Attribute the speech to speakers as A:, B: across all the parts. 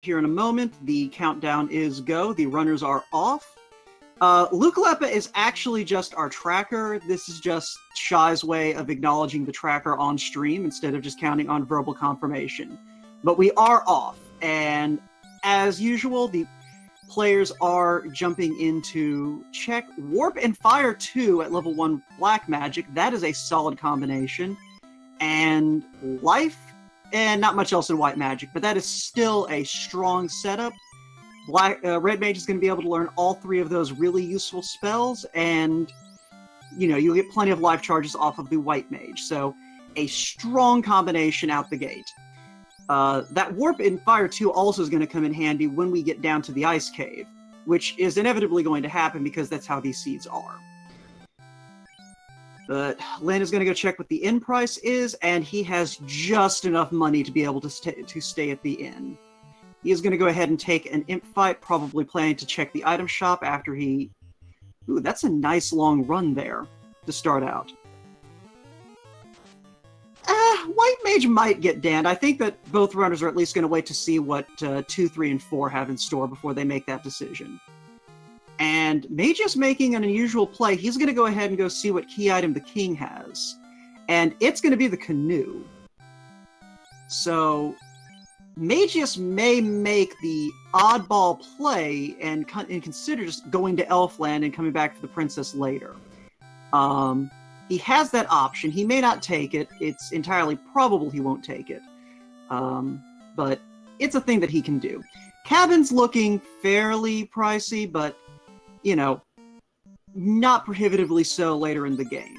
A: here in a moment. The countdown is go. The runners are off. Lukalepa is actually just our tracker. This is just Shy's way of acknowledging the tracker on stream instead of just counting on verbal confirmation. But we are off, and as usual, the players are jumping into check Warp and Fire 2 at level 1 Black Magic. That is a solid combination. And Life, and not much else in White Magic, but that is still a strong setup. Red Mage is going to be able to learn all three of those really useful spells, and, you know, you'll get plenty of life charges off of the White Mage. So, a strong combination out the gate. That Warp in Fire 2 also is going to come in handy when we get down to the Ice Cave, which is inevitably going to happen because that's how these seeds are. But Lynn is going to go check what the inn price is, and he has just enough money to be able to stay at the inn. He is going to go ahead and take an imp fight, probably planning to check the item shop after he... Ooh, that's a nice long run there to start out. White Mage might get danned. I think that both runners are at least going to wait to see what 2, 3, and 4 have in store before they make that decision. And Magius making an unusual play. He's going to go ahead and go see what key item the king has. And it's going to be the canoe. So, Magius may make the oddball play and consider just going to Elfland and coming back for the princess later. He has that option. He may not take it. It's entirely probable he won't take it. But it's a thing that he can do. Cabin's looking fairly pricey, but, you know, not prohibitively so later in the game.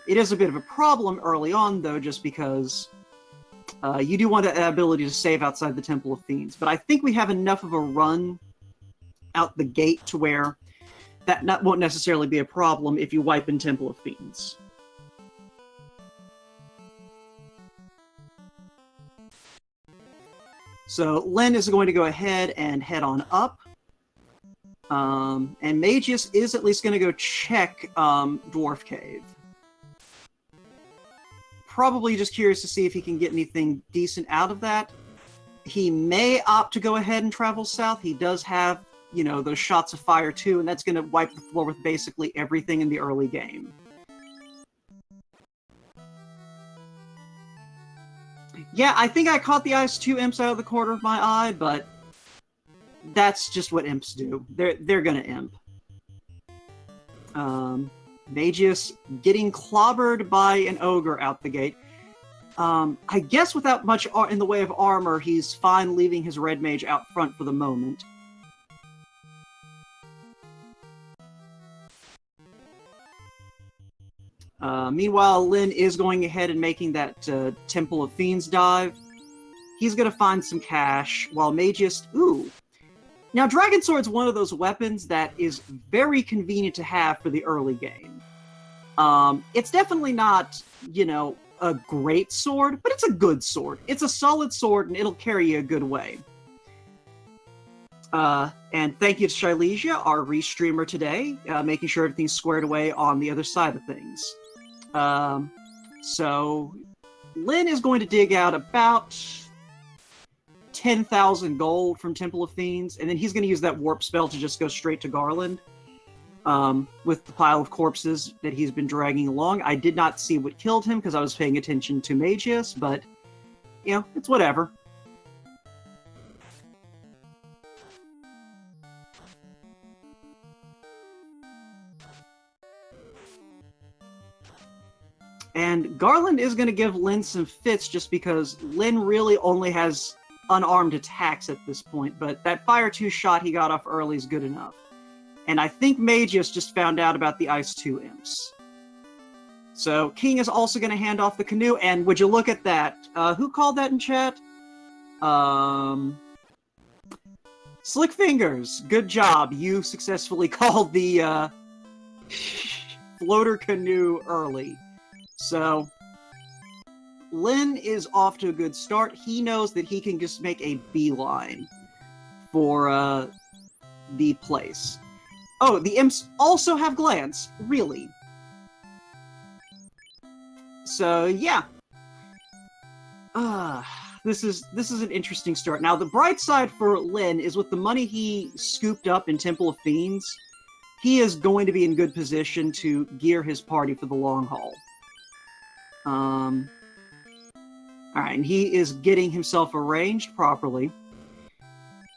A: It is a bit of a problem early on, though, just because you do want the ability to save outside the Temple of Fiends. But I think we have enough of a run out the gate to where that won't necessarily be a problem if you wipe in Temple of Fiends. So Len is going to go ahead and head on up. And Magius is at least going to go check Dwarf Cave. Probably just curious to see if he can get anything decent out of that. He may opt to go ahead and travel south. He does have, you know, those shots of fire too, and that's going to wipe the floor with basically everything in the early game. Yeah, I think I caught the Ice 2 imps out of the corner of my eye, but that's just what imps do. They're gonna imp. Magius getting clobbered by an ogre out the gate. I guess without much in the way of armor, he's fine leaving his red mage out front for the moment. Meanwhile, Lynn is going ahead and making that Temple of Fiends dive. He's going to find some cash, while Magius... Ooh! Now, Dragon Sword's one of those weapons that is very convenient to have for the early game. It's definitely not, you know, a great sword, but it's a good sword. It's a solid sword, and it'll carry you a good way. And thank you to Shailesia, our restreamer today, making sure everything's squared away on the other side of things. So, Lynn is going to dig out about 10,000 gold from Temple of Fiends, and then he's going to use that warp spell to just go straight to Garland, with the pile of corpses that he's been dragging along. I did not see what killed him because I was paying attention to Magius, but, you know, it's whatever. And Garland is going to give Lynn some fits just because Lynn really only has unarmed attacks at this point, but that Fire 2 shot he got off early is good enough. And I think Magius just found out about the Ice 2 imps. So King is also going to hand off the canoe, and would you look at that? Who called that in chat? Slick Fingers, good job. You successfully called the floater canoe early. So, Lynn is off to a good start. He knows that he can just make a beeline for the place. Oh, the imps also have glance. Really? So, yeah. this is an interesting start. Now, the bright side for Lin is with the money he scooped up in Temple of Fiends, he is going to be in good position to gear his party for the long haul. Alright, and he is getting himself arranged properly.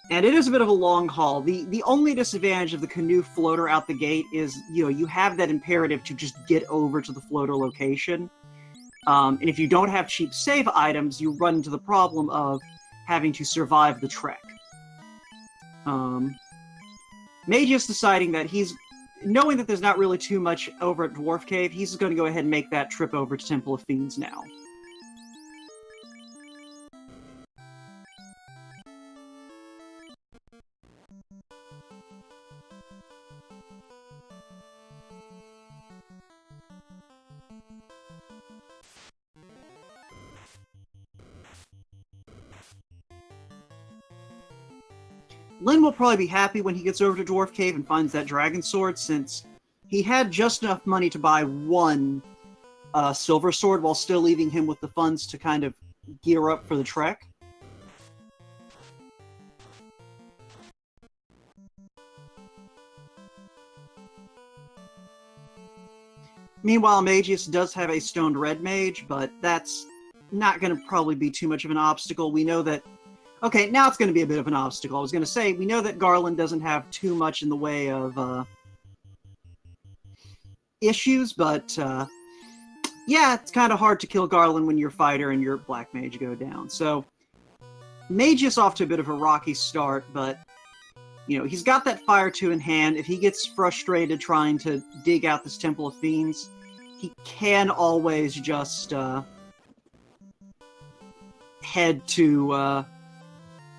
A: And it is a bit of a long haul. The only disadvantage of the canoe floater out the gate is, you have that imperative to just get over to the floater location. And if you don't have cheap save items, you run into the problem of having to survive the trek. Magius deciding that knowing that there's not really too much over at Dwarf Cave, he's going to go ahead and make that trip over to Temple of Fiends now. Lin will probably be happy when he gets over to Dwarf Cave and finds that dragon sword, since he had just enough money to buy one silver sword while still leaving him with the funds to kind of gear up for the trek. Meanwhile, Magius does have a stoned red mage, but that's not going to probably be too much of an obstacle. We know that... Okay, now it's going to be a bit of an obstacle. I was going to say, we know that Garland doesn't have too much in the way of issues, but yeah, it's kind of hard to kill Garland when your fighter and your black mage go down. So, Magius off to a bit of a rocky start, but, he's got that Fire 2 in hand. If he gets frustrated trying to dig out this Temple of Fiends, he can always just head to...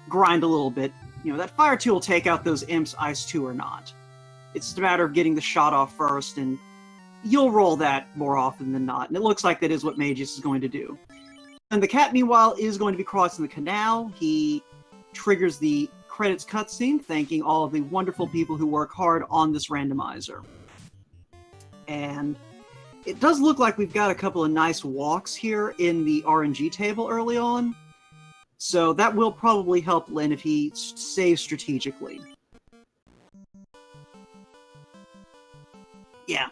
A: grind a little bit. That Fire 2 will take out those imps, Ice 2 or not. It's just a matter of getting the shot off first, and you'll roll that more often than not. And it looks like that is what Magius is going to do. And the cat, meanwhile, is going to be crossing the canal. He triggers the credits cutscene, thanking all of the wonderful people who work hard on this randomizer. And it does look like we've got a couple of nice walks here in the RNG table early on. So that will probably help Lin if he saves strategically. Yeah.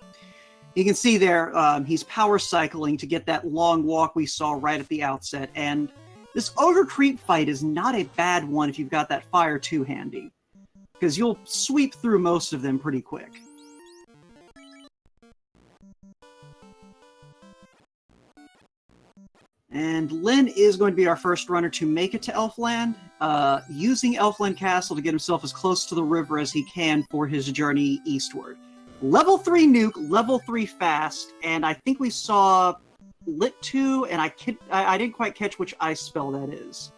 A: You can see there, he's power cycling to get that long walk we saw right at the outset. And this Ogre Creep fight is not a bad one if you've got that Fire 2 handy, because you'll sweep through most of them pretty quick. And Lin is going to be our first runner to make it to Elfland, using Elfland Castle to get himself as close to the river as he can for his journey eastward. Level 3 nuke, level 3 fast, and I think we saw Lit 2, and I didn't quite catch which ice spell that is.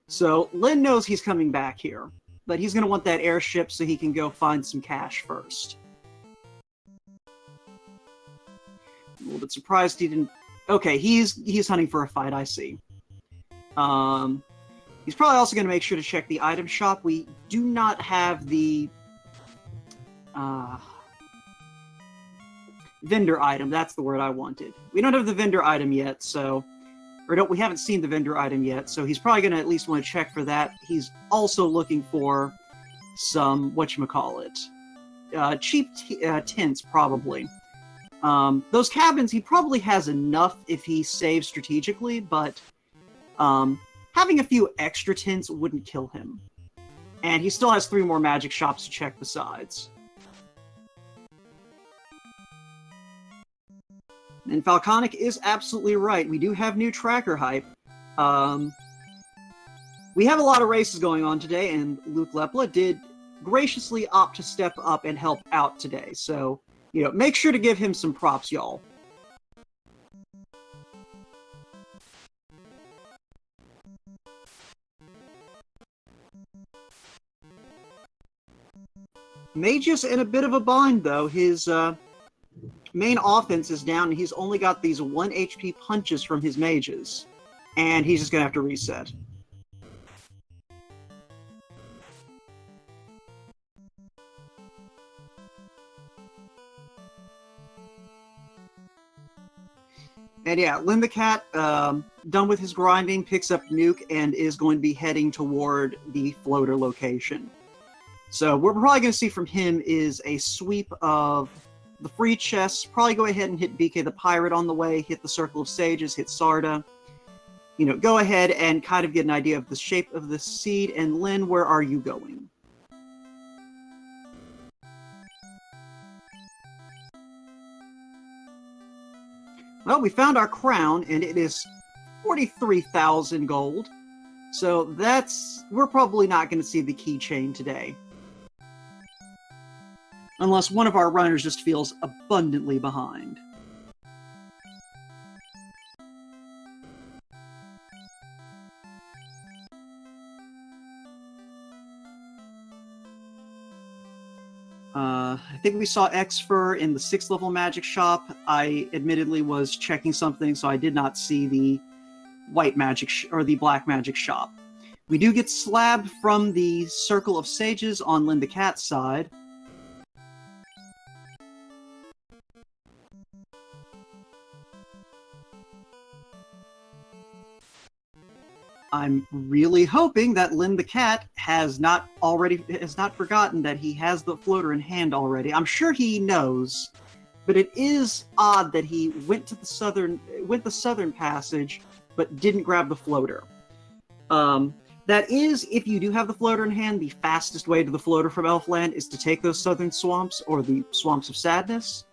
A: So Lin knows he's coming back here, but he's going to want that airship so he can go find some cash first. A little bit surprised he didn't... Okay, he's hunting for a fight, I see. He's probably also going to make sure to check the item shop. We do not have the vendor item. That's the word I wanted. We don't have the vendor item yet, so... we haven't seen the vendor item yet, so he's probably going to at least want to check for that. He's also looking for some, whatchamacallit, cheap tints, probably. Those cabins, he probably has enough if he saves strategically, but having a few extra tints wouldn't kill him. And he still has 3 more magic shops to check besides. And Falconic is absolutely right. We do have new tracker hype. We have a lot of races going on today, and Luke Lepla did graciously opt to step up and help out today. So, make sure to give him some props, y'all. Magius in a bit of a bind, though. His main offense is down, and he's only got these 1 HP punches from his mages. And he's just going to have to reset. And yeah, Lynn the Cat, done with his grinding, picks up Nuke and is going to be heading toward the floater location. So what we're probably going to see from him is a sweep of the free chests, probably go ahead and hit BK the Pirate on the way, hit the Circle of Sages, hit Sarda. You know, go ahead and kind of get an idea of the shape of the seed. And Lynn, where are you going? Well, we found our crown, and it is 43,000 gold. So we're probably not going to see the keychain today. Unless one of our runners just feels abundantly behind. I think we saw Xfer in the 6th level magic shop. I admittedly was checking something, so I did not see the white magic or the black magic shop. We do get slabbed from the Circle of Sages on Lynn the Cat's side. I'm really hoping that Lynn the Cat has not forgotten that he has the floater in hand already. I'm sure he knows, but it is odd that he went the southern passage, but didn't grab the floater. That is, if you do have the floater in hand, the fastest way to the floater from Elfland is to take those southern swamps, or the Swamps of Sadness.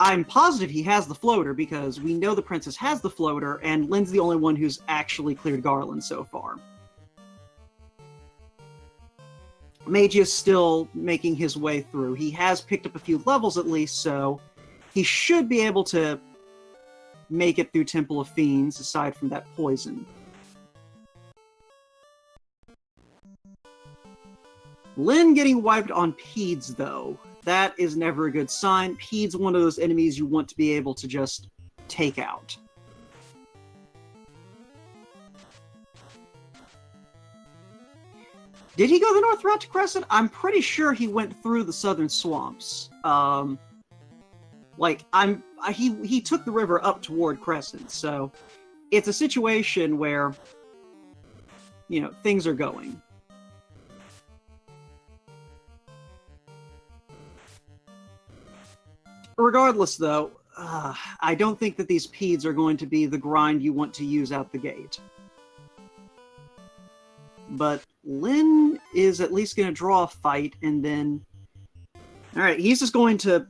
A: I'm positive he has the floater, because we know the princess has the floater, and Lynn's the only one who's actually cleared Garland so far. Mageius still making his way through. He has picked up a few levels at least, so he should be able to make it through Temple of Fiends, aside from that poison. Lynn getting wiped on Peds, though. That is never a good sign. Ped's one of those enemies you want to be able to just take out. Did he go the north route to Crescent? I'm pretty sure he went through the southern swamps. He took the river up toward Crescent, so it's a situation where, you know, things are going. Regardless, though, I don't think that these Peds are going to be the grind you want to use out the gate. But Lynn is at least going to draw a fight, and then... Alright, he's just going to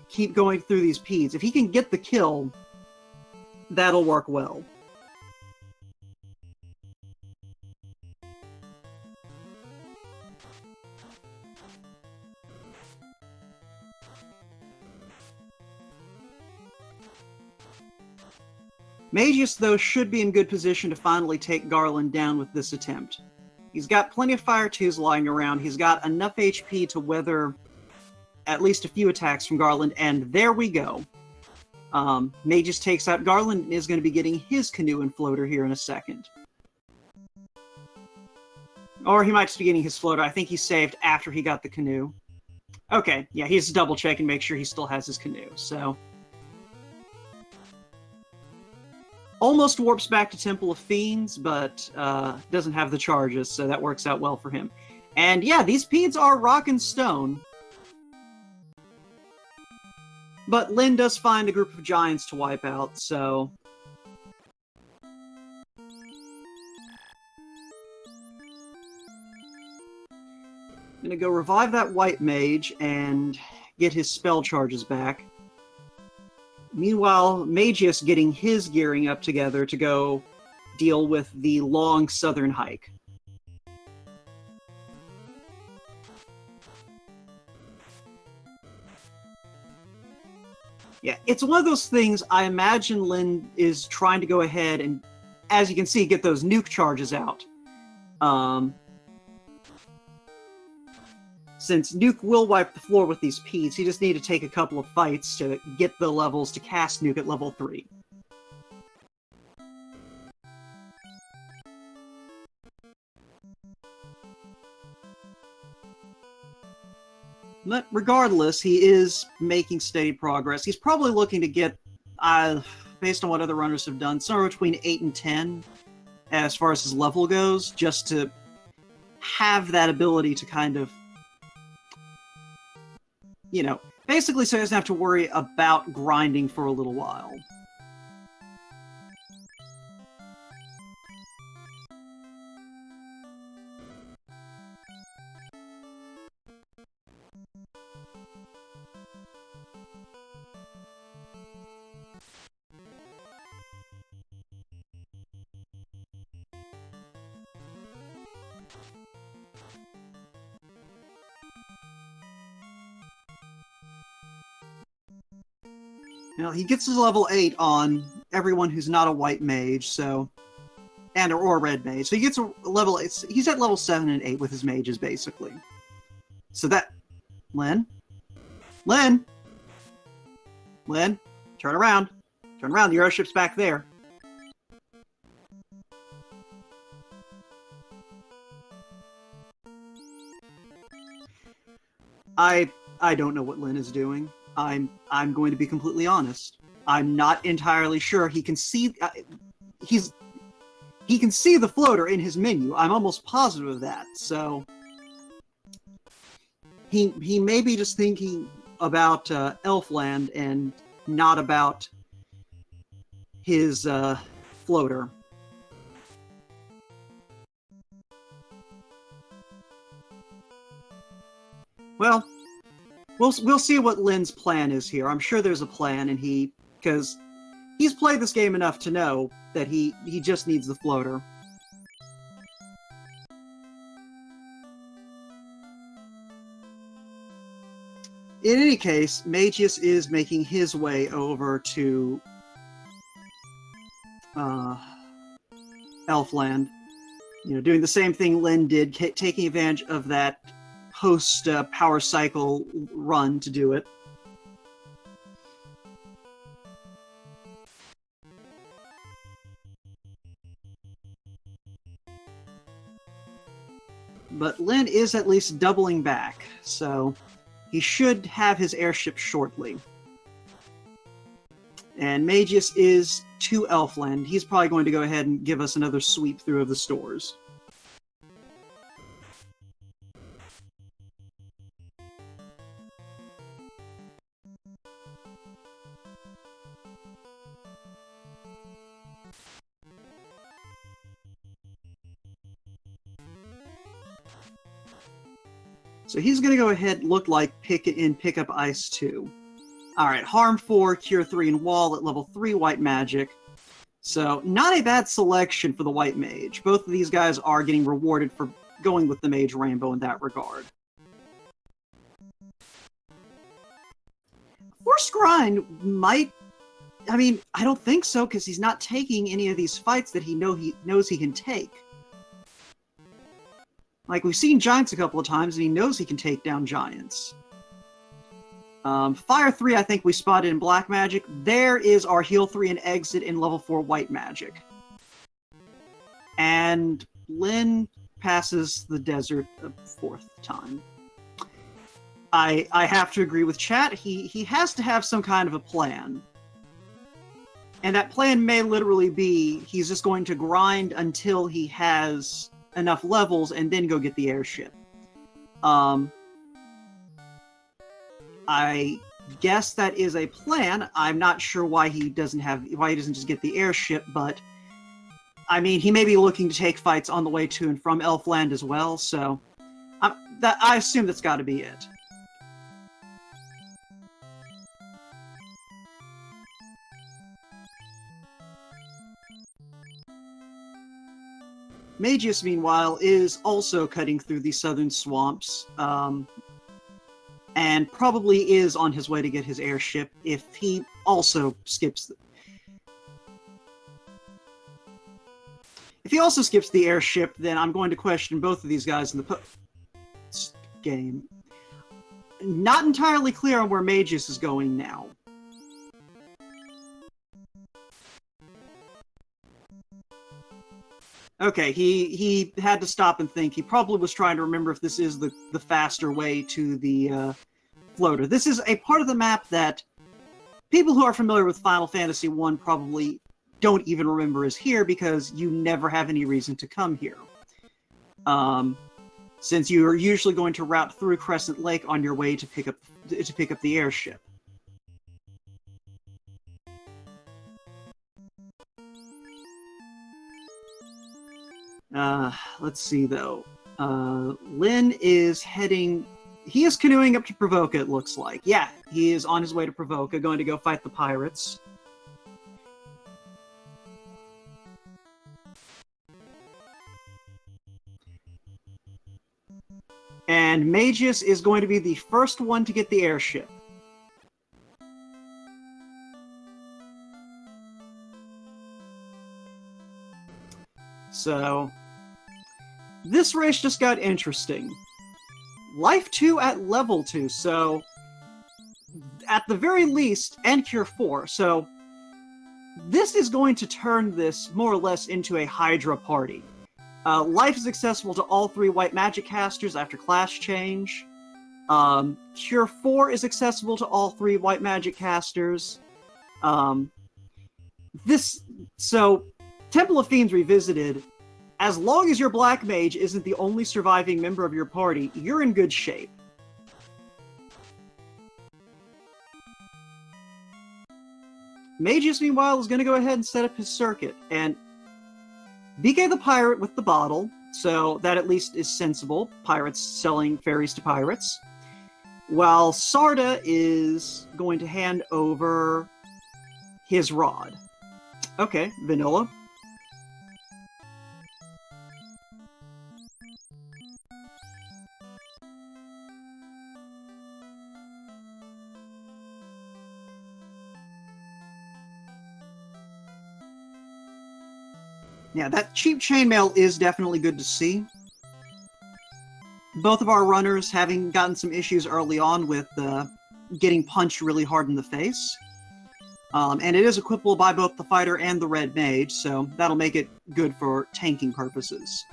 A: keep going through these Peds. If he can get the kill, that'll work well. Mageius, though, should be in good position to finally take Garland down with this attempt. He's got plenty of Fire 2s lying around. He's got enough HP to weather at least a few attacks from Garland, and there we go. Mageius takes out Garland and is going to be getting his canoe and floater here in a second. Or he might just be getting his floater. I think he saved after he got the canoe. Okay, yeah, he's double checking, make sure he still has his canoe, so... Almost warps back to Temple of Fiends, but doesn't have the charges, so that works out well for him. And yeah, these Peds are rock and stone. But Lynn does find a group of giants to wipe out, so... I'm gonna go revive that white mage and get his spell charges back. Meanwhile, Mageius getting his gearing up together to go deal with the long southern hike. Yeah, it's one of those things I imagine Lynn is trying to go ahead and, as you can see, get those nuke charges out. Since Nuke will wipe the floor with these Peds, he just need to take a couple of fights to get the levels to cast Nuke at level 3. But regardless, he is making steady progress. He's probably looking to get based on what other runners have done, somewhere between 8 and 10 as far as his level goes, just to have that ability to kind of, you know, basically so he doesn't have to worry about grinding for a little while. You know, he gets his level 8 on everyone who's not a white mage, so... or a red mage. So he gets a level 8. He's at level 7 and 8 with his mages, basically. So that... Lynn? Lynn? Lynn? Turn around. Turn around, the airship's back there. I don't know what Lynn is doing. I'm going to be completely honest. I'm not entirely sure. He can see he can see the floater in his menu. I'm almost positive of that. So he may be just thinking about Elfland and not about his floater. Well, we'll see what Lynn's plan is here. I'm sure there's a plan, and because he's played this game enough to know that he just needs the floater. In any case, Magius is making his way over to Elfland. You know, doing the same thing Lynn did, taking advantage of that post-power cycle run to do it. But Lynn is at least doubling back, so he should have his airship shortly. And Magius is to Elfland. He's probably going to go ahead and give us another sweep through of the stores. So he's going to go ahead and look like pick up Ice 2. Alright, Harm 4, Cure 3, and Wall at level 3 White Magic. So, not a bad selection for the White Mage. Both of these guys are getting rewarded for going with the Mage Rainbow in that regard. Forced Grind might... I mean, I don't think so, because he's not taking any of these fights that he knows he can take. Like, we've seen Giants a couple of times, and he knows he can take down Giants. Fire 3, I think we spotted in Black Magic. There is our Heal 3 and Exit in level 4 White Magic. And Lynn passes the desert a 4th time. I have to agree with chat. He has to have some kind of a plan. And that plan may literally be he's just going to grind until he has enough levels and then go get the airship. I guess that is a plan. I'm not sure why he doesn't just get the airship, but I mean, he may be looking to take fights on the way to and from Elfland as well, so I assume that's got to be it. Magius, meanwhile, is also cutting through the southern swamps, and probably is on his way to get his airship if he also skips If he also skips the airship, then I'm going to question both of these guys in the game. Not entirely clear on where Magius is going now. Okay, he had to stop and think. He probably was trying to remember if this is the faster way to the floater. This is a part of the map that people who are familiar with Final Fantasy I probably don't even remember is here because you never have any reason to come here. Since you are usually going to route through Crescent Lake on your way to pick up the airship. Let's see though. Lyn is heading. He is canoeing up to Provoca, it looks like. Yeah, he is on his way to Provoca, going to go fight the pirates. And Magius is going to be the first one to get the airship. So, this race just got interesting. Life 2 at level 2, so at the very least, and Cure 4, so this is going to turn this more or less into a Hydra party. Life is accessible to all 3 white magic casters after class change. Cure 4 is accessible to all 3 white magic casters. Temple of Fiends Revisited, as long as your Black Mage isn't the only surviving member of your party, you're in good shape. Magius, meanwhile, is going to go ahead and set up his circuit, and BK the Pirate with the bottle, so that at least is sensible. Pirates selling fairies to pirates. While Sarda is going to hand over his rod. Okay, vanilla. Yeah, that cheap chainmail is definitely good to see. Both of our runners having gotten some issues early on with getting punched really hard in the face. And it is equipable by both the fighter and the red mage, so that'll make it good for tanking purposes.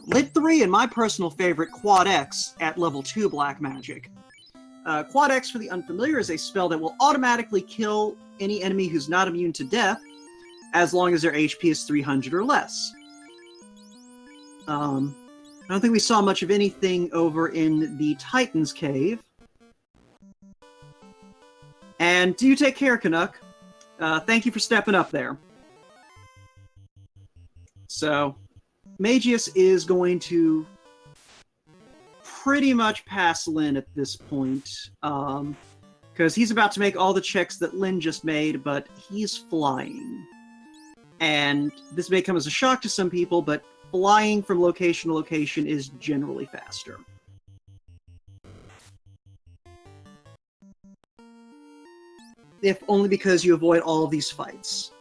A: Lit 3 and my personal favorite, Quad X, at level 2 Black Magic. Quad X, for the unfamiliar, is a spell that will automatically kill any enemy who's not immune to death, as long as their HP is 300 or less. I don't think we saw much of anything over in the Titan's Cave. And do you take care, Canuck? Thank you for stepping up there. So, Magius is going to pretty much pass Lyn at this point, because he's about to make all the checks that Lyn just made, but he's flying. And this may come as a shock to some people, but flying from location to location is generally faster. If only because you avoid all of these fights.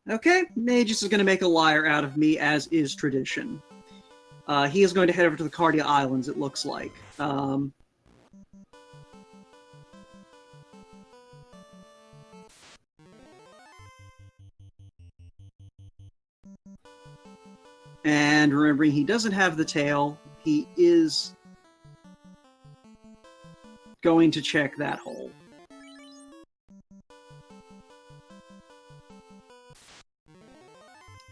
A: Okay, Magius is going to make a liar out of me, as is tradition. He is going to head over to the Cardia Islands, it looks like. And remembering he doesn't have the tail, he is going to check that hole.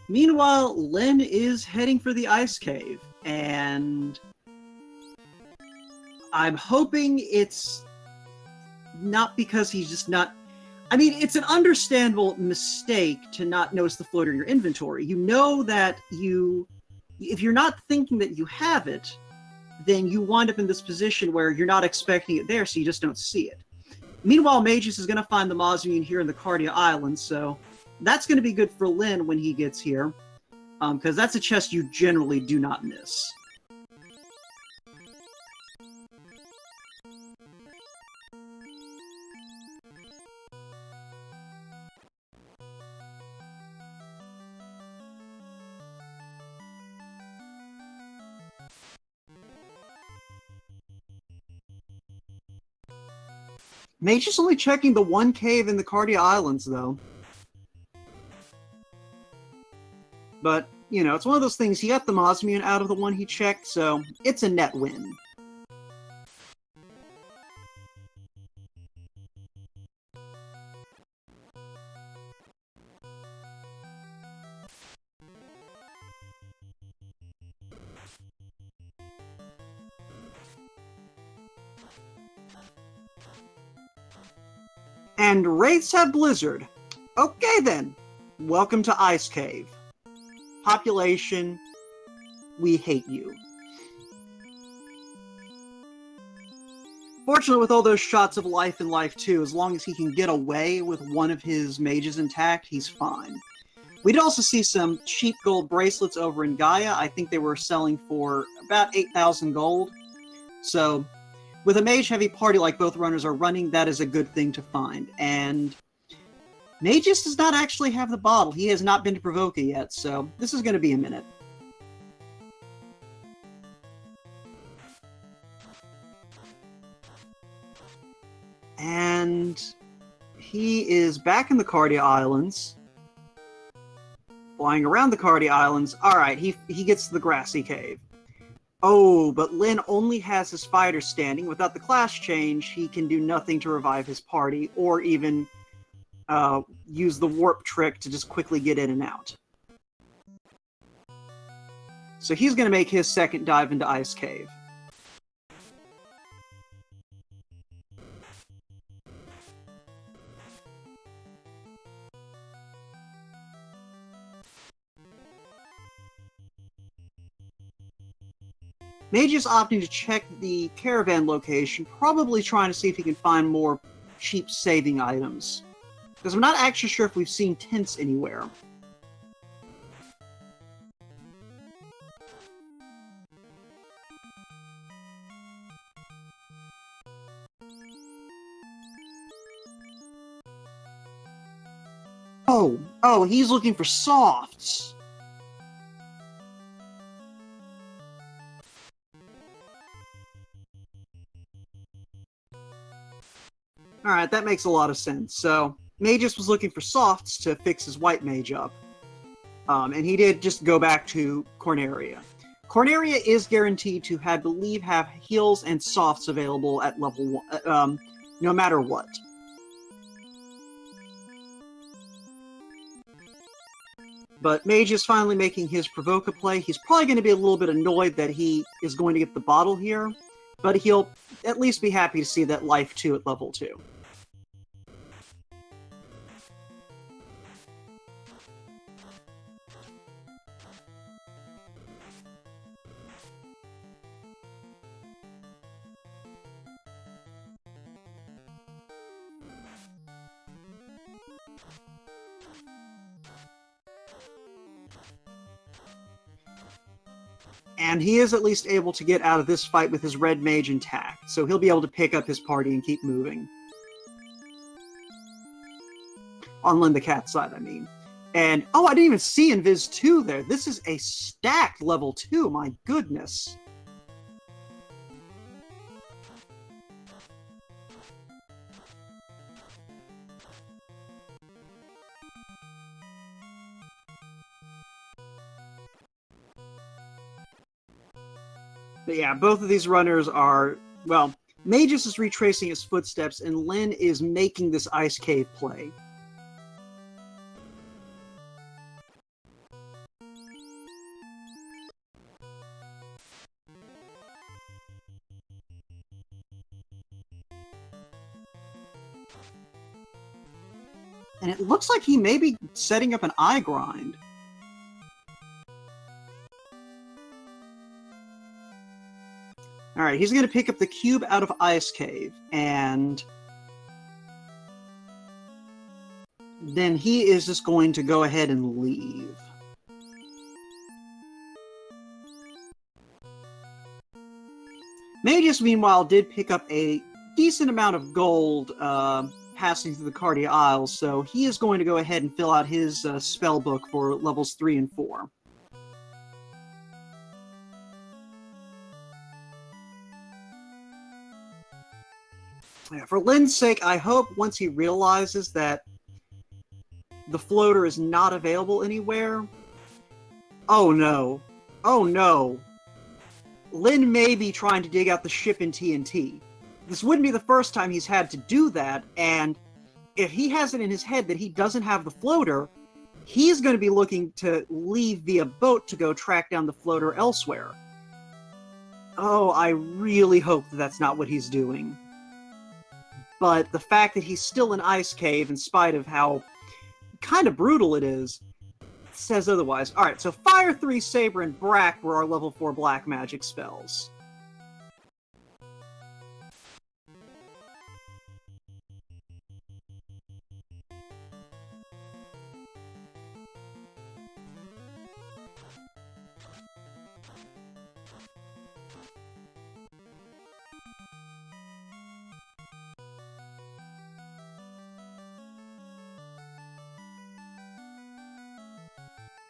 A: Meanwhile, Lyn is heading for the ice cave, and I'm hoping it's not because he's just not... I mean, it's an understandable mistake to not notice the floater in your inventory. You know that if you're not thinking that you have it, then you wind up in this position where you're not expecting it there, so you just don't see it. Meanwhile, Magius is going to find the Mausoleum here in the Cardia Islands, so that's going to be good for Lyn when he gets here, because that's a chest you generally do not miss. Magius only checking the one cave in the Cardia Islands, though. But, you know, it's one of those things, he got the Mosmian out of the one he checked, so it's a net win. And Wraiths have Blizzard. Okay then. Welcome to Ice Cave. Population, we hate you. Fortunately, with all those shots of life in Life 2, as long as he can get away with one of his mages intact, he's fine. We did also see some cheap gold bracelets over in Gaia. I think they were selling for about 8,000 gold. So, with a mage-heavy party like both runners are running, that is a good thing to find. And Mageius does not actually have the bottle. He has not been to Provoke yet, so this is going to be a minute. And he is back in the Cardia Islands. Flying around the Cardia Islands. Alright, he gets to the grassy cave. Oh, but Lyn only has his fighter standing. Without the class change, he can do nothing to revive his party, or even use the warp trick to just quickly get in and out. So he's going to make his second dive into Ice Cave. Mageius opting to check the caravan location, probably trying to see if he can find more cheap saving items. Because I'm not actually sure if we've seen tents anywhere. Oh, he's looking for softs. Alright, that makes a lot of sense. So, Mageius was looking for softs to fix his white mage up. And he did just go back to Corneria. Corneria is guaranteed to, I believe, have heals and softs available at level 1, no matter what. But Mageius finally making his Provoke play. He's probably going to be a little bit annoyed that he is going to get the bottle here, but he'll at least be happy to see that Life 2 at level 2. And he is at least able to get out of this fight with his red mage intact, so he'll be able to pick up his party and keep moving. On Lyn the Cat side, I mean. And, oh, I didn't even see Invis 2 there. This is a stacked level 2, my goodness. But yeah, both of these runners are, well, Mageius is retracing his footsteps, and Lyn is making this Ice Cave play. And it looks like he may be setting up an eye grind. Alright, he's going to pick up the cube out of Ice Cave, and then he is just going to go ahead and leave. Mageius, meanwhile, did pick up a decent amount of gold passing through the Cardia Isles, so he is going to go ahead and fill out his spell book for levels 3 and 4. Yeah, for Lyn's sake, I hope once he realizes that the floater is not available anywhere, Oh no. Oh no. Lin may be trying to dig out the ship in TNT. This wouldn't be the first time he's had to do that, and if he has it in his head that he doesn't have the floater, he's going to be looking to leave via boat to go track down the floater elsewhere. Oh, I really hope that that's not what he's doing. But the fact that he's still in Ice Cave, in spite of how kind of brutal it is, says otherwise. Alright, so Fire 3, Saber, and Brack were our level 4 black magic spells.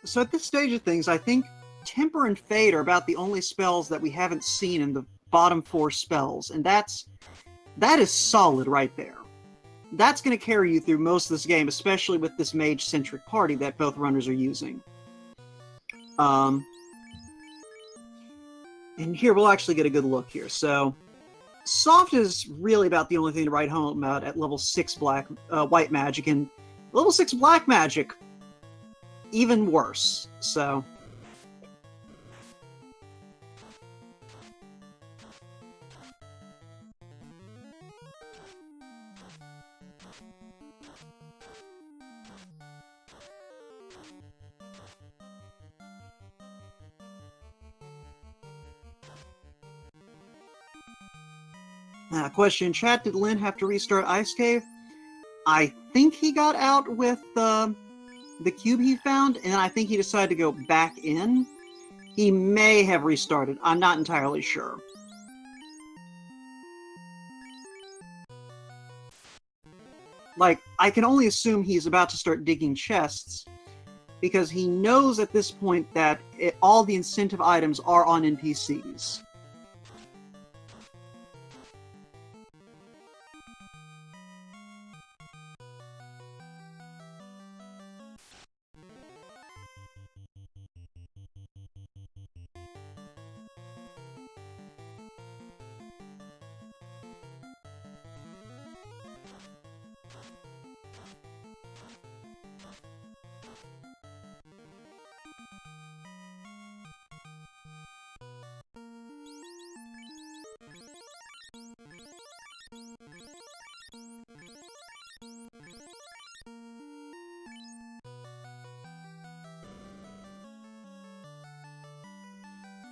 A: So at this stage of things, I think Temper and Fade are about the only spells that we haven't seen in the bottom 4 spells, and that is solid right there. That's going to carry you through most of this game, especially with this mage-centric party that both runners are using. And here, we'll actually get a good look here. So, Soft is really about the only thing to write home about at level 6 white magic, and level 6 black magic, even worse, so... Question in chat, did Lin have to restart Ice Cave? I think he got out with the cube he found, and I think he decided to go back in. He may have restarted. I'm not entirely sure. Like, I can only assume he's about to start digging chests, because he knows at this point that all the incentive items are on NPCs.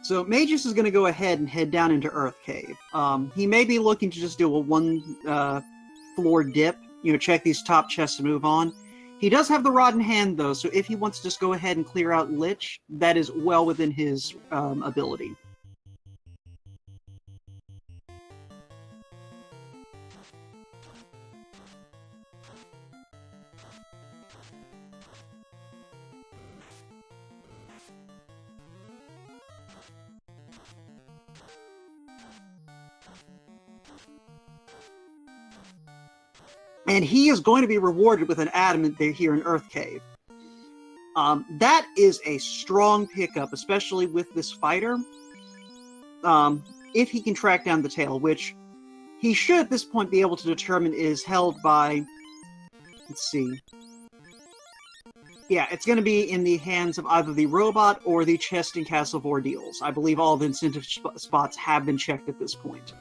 A: So Magius is going to go ahead and head down into Earth Cave. He may be looking to just do a one-floor dip, check these top chests and move on. He does have the rod in hand, though, so if he wants to just go ahead and clear out Lich, that is well within his ability. And he is going to be rewarded with an adamant there here in Earth Cave. That is a strong pickup, especially with this fighter. If he can track down the tail, which he should at this point be able to determine is held by... Let's see. Yeah, it's going to be in the hands of either the robot or the chest in Castle of Ordeals. I believe all the incentive spots have been checked at this point.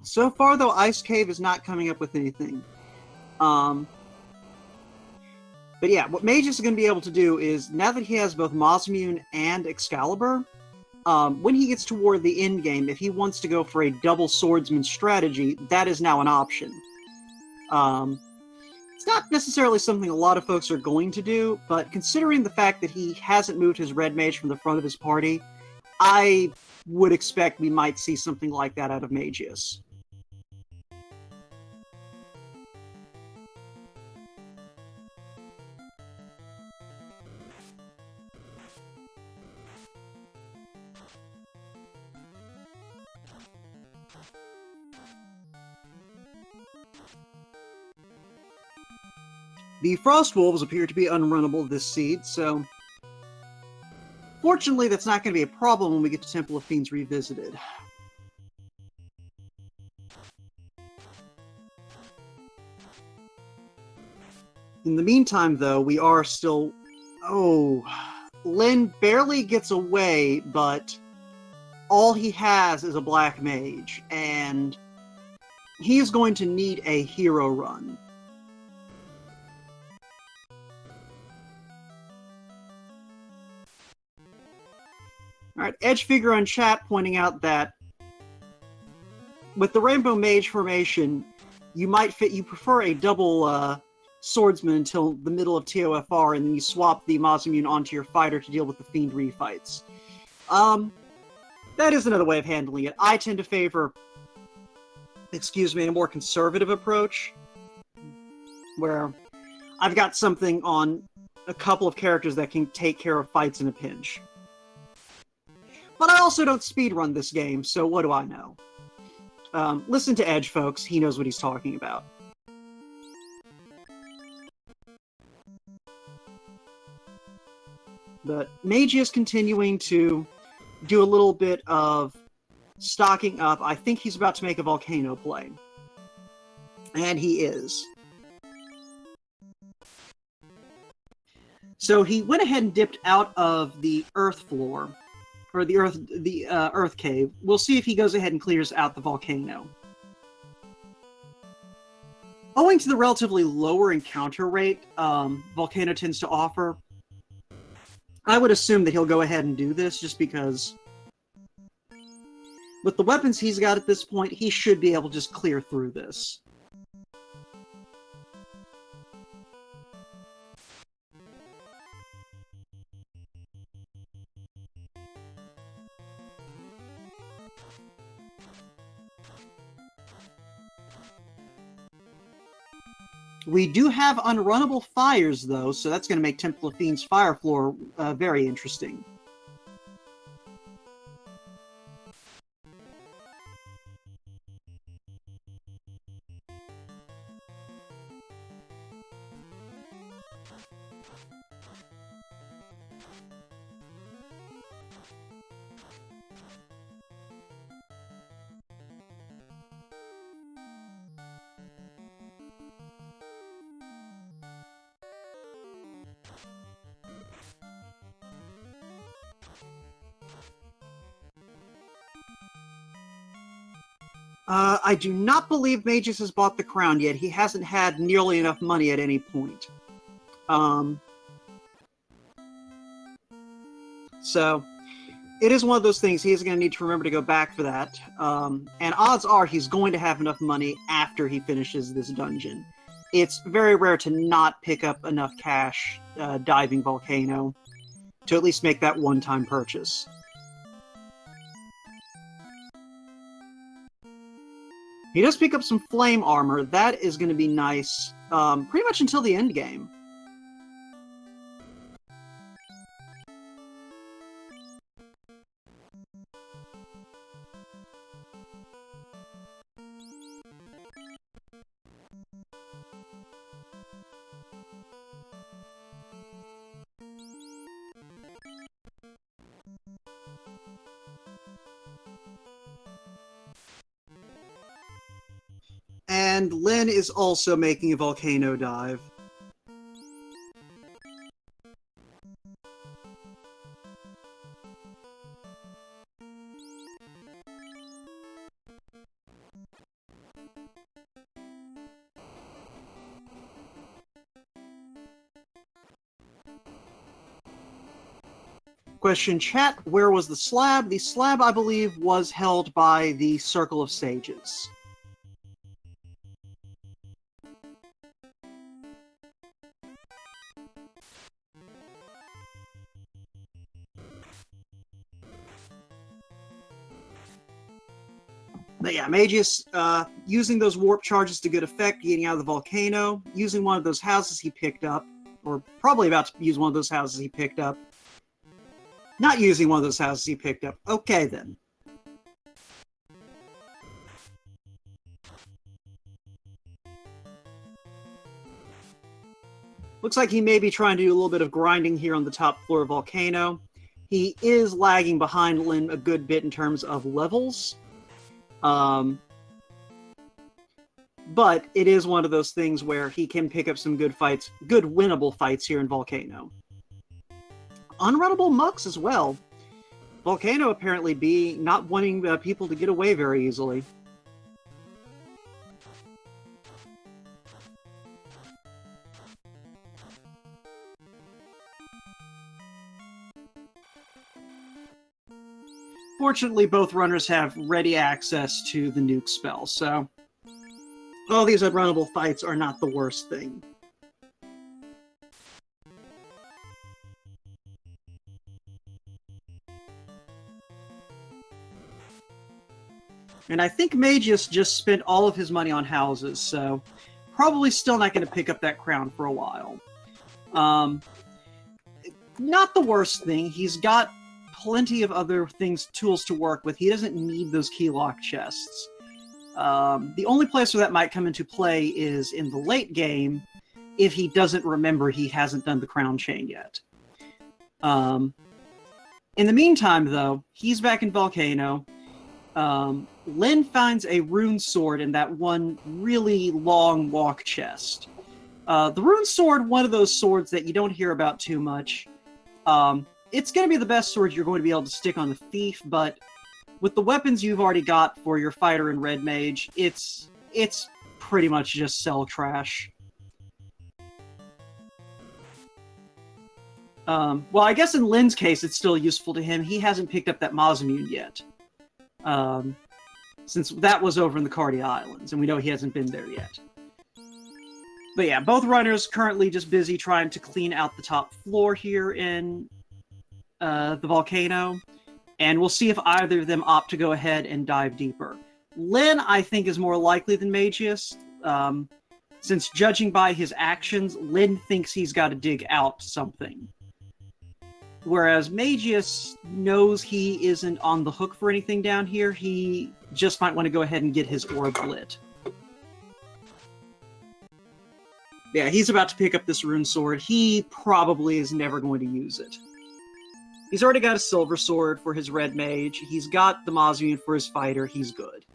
A: So far, though, Ice Cave is not coming up with anything. But yeah, what Magus is going to be able to do is, now that he has both Mosmune and Excalibur, when he gets toward the end game, if he wants to go for a double swordsman strategy, that is now an option. It's not necessarily something a lot of folks are going to do, but considering the fact that he hasn't moved his red mage from the front of his party, I would expect we might see something like that out of Magius. The Frost Wolves appear to be unrunnable this seed, so fortunately that's not going to be a problem when we get to Temple of Fiends Revisited. In the meantime, though, we are still... Oh, Lyn barely gets away, but all he has is a Black Mage, and he is going to need a hero run. Alright, Edge Figure on chat pointing out that with the Rainbow Mage formation, you prefer a double swordsman until the middle of TOFR, and then you swap the Mazamune onto your fighter to deal with the Fiend refights. That is another way of handling it. I tend to favor, a more conservative approach, where I've got something on a couple of characters that can take care of fights in a pinch. But I also don't speedrun this game, so what do I know? Listen to Edge, folks. He knows what he's talking about. But Magi is continuing to do a little bit of stocking up. I think he's about to make a Volcano play. And he is. So he went ahead and dipped out of the Earth floor, or the Earth cave. We'll see if he goes ahead and clears out the Volcano. Owing to the relatively lower encounter rate Volcano tends to offer, I would assume that he'll go ahead and do this, just because with the weapons he's got at this point, he should be able to just clear through this. We do have unrunnable fires, though, so that's going to make Temple of Fiends Fire Floor very interesting. I do not believe Mageius has bought the crown yet. He hasn't had nearly enough money at any point. So, it is one of those things he is going to need to remember to go back for that. And odds are he's going to have enough money after he finishes this dungeon. It's very rare to not pick up enough cash diving Volcano to at least make that one-time purchase. He does pick up some flame armor. That is going to be nice pretty much until the end game. And Lyn is also making a Volcano dive. Question chat, where was the slab? The slab, I believe, was held by the Circle of Sages. But yeah, Mageius, using those warp charges to good effect, getting out of the Volcano, using one of those houses he picked up, or probably about to use one of those houses he picked up. Not using one of those houses he picked up. Okay, then. Looks like he may be trying to do a little bit of grinding here on the top floor of Volcano. He is lagging behind Lynn a good bit in terms of levels. But it is one of those things where he can pick up some good fights, good winnable fights here in Volcano. Unrunnable Mucks as well. Volcano apparently not wanting people to get away very easily. Fortunately, both runners have ready access to the nuke spell, so all these unrunnable fights are not the worst thing. And I think Magius just spent all of his money on houses, so probably still not going to pick up that crown for a while. Not the worst thing. He's got plenty of other tools to work with. He doesn't need those key lock chests. The only place where that might come into play is in the late game, if he doesn't remember he hasn't done the crown chain yet. In the meantime, though, he's back in Volcano. Lynn finds a rune sword in that one really long walk chest. The rune sword, one of those swords that you don't hear about too much. It's going to be the best sword you're going to be able to stick on the thief, but with the weapons you've already got for your fighter and red mage, it's pretty much just sell trash. Well, I guess in Lynn's case, it's still useful to him. He hasn't picked up that Mazamune yet. Since that was over in the Cardia Islands, and we know he hasn't been there yet. But yeah, both runners currently just busy trying to clean out the top floor here in the Volcano, and we'll see if either of them opt to go ahead and dive deeper. Lynn, I think, is more likely than Magius, since judging by his actions, Lynn thinks he's got to dig out something. Whereas Magius knows he isn't on the hook for anything down here, he just might want to go ahead and get his orb lit. Yeah, he's about to pick up this rune sword. He probably is never going to use it. He's already got a silver sword for his red mage. He's got the Mazamune for his fighter. He's good.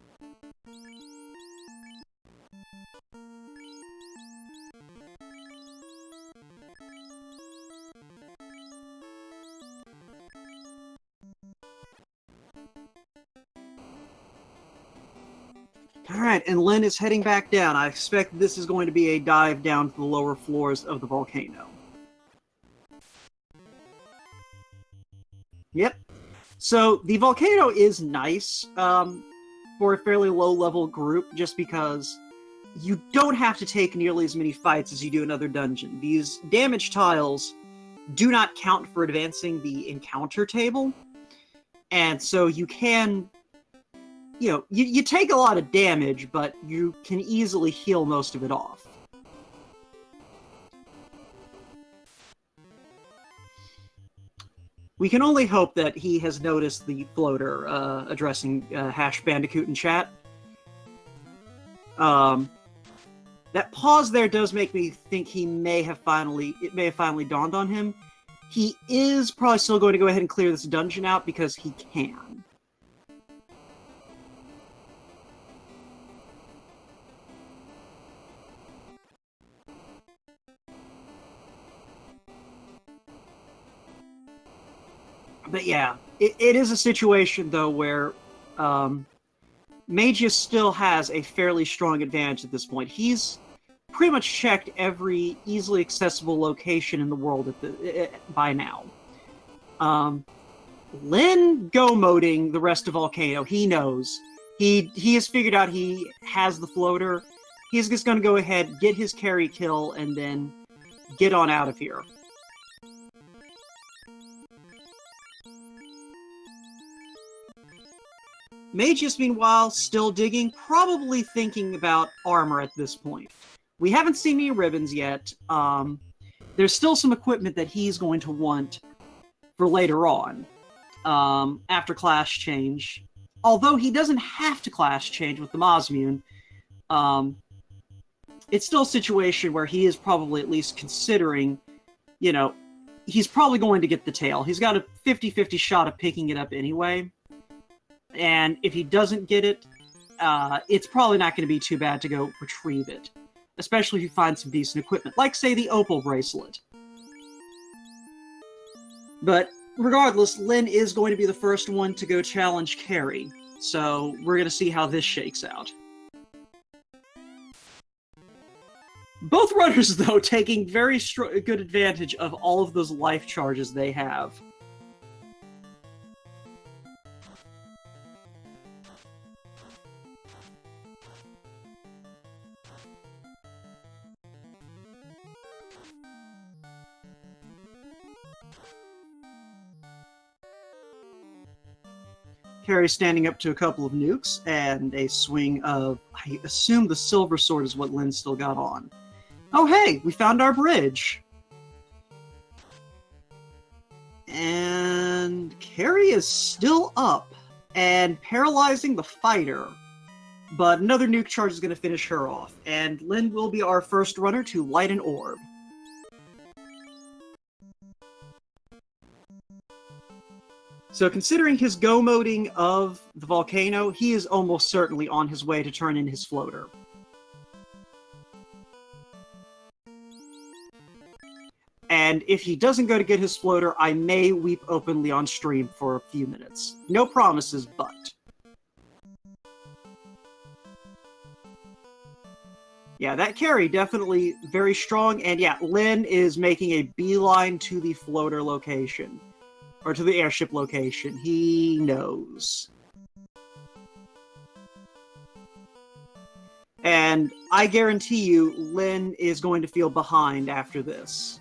A: Alright, and Lynn is heading back down. I expect this is going to be a dive down to the lower floors of the volcano. Yep. So, the volcano is nice for a fairly low-level group, just because you don't have to take nearly as many fights as you do in other dungeons. These damage tiles do not count for advancing the encounter table, and so you can... You know, you take a lot of damage, but you can easily heal most of it off. We can only hope that he has noticed the floater addressing Hash Bandicoot in chat. That pause there does make me think it may have finally dawned on him. He is probably still going to go ahead and clear this dungeon out because he can. But yeah, it is a situation, though, where Magius still has a fairly strong advantage at this point. He's pretty much checked every easily accessible location in the world by now. Lynn go-moding the rest of Volcano. He knows. He has figured out he has the floater. He's just going to go ahead, get his carry kill, and then get on out of here. Magius, meanwhile, still digging, probably thinking about armor at this point. We haven't seen any ribbons yet. There's still some equipment that he's going to want for later on, after class change. Although he doesn't have to class change with the Mazamune. it's still a situation where he is probably at least considering, you know, he's probably going to get the tail. He's got a 50-50 shot of picking it up anyway. And if he doesn't get it, it's probably not going to be too bad to go retrieve it. Especially if you find some decent equipment, like, say, the opal bracelet. But regardless, Lynn is going to be the first one to go challenge Carrie. So we're going to see how this shakes out. Both runners, though, taking very good advantage of all of those life charges they have. Carrie standing up to a couple of nukes, and a swing of, I assume the silver sword is what Lynn still got on. Oh hey, we found our bridge! And Carrie is still up, and paralyzing the fighter. But another nuke charge is going to finish her off, and Lynn will be our first runner to light an orb. So considering his go-moding of the volcano, he is almost certainly on his way to turn in his floater. And if he doesn't go to get his floater, I may weep openly on stream for a few minutes. No promises, but... yeah, that carry definitely very strong, and yeah, Lynn is making a beeline to the floater location. Or to the airship location. He knows. And I guarantee you, Lynn is going to feel behind after this.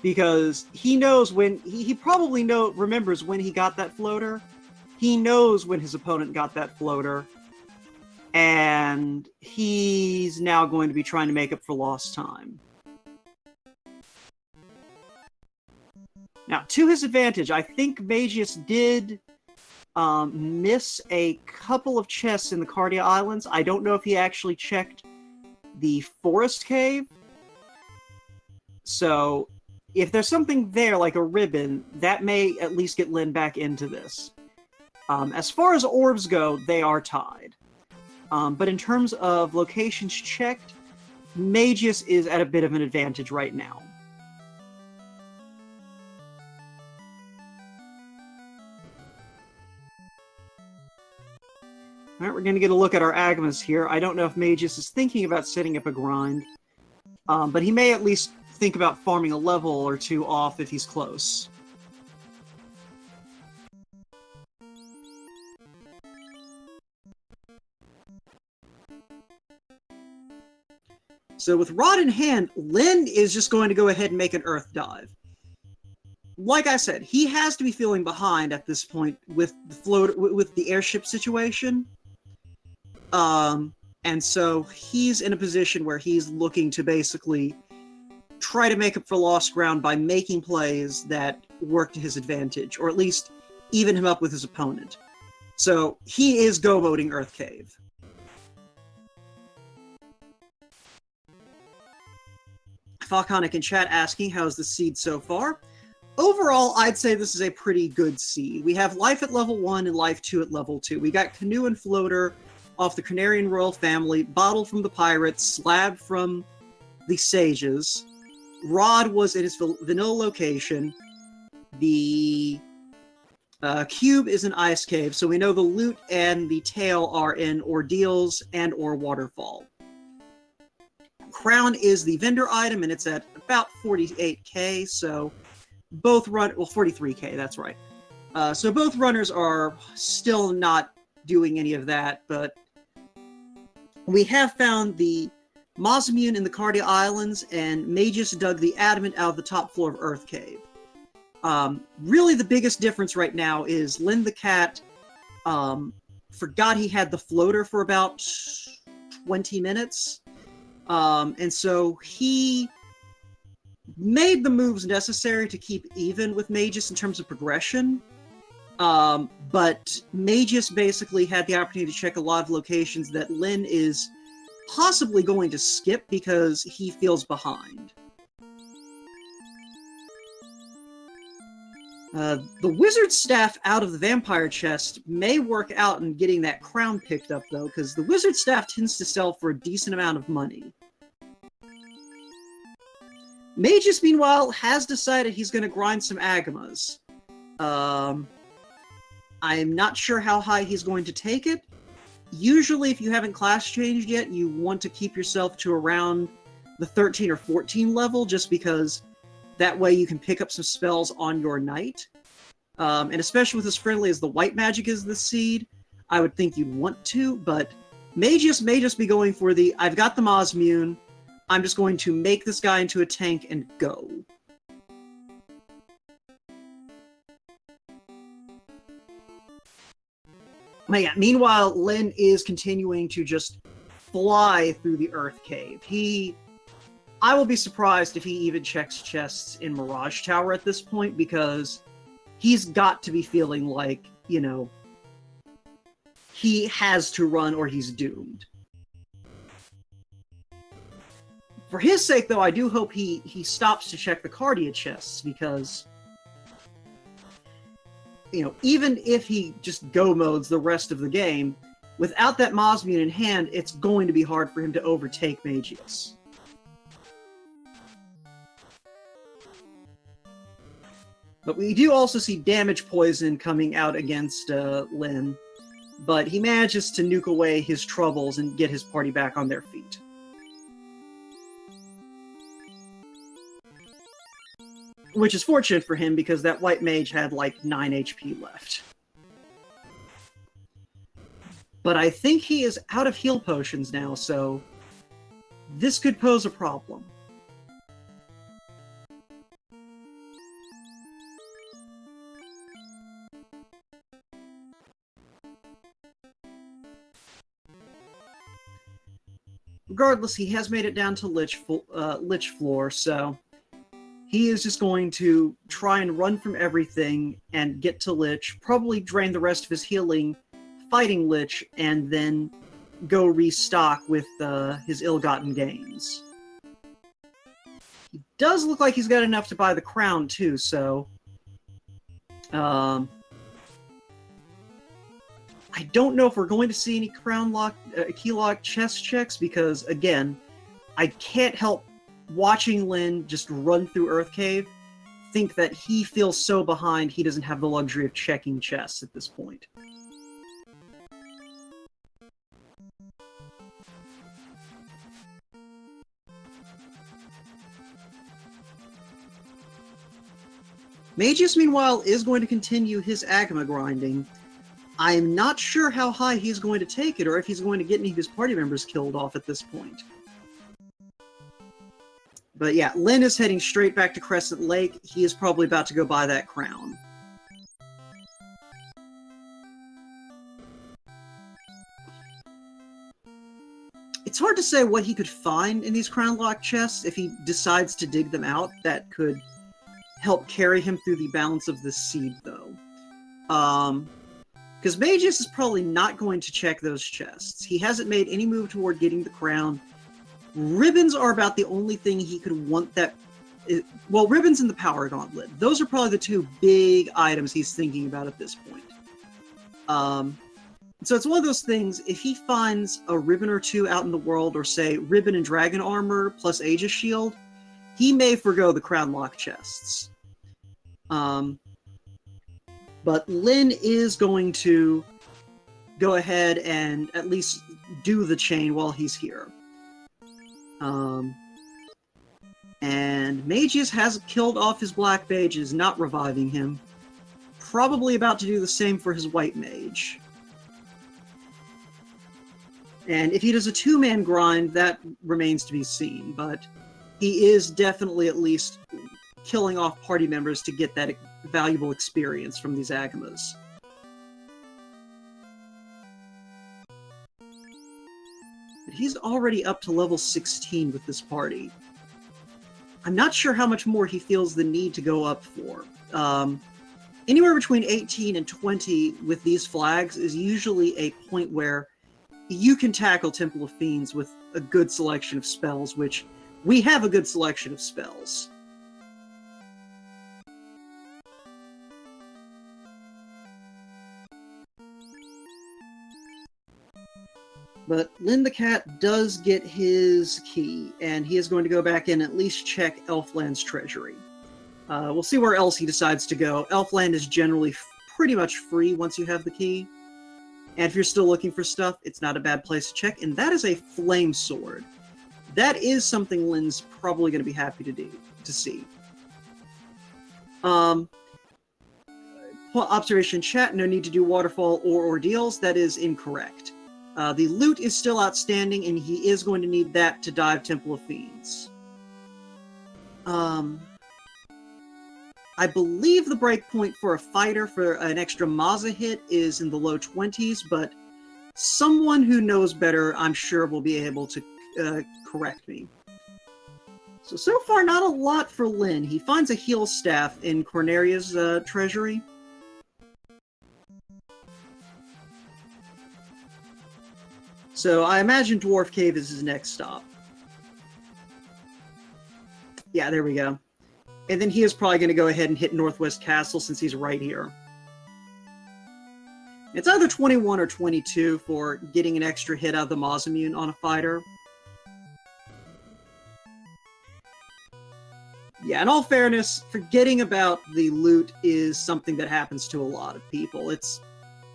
A: Because he knows when... He probably remembers when he got that floater. He knows when his opponent got that floater. And he's now going to be trying to make up for lost time. Now, to his advantage, I think Magius did miss a couple of chests in the Cardia Islands. I don't know if he actually checked the forest cave. So, if there's something there, like a ribbon, that may at least get Lynn back into this. As far as orbs go, they are tied. But in terms of locations checked, Magius is at a bit of an advantage right now. Alright, we're going to get a look at our Agmas here. I don't know if Magius is thinking about setting up a grind, but he may at least think about farming a level or two off if he's close. So with Rod in hand, Lynn is just going to go ahead and make an Earth dive. Like I said, he has to be feeling behind at this point with the airship situation. And so he's in a position where he's looking to basically try to make up for lost ground by making plays that work to his advantage, or at least even him up with his opponent. So he is go-voting Earth Cave. Falconic in chat asking, how's the seed so far? Overall, I'd say this is a pretty good seed. We have life at level 1 and life 2 at level 2. We got Canoe and Floater off the Canarian Royal Family, Bottle from the Pirates, Slab from the Sages. Rod was in his vanilla location. The Cube is an Ice Cave, so we know the loot and the tail are in Ordeals and or Waterfall. Crown is the vendor item, and it's at about 48k, so both well, 43k, that's right. So both runners are still not doing any of that, but we have found the Mausoleum in the Cardia Islands, and Magius dug the adamant out of the top floor of Earth Cave. Really the biggest difference right now is Lynn the Cat forgot he had the floater for about 20 minutes. And so he made the moves necessary to keep even with Magius in terms of progression. But Magius basically had the opportunity to check a lot of locations that Lynn is possibly going to skip because he feels behind. The wizard staff out of the vampire chest may work out in getting that crown picked up, though, because the wizard staff tends to sell for a decent amount of money. Mageius, meanwhile, has decided he's going to grind some agamas. I'm not sure how high he's going to take it. Usually, if you haven't class changed yet, you want to keep yourself to around the 13 or 14 level, just because that way you can pick up some spells on your knight. And especially with as friendly as the white magic is this seed, I would think you'd want to, but Mageius may just be going for the, I've got the Mosmune, I'm just going to make this guy into a tank and go. But yeah, meanwhile, Lyn is continuing to just fly through the Earth Cave. I will be surprised if he even checks chests in Mirage Tower at this point, because he's got to be feeling like, you know, he has to run or he's doomed. For his sake, though, I do hope he stops to check the Cardia chests, because, you know, even if he just go modes the rest of the game, without that Mosmune in hand, it's going to be hard for him to overtake Mageius. But we do also see damage poison coming out against Lyn, but he manages to nuke away his troubles and get his party back on their feet. Which is fortunate for him, because that white mage had like 9 HP left. But I think he is out of heal potions now, so this could pose a problem. Regardless, he has made it down to Lich floor, so he is just going to try and run from everything and get to Lich, probably drain the rest of his healing fighting Lich, and then go restock with his ill-gotten gains. He does look like he's got enough to buy the crown, too, so I don't know if we're going to see any crown lock, key lock chest checks, because, again, I can't help watching Lyn just run through Earth Cave think that he feels so behind he doesn't have the luxury of checking chests at this point. Mageius, meanwhile, is going to continue his Agama grinding. I am not sure how high he's going to take it, or if he's going to get any of his party members killed off at this point. But yeah, Lyn is heading straight back to Crescent Lake. He is probably about to go buy that crown. It's hard to say what he could find in these crown lock chests if he decides to dig them out. That could help carry him through the balance of this seed, though. Because Mageius is probably not going to check those chests. He hasn't made any move toward getting the crown. Ribbons are about the only thing he could want that... Well, ribbons and the power gauntlet. Those are probably the two big items he's thinking about at this point. So it's one of those things, if he finds a ribbon or two out in the world, or say, ribbon and dragon armor plus Aegis shield, he may forgo the crown lock chests. But Lyn is going to go ahead and at least do the chain while he's here. And Mageius has killed off his black mage, is not reviving him. Probably about to do the same for his white mage. And if he does a two-man grind, that remains to be seen, but he is definitely at least killing off party members to get that valuable experience from these Agamas. But he's already up to level 16 with this party. I'm not sure how much more he feels the need to go up for. Anywhere between 18 and 20 with these flags is usually a point where you can tackle Temple of Fiends with a good selection of spells, which we have a good selection of spells. But Lynn the Cat does get his key, and he is going to go back and at least check Elfland's treasury. We'll see where else he decides to go. Elfland is generally pretty much free once you have the key. And if you're still looking for stuff, it's not a bad place to check. And that is a flame sword. That is something Lynn's probably going to be happy to see. Observation chat, no need to do waterfall or ordeals. That is incorrect. The loot is still outstanding, and he is going to need that to dive Temple of Fiends. I believe the breakpoint for a fighter for an extra Maza hit is in the low 20s, but someone who knows better, I'm sure, will be able to correct me. So far, not a lot for Lynn. He finds a heal staff in Corneria's treasury. So I imagine Dwarf Cave is his next stop. Yeah, there we go. And then he is probably going to go ahead and hit Northwest Castle since he's right here. It's either 21 or 22 for getting an extra hit out of the Masamune on a fighter. Yeah, in all fairness, forgetting about the loot is something that happens to a lot of people. It's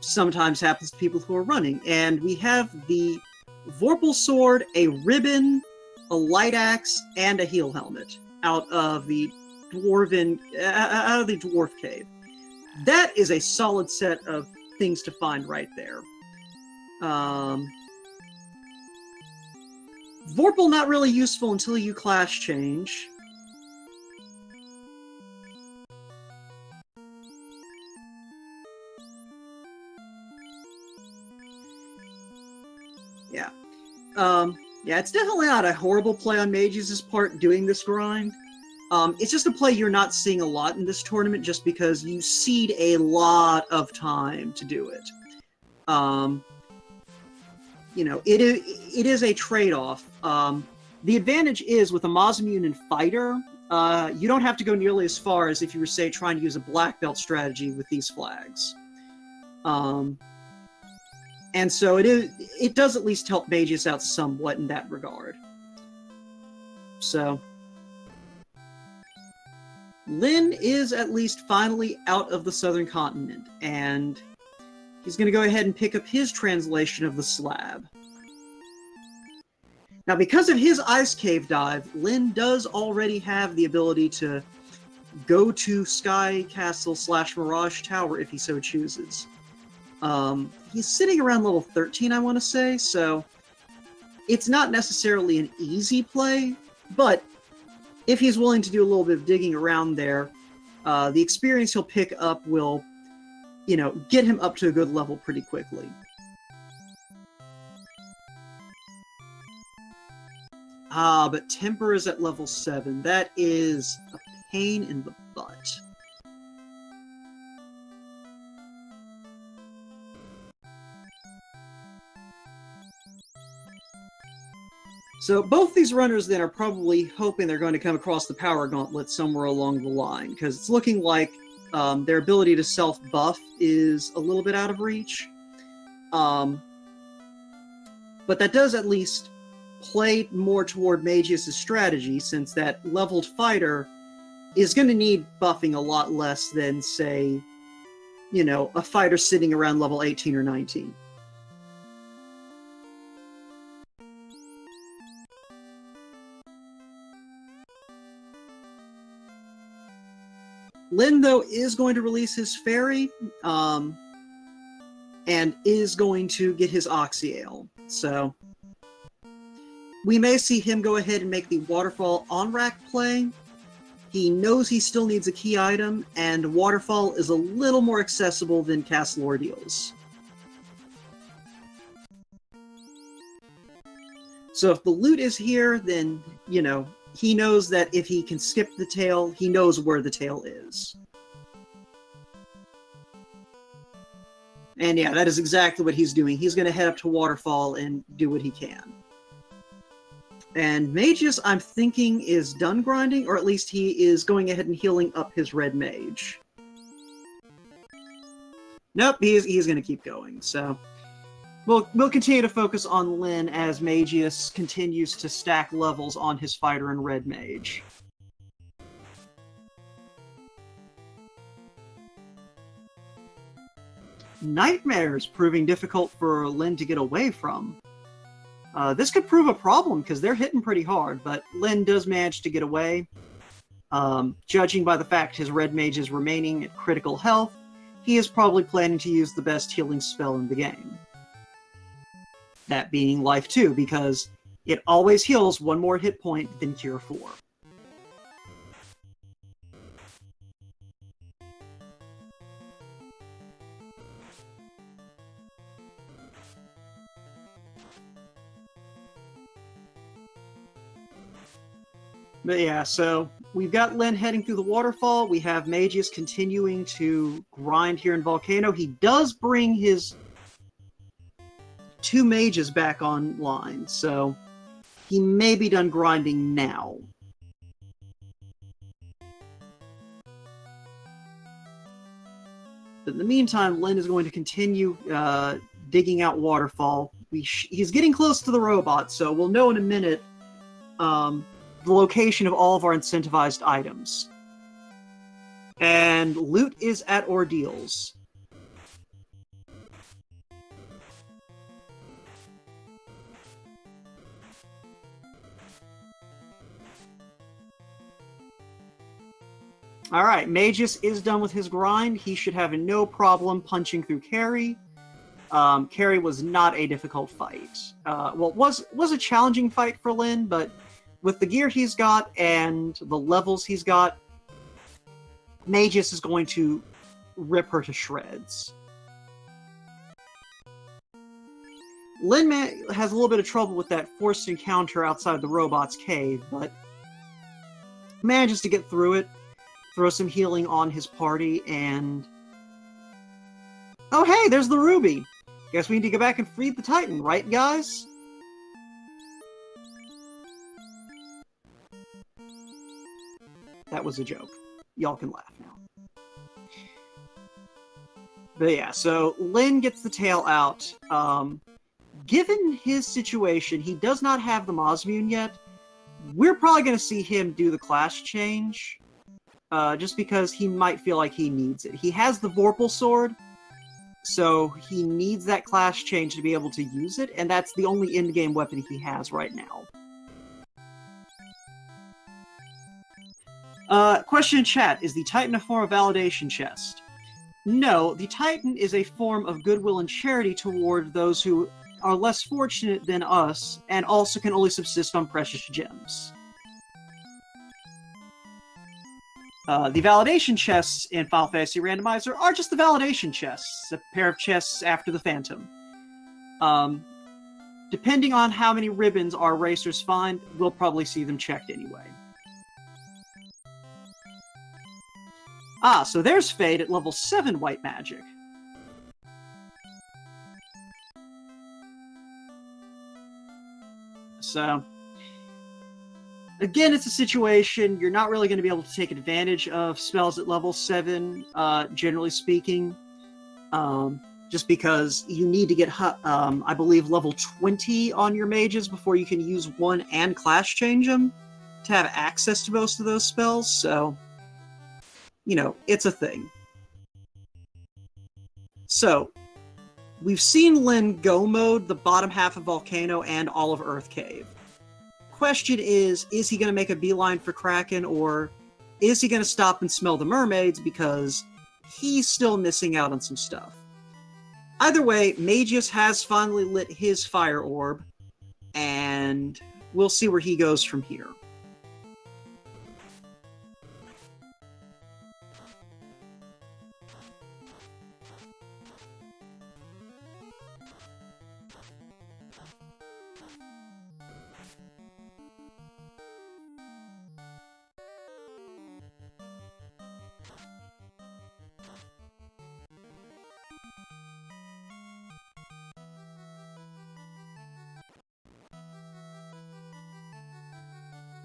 A: sometimes happens to people who are running. And we have the Vorpal Sword, a ribbon, a light axe, and a heal helmet out of the Dwarf Cave. That is a solid set of things to find right there. Vorpal not really useful until you class change. Yeah. Yeah, it's definitely not a horrible play on Mageius' part doing this grind. It's just a play you're not seeing a lot in this tournament just because you cede a lot of time to do it. You know, it is a trade-off. The advantage is with a Masamune and Fighter, you don't have to go nearly as far as if you were, say, trying to use a black belt strategy with these flags. And so it does at least help Mageius out somewhat in that regard. So Lynn is at least finally out of the southern continent, and he's going to go ahead and pick up his translation of the slab. Now, because of his ice cave dive, Lynn does already have the ability to go to Sky Castle / Mirage Tower if he so chooses. He's sitting around level 13, I want to say, so it's not necessarily an easy play, but if he's willing to do a little bit of digging around there, the experience he'll pick up will, you know, get him up to a good level pretty quickly. But Temper is at level 7. That is a pain in the butt. So both these runners then are probably hoping they're going to come across the power gauntlet somewhere along the line, because it's looking like their ability to self-buff is a little bit out of reach. But that does at least play more toward Mageius' strategy, since that leveled fighter is going to need buffing a lot less than, say, you know, a fighter sitting around level 18 or 19. Lynn, though, is going to release his fairy, and is going to get his Oxyale. So we may see him go ahead and make the Waterfall on-rack play. He knows he still needs a key item, and Waterfall is a little more accessible than Castle Ordeals. So if the loot is here, then, you know, he knows that if he can skip the tail, he knows where the tail is. And yeah, that is exactly what he's doing. He's going to head up to Waterfall and do what he can. And Magius, I'm thinking, is done grinding, or at least he is going ahead and healing up his red mage. Nope, he's going to keep going, so... We'll continue to focus on Lyn as Magius continues to stack levels on his fighter and red mage. Nightmares proving difficult for Lyn to get away from. This could prove a problem because they're hitting pretty hard, but Lyn does manage to get away. Judging by the fact his red mage is remaining at critical health, he is probably planning to use the best healing spell in the game. That being Life 2, because it always heals one more hit point than Cure 4. But yeah, so we've got Lyn heading through the waterfall. We have Magius continuing to grind here in Volcano. He does bring his 2 mages back online, so he may be done grinding now. But in the meantime, Lyn is going to continue digging out Waterfall. He's getting close to the robot, so we'll know in a minute the location of all of our incentivized items. And loot is at Ordeals. Alright, Magius is done with his grind. He should have no problem punching through Carry. Carry was not a difficult fight. Well, it was a challenging fight for Lyn, but with the gear he's got and the levels he's got, Magius is going to rip her to shreds. Lyn has a little bit of trouble with that forced encounter outside the robot's cave, but manages to get through it. Throw some healing on his party, and... oh hey, there's the Ruby! Guess we need to go back and free the Titan, right guys? That was a joke. Y'all can laugh now. But yeah, so Lyn gets the tail out. Given his situation, he does not have the Mosmune yet. We're probably going to see him do the class change. Just because he might feel like he needs it. He has the Vorpal Sword, so he needs that class change to be able to use it, and that's the only in-game weapon he has right now. Question in chat, is the Titan a form of validation chest? No, the Titan is a form of goodwill and charity toward those who are less fortunate than us, and also can only subsist on precious gems. The validation chests in Final Fantasy Randomizer are just the validation chests, a pair of chests after the Phantom. Depending on how many ribbons our racers find, we'll probably see them checked anyway. Ah, so there's Fade at level 7 white magic. So... again, it's a situation you're not really going to be able to take advantage of spells at level 7, generally speaking. Just because you need to get, I believe, level 20 on your mages before you can use one and class change them to have access to most of those spells, so, you know, it's a thing. So, we've seen Lyn go mode the bottom half of Volcano and all of Earth Cave. Question is he going to make a beeline for Kraken, or is he going to stop and smell the mermaids because he's still missing out on some stuff? Either way, Magius has finally lit his fire orb, and we'll see where he goes from here.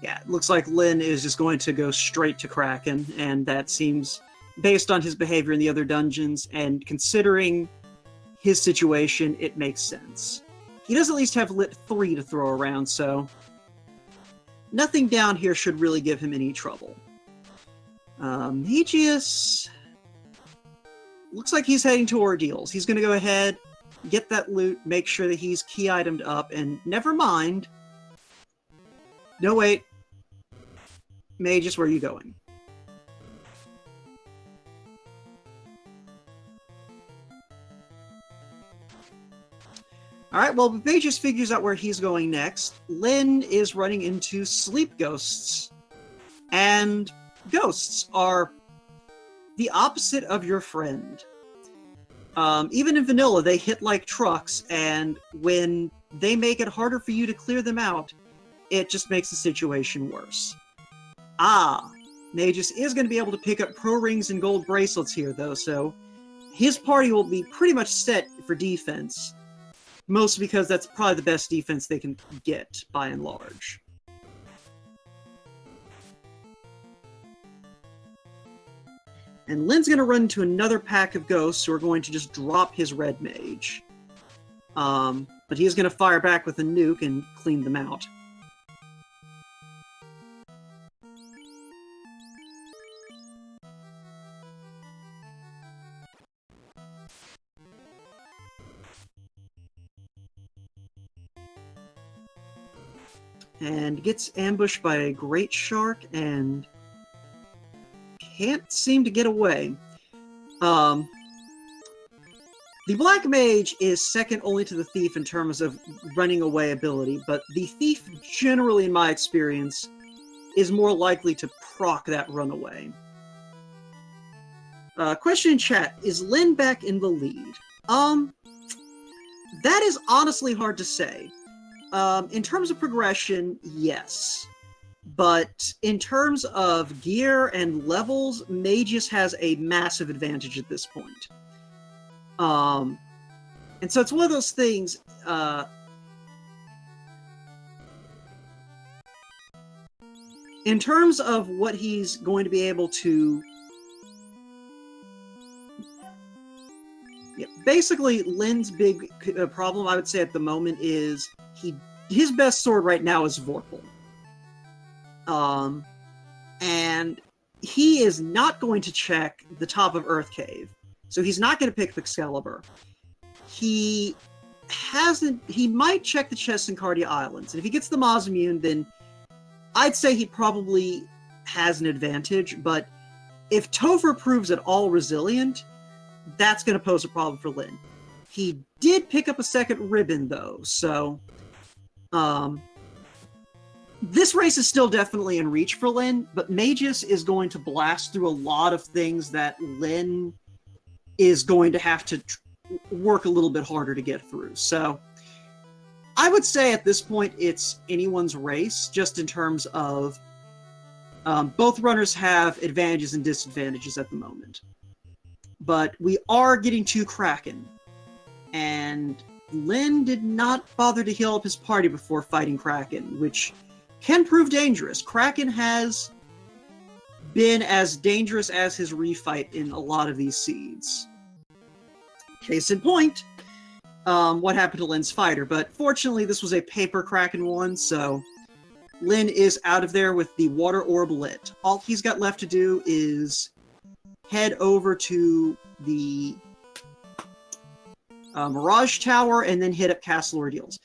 A: Yeah, it looks like Lin is just going to go straight to Kraken, and that seems, based on his behavior in the other dungeons, and considering his situation, it makes sense. He does at least have Lit 3 to throw around, so nothing down here should really give him any trouble. Mageius looks like he's heading to Ordeals. He's going to go ahead, get that loot, make sure that he's key itemed up, and never mind. No, wait. Mageius, where are you going? Alright, well, Mageius figures out where he's going next. Lin is running into sleep ghosts. And ghosts are the opposite of your friend. Even in vanilla, they hit like trucks, and when they make it harder for you to clear them out, it just makes the situation worse. Mageius is going to be able to pick up pro rings and gold bracelets here, though, so his party will be pretty much set for defense. Mostly because that's probably the best defense they can get, by and large. And Lin's going to run into another pack of ghosts who are going to just drop his red mage. But he is going to fire back with a nuke and clean them out. And gets ambushed by a great shark and can't seem to get away. The Black Mage is second only to the Thief in terms of running away ability, but the Thief, generally in my experience, is more likely to proc that runaway. Question in chat, is Lin back in the lead? That is honestly hard to say. In terms of progression, yes. But in terms of gear and levels, Mageius has a massive advantage at this point. And so it's one of those things, in terms of what he's going to be able to... Yeah, basically, Lin's big problem, I would say, at the moment is his best sword right now is Vorpal. And he is not going to check the top of Earth Cave. So he's not going to pick Excalibur. He might check the chests in Cardia Islands. And if he gets the Maz immune, then I'd say he probably has an advantage. But if Topher proves at all resilient, that's going to pose a problem for Lin. He did pick up a second ribbon, though, so... this race is still definitely in reach for Lin, but Mageius is going to blast through a lot of things that Lin is going to have to work a little bit harder to get through. So I would say at this point it's anyone's race, just in terms of both runners have advantages and disadvantages at the moment. But we are getting to Kraken, and Lin did not bother to heal up his party before fighting Kraken, which can prove dangerous. Kraken has been as dangerous as his refight in a lot of these seeds. Case in point, what happened to Lin's fighter, but fortunately this was a paper Kraken one, so Lin is out of there with the water orb lit. All he's got left to do is head over to the Mirage Tower and then hit up Castle Ordeals.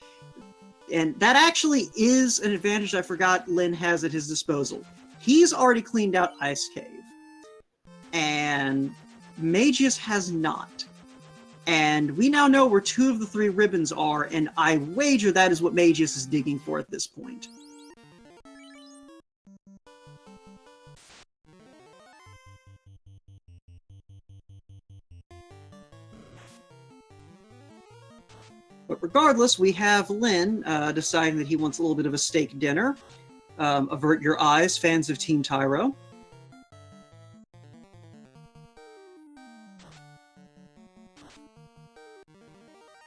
A: And that actually is an advantage I forgot Lin has at his disposal. He's already cleaned out Ice Cave, and Mageius has not. And we now know where 2 of the 3 ribbons are, and I wager that is what Mageius is digging for at this point. But regardless, we have Lin deciding that he wants a little bit of a steak dinner. Avert your eyes, fans of Team Tyro.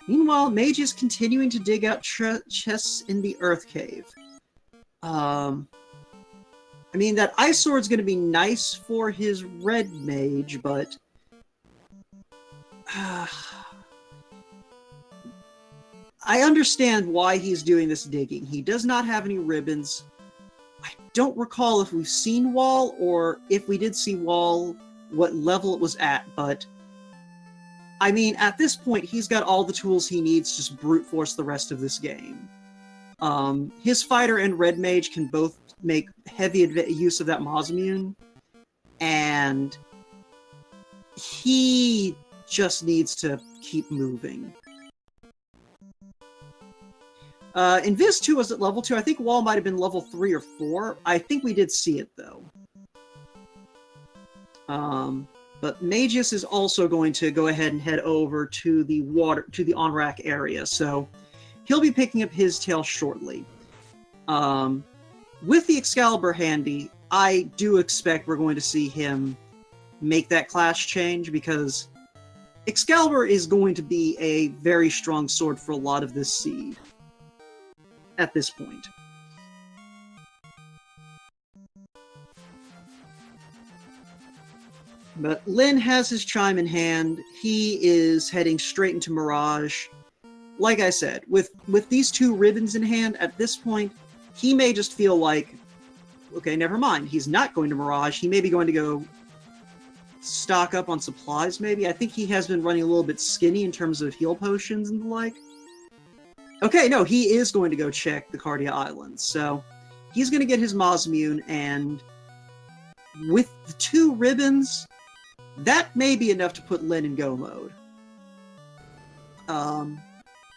A: Meanwhile, Mage is continuing to dig out chests in the Earth Cave. I mean, that Ice Sword's going to be nice for his red mage, but... I understand why he's doing this digging. He does not have any ribbons. I don't recall if we've seen Wall, or if we did see Wall, what level it was at, but... I mean, at this point, he's got all the tools he needs to just brute force the rest of this game. His fighter and red mage can both make heavy use of that Mozamune, and he just needs to keep moving. Invis 2 was at level 2. I think Wall might have been level 3 or 4. I think we did see it, though. But Magius is also going to go ahead and head over to the on-rack area, so he'll be picking up his tail shortly. With the Excalibur handy, I do expect we're going to see him make that class change, because Excalibur is going to be a very strong sword for a lot of this seed at this point. But Lyn has his chime in hand. He is heading straight into Mirage. Like I said, with these two ribbons in hand, at this point, he may just feel like, okay, never mind. He's not going to Mirage. He may be going to go stock up on supplies, maybe. I think he has been running a little bit skinny in terms of heal potions and the like. Okay, no, he is going to go check the Cardia Islands. So he's going to get his Mozamune, and with the two ribbons, that may be enough to put Lyn in go mode.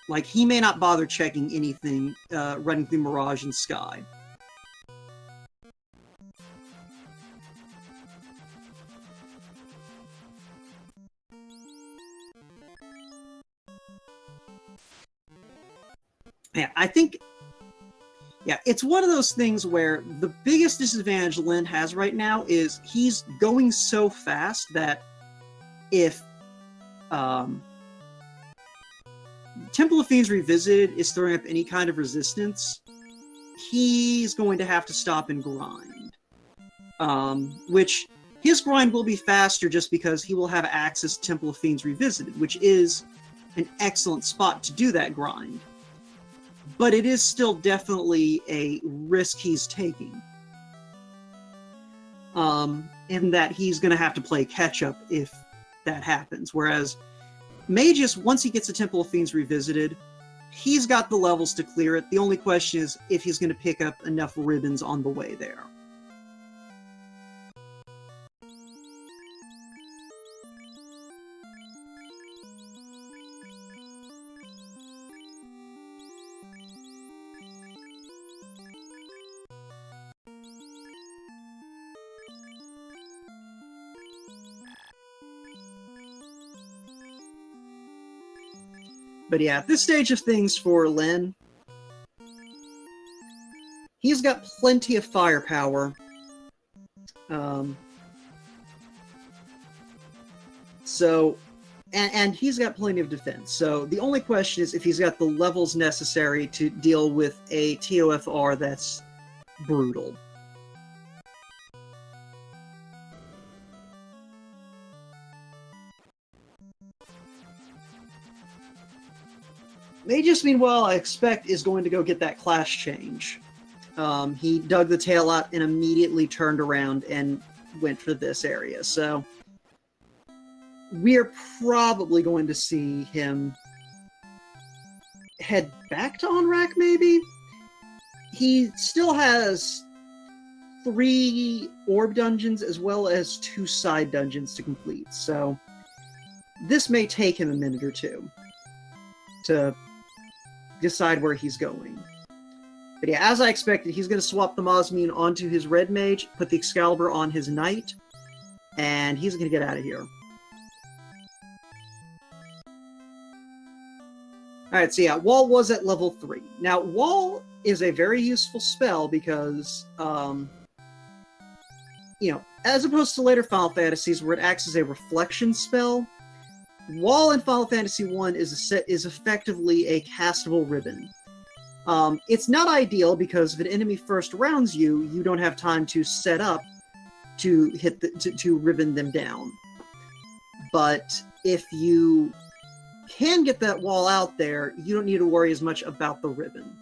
A: Like, he may not bother checking anything running through Mirage and Sky. Yeah, I think... Yeah, it's one of those things where the biggest disadvantage Lyn has right now is he's going so fast that if Temple of Fiends Revisited is throwing up any kind of resistance, he's going to have to stop and grind. Which, his grind will be faster just because he will have access to Temple of Fiends Revisited, which is an excellent spot to do that grind. But it is still definitely a risk he's taking. In that he's going to have to play catch-up if that happens. Whereas Magius, once he gets the Temple of Fiends Revisited, he's got the levels to clear it. The only question is if he's going to pick up enough ribbons on the way there. But yeah, at this stage of things for Lyn, he's got plenty of firepower. And he's got plenty of defense. So the only question is if he's got the levels necessary to deal with a TOFR that's brutal. Magius, meanwhile, I expect is going to go get that class change. He dug the tail out and immediately turned around and went for this area. So we're probably going to see him head back to on-rack, maybe? He still has 3 orb dungeons as well as 2 side dungeons to complete. So this may take him a minute or two to decide where he's going. But yeah, as I expected, he's going to swap the Mozamune onto his red mage, put the Excalibur on his knight, and he's going to get out of here. Alright, so yeah, Wall was at level 3. Now, Wall is a very useful spell because, you know, as opposed to later Final Fantasies where it acts as a reflection spell, Wall in Final Fantasy I is effectively a castable ribbon. It's not ideal because if an enemy first rounds you, you don't have time to set up to hit to ribbon them down. But if you can get that wall out there, you don't need to worry as much about the ribbon.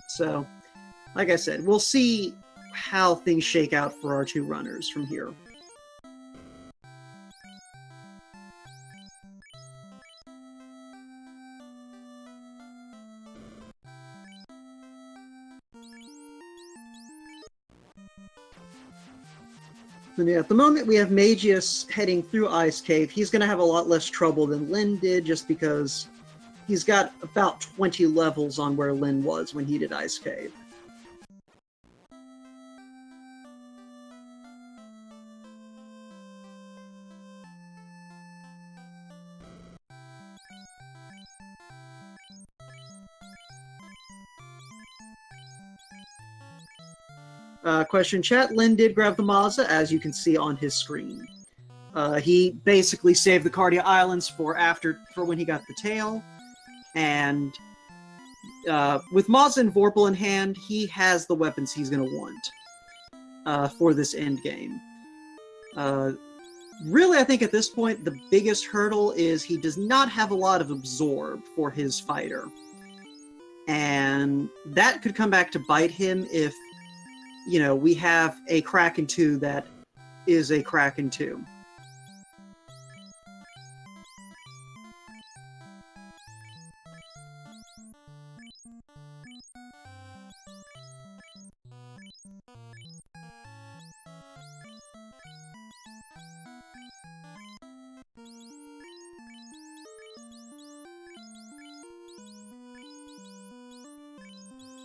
A: So, like I said, we'll see how things shake out for our two runners from here. At the moment, we have Magius heading through Ice Cave. He's going to have a lot less trouble than Lyn did, just because he's got about 20 levels on where Lyn was when he did Ice Cave. Question chat, Lyn did grab the Mazda, as you can see on his screen. He basically saved the Cardia Islands for when he got the tail, and with Mazda and Vorpal in hand, he has the weapons he's going to want for this end game. Really, I think at this point, the biggest hurdle is he does not have a lot of Absorb for his fighter. And that could come back to bite him if, you know, we have a Kraken 2 that is a Kraken 2.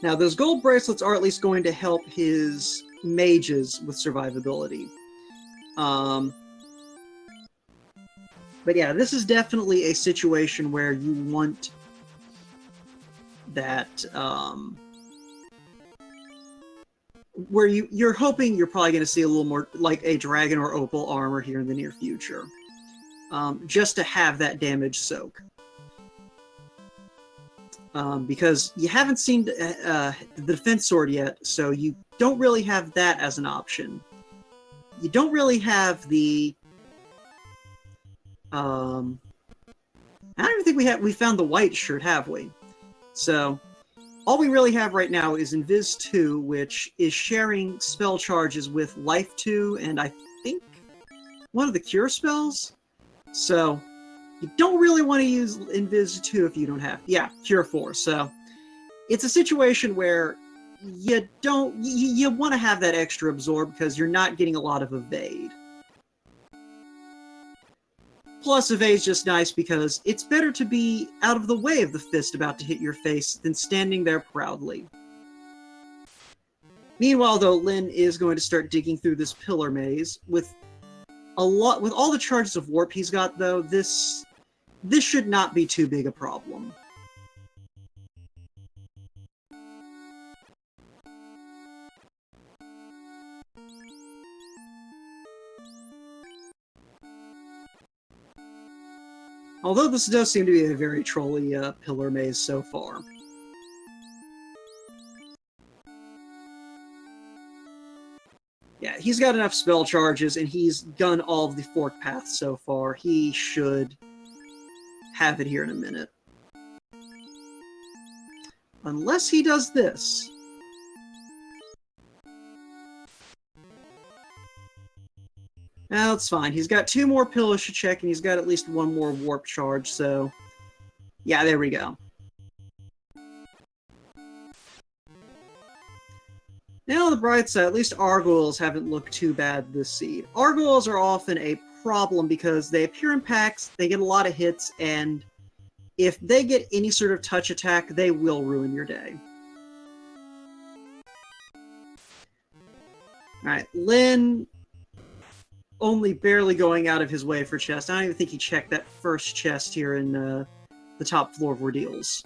A: Now, those gold bracelets are at least going to help his mages with survivability. But yeah, this is definitely a situation where you want that, where you're hoping you're probably going to see a little more like a dragon or opal armor here in the near future, just to have that damage soak. Because you haven't seen the defense sword yet, so you don't really have that as an option. You don't really have the... I don't even think we found the white shirt, have we? So, all we really have right now is Invis 2, which is sharing spell charges with Life 2, and I think one of the cure spells? So... you don't really want to use Invis 2 if you don't have... yeah, Cure 4. So, it's a situation where you don't... you want to have that extra Absorb because you're not getting a lot of Evade. Plus, Evade's just nice because it's better to be out of the way of the fist about to hit your face than standing there proudly. Meanwhile, though, Lyn is going to start digging through this pillar maze. With all the charges of warp he's got, though, this should not be too big a problem. Although this does seem to be a very trolly pillar maze so far. Yeah, he's got enough spell charges, and he's done all of the fork paths so far. He should have it here in a minute. Unless he does this. No, it's fine. He's got 2 more pillars to check, and he's got at least 1 more warp charge, so... yeah, there we go. Now on the bright side, at least Argoyles haven't looked too bad this seed. Argoyles are often a problem because they appear in packs, they get a lot of hits, and if they get any sort of touch attack, they will ruin your day. Alright, Lyn only barely going out of his way for chest. I don't even think he checked that first chest here in the top floor of Ordeals.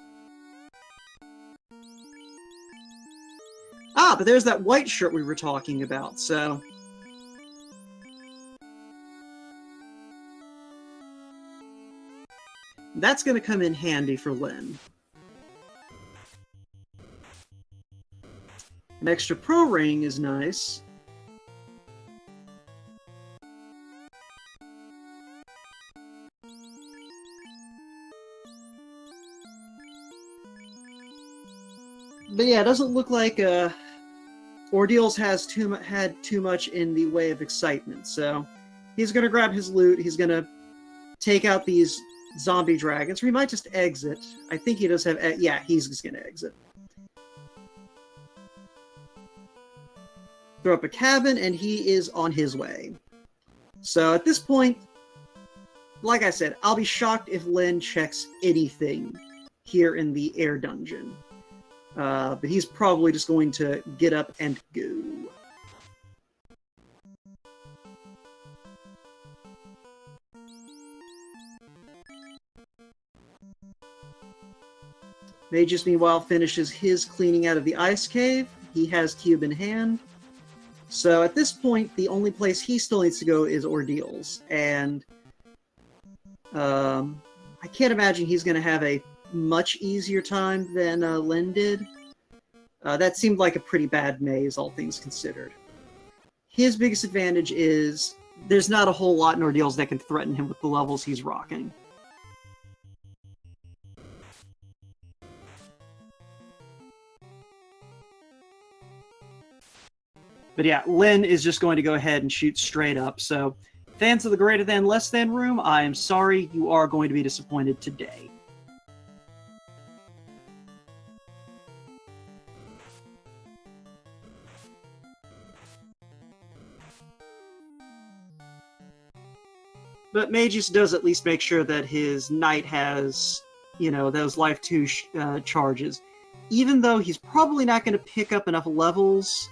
A: Ah, but there's that white shirt we were talking about, so... that's going to come in handy for Lyn. An extra pro ring is nice. But yeah, it doesn't look like Ordeals had too much in the way of excitement. So he's going to grab his loot. He's going to take out these zombie dragons. Or he might just exit. I think he does have... yeah, he's just going to exit. Throw up a cabin, and he is on his way. So at this point, like I said, I'll be shocked if Len checks anything here in the air dungeon. But he's probably just going to get up and go. Mageius, meanwhile, finishes his cleaning out of the ice cave. He has cube in hand. So at this point, the only place he still needs to go is Ordeals. And I can't imagine he's going to have a much easier time than Len did. That seemed like a pretty bad maze, all things considered. His biggest advantage is there's not a whole lot in Ordeals that can threaten him with the levels he's rocking. But yeah, Len is just going to go ahead and shoot straight up. So, fans of the greater than, less than room, I am sorry, you are going to be disappointed today. But Mageius does at least make sure that his knight has, you know, those life 2 charges. Even though he's probably not going to pick up enough levels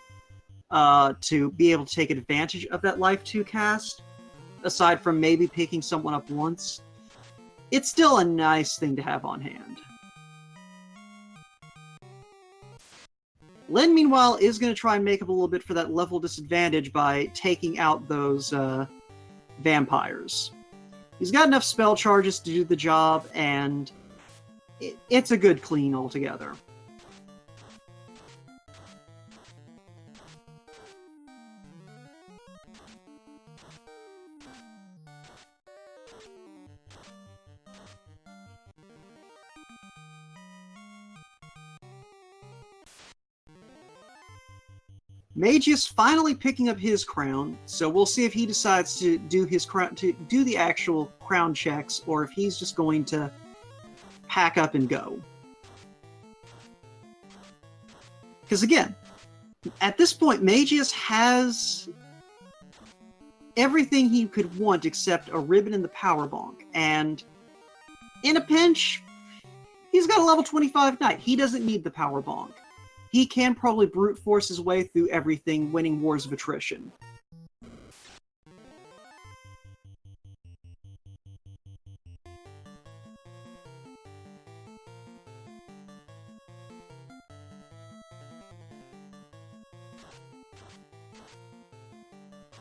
A: to be able to take advantage of that life 2 cast, aside from maybe picking someone up once, it's still a nice thing to have on hand. Len, meanwhile, is going to try and make up a little bit for that level disadvantage by taking out those vampires. He's got enough spell charges to do the job, and it's a good clean altogether. Mageius finally picking up his crown, so we'll see if he decides to do his crown, to do the actual crown checks, or if he's just going to pack up and go. Because again, at this point, Mageius has everything he could want except a ribbon in the power bonk, and in a pinch, he's got a level 25 knight. He doesn't need the power bonk. He can probably brute force his way through everything, winning wars of attrition.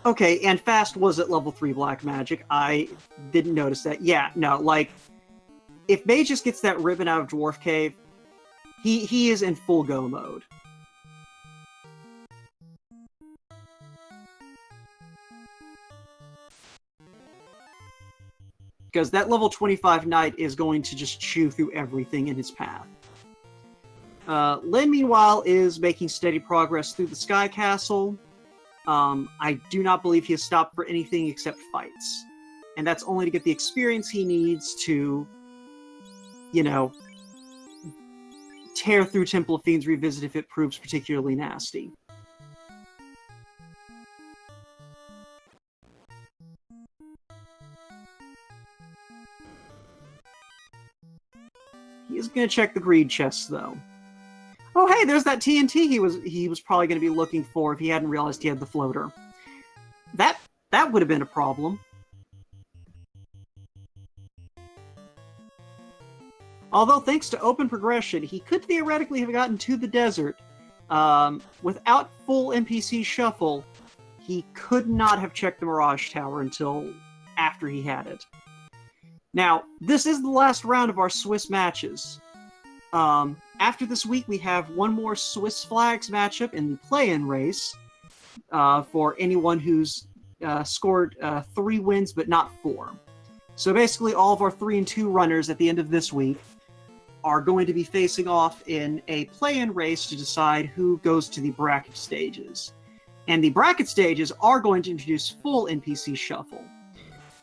A: Okay, and Fast was at level 3 black magic. I didn't notice that. Yeah, no, like, if Mageius gets that ribbon out of Dwarf Cave, he is in full go mode. Because that level 25 knight is going to just chew through everything in his path. Len, meanwhile, is making steady progress through the Sky Castle. I do not believe he has stopped for anything except fights. And that's only to get the experience he needs to, you know, tear through Temple of Fiends Revisit if it proves particularly nasty. He is going to check the greed chest, though. Oh, hey, there's that TNT he was probably going to be looking for if he hadn't realized he had the floater. That would have been a problem. Although, thanks to open progression, he could theoretically have gotten to the desert. Without full NPC shuffle, he could not have checked the Mirage Tower until after he had it. Now, this is the last round of our Swiss matches. After this week, we have one more Swiss Flags matchup in the play-in race for anyone who's scored 3 wins but not 4. So basically, all of our 3 and 2 runners at the end of this week are going to be facing off in a play-in race to decide who goes to the bracket stages. And the bracket stages are going to introduce full NPC shuffle.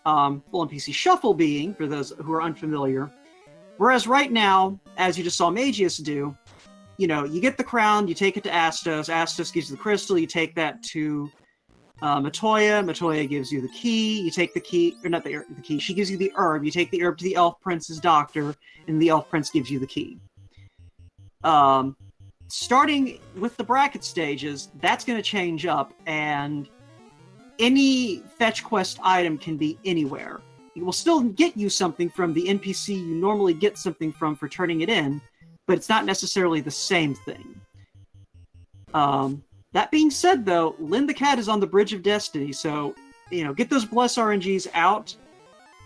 A: Full NPC shuffle being, for those who are unfamiliar, whereas right now, as you just saw Magius do, you know, you get the crown, you take it to Astos, Astos gives you the crystal, you take that to Matoya, Matoya gives you the key, you take the key, or not the key, she gives you the herb, you take the herb to the Elf Prince's doctor, and the Elf Prince gives you the key. Starting with the bracket stages, that's going to change up, and any fetch quest item can be anywhere. It will still get you something from the NPC you normally get something from for turning it in, but it's not necessarily the same thing. That being said, though, Lynn the Cat is on the Bridge of Destiny, so, you know, get those Bless RNGs out,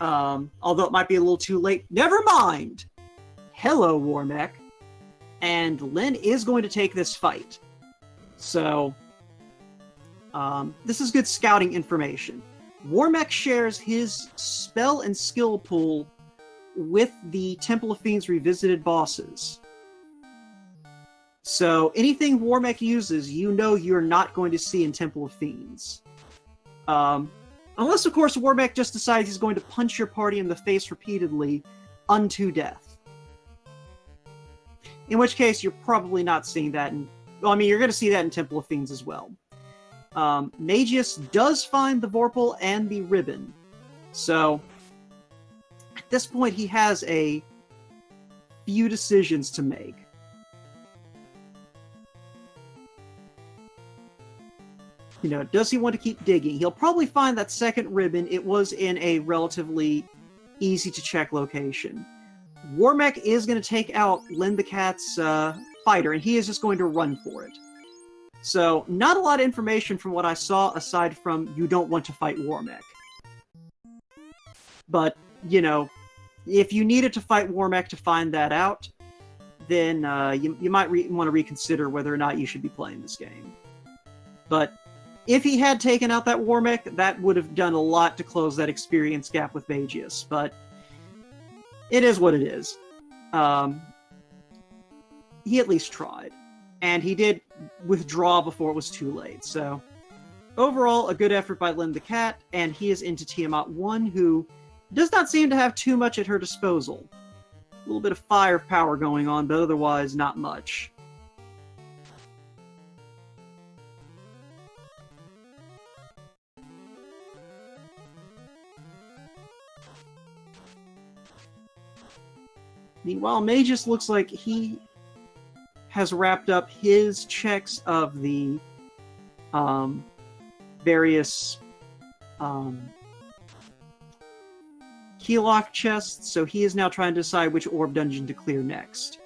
A: although it might be a little too late. Never mind! Hello, Warmech. And Lynn is going to take this fight. So, this is good scouting information. Warmech shares his spell and skill pool with the Temple of Fiends Revisited bosses. So, anything Warmech uses, you know you're not going to see in Temple of Fiends. Unless, of course, Warmech just decides he's going to punch your party in the face repeatedly unto death. In which case, you're probably not seeing that in... Well, I mean, you're going to see that in Temple of Fiends as well. Magius does find the Vorpal and the Ribbon. So, at this point, he has a few decisions to make. You know, does he want to keep digging? He'll probably find that second ribbon. It was in a relatively easy-to-check location. Warmech is going to take out Lynn the Cat's fighter, and he is just going to run for it. So, not a lot of information from what I saw, aside from you don't want to fight Warmech. But, you know, if you needed to fight Warmech to find that out, then you might want to reconsider whether or not you should be playing this game. But if he had taken out that Warmech, that would have done a lot to close that experience gap with Magius, but it is what it is. He at least tried. And he did withdraw before it was too late, so... Overall, a good effort by Lynn the Cat, and he is into Tiamat 1, who does not seem to have too much at her disposal. A little bit of firepower going on, but otherwise not much. Meanwhile, Magius looks like he has wrapped up his checks of the various keylock chests, so he is now trying to decide which orb dungeon to clear next.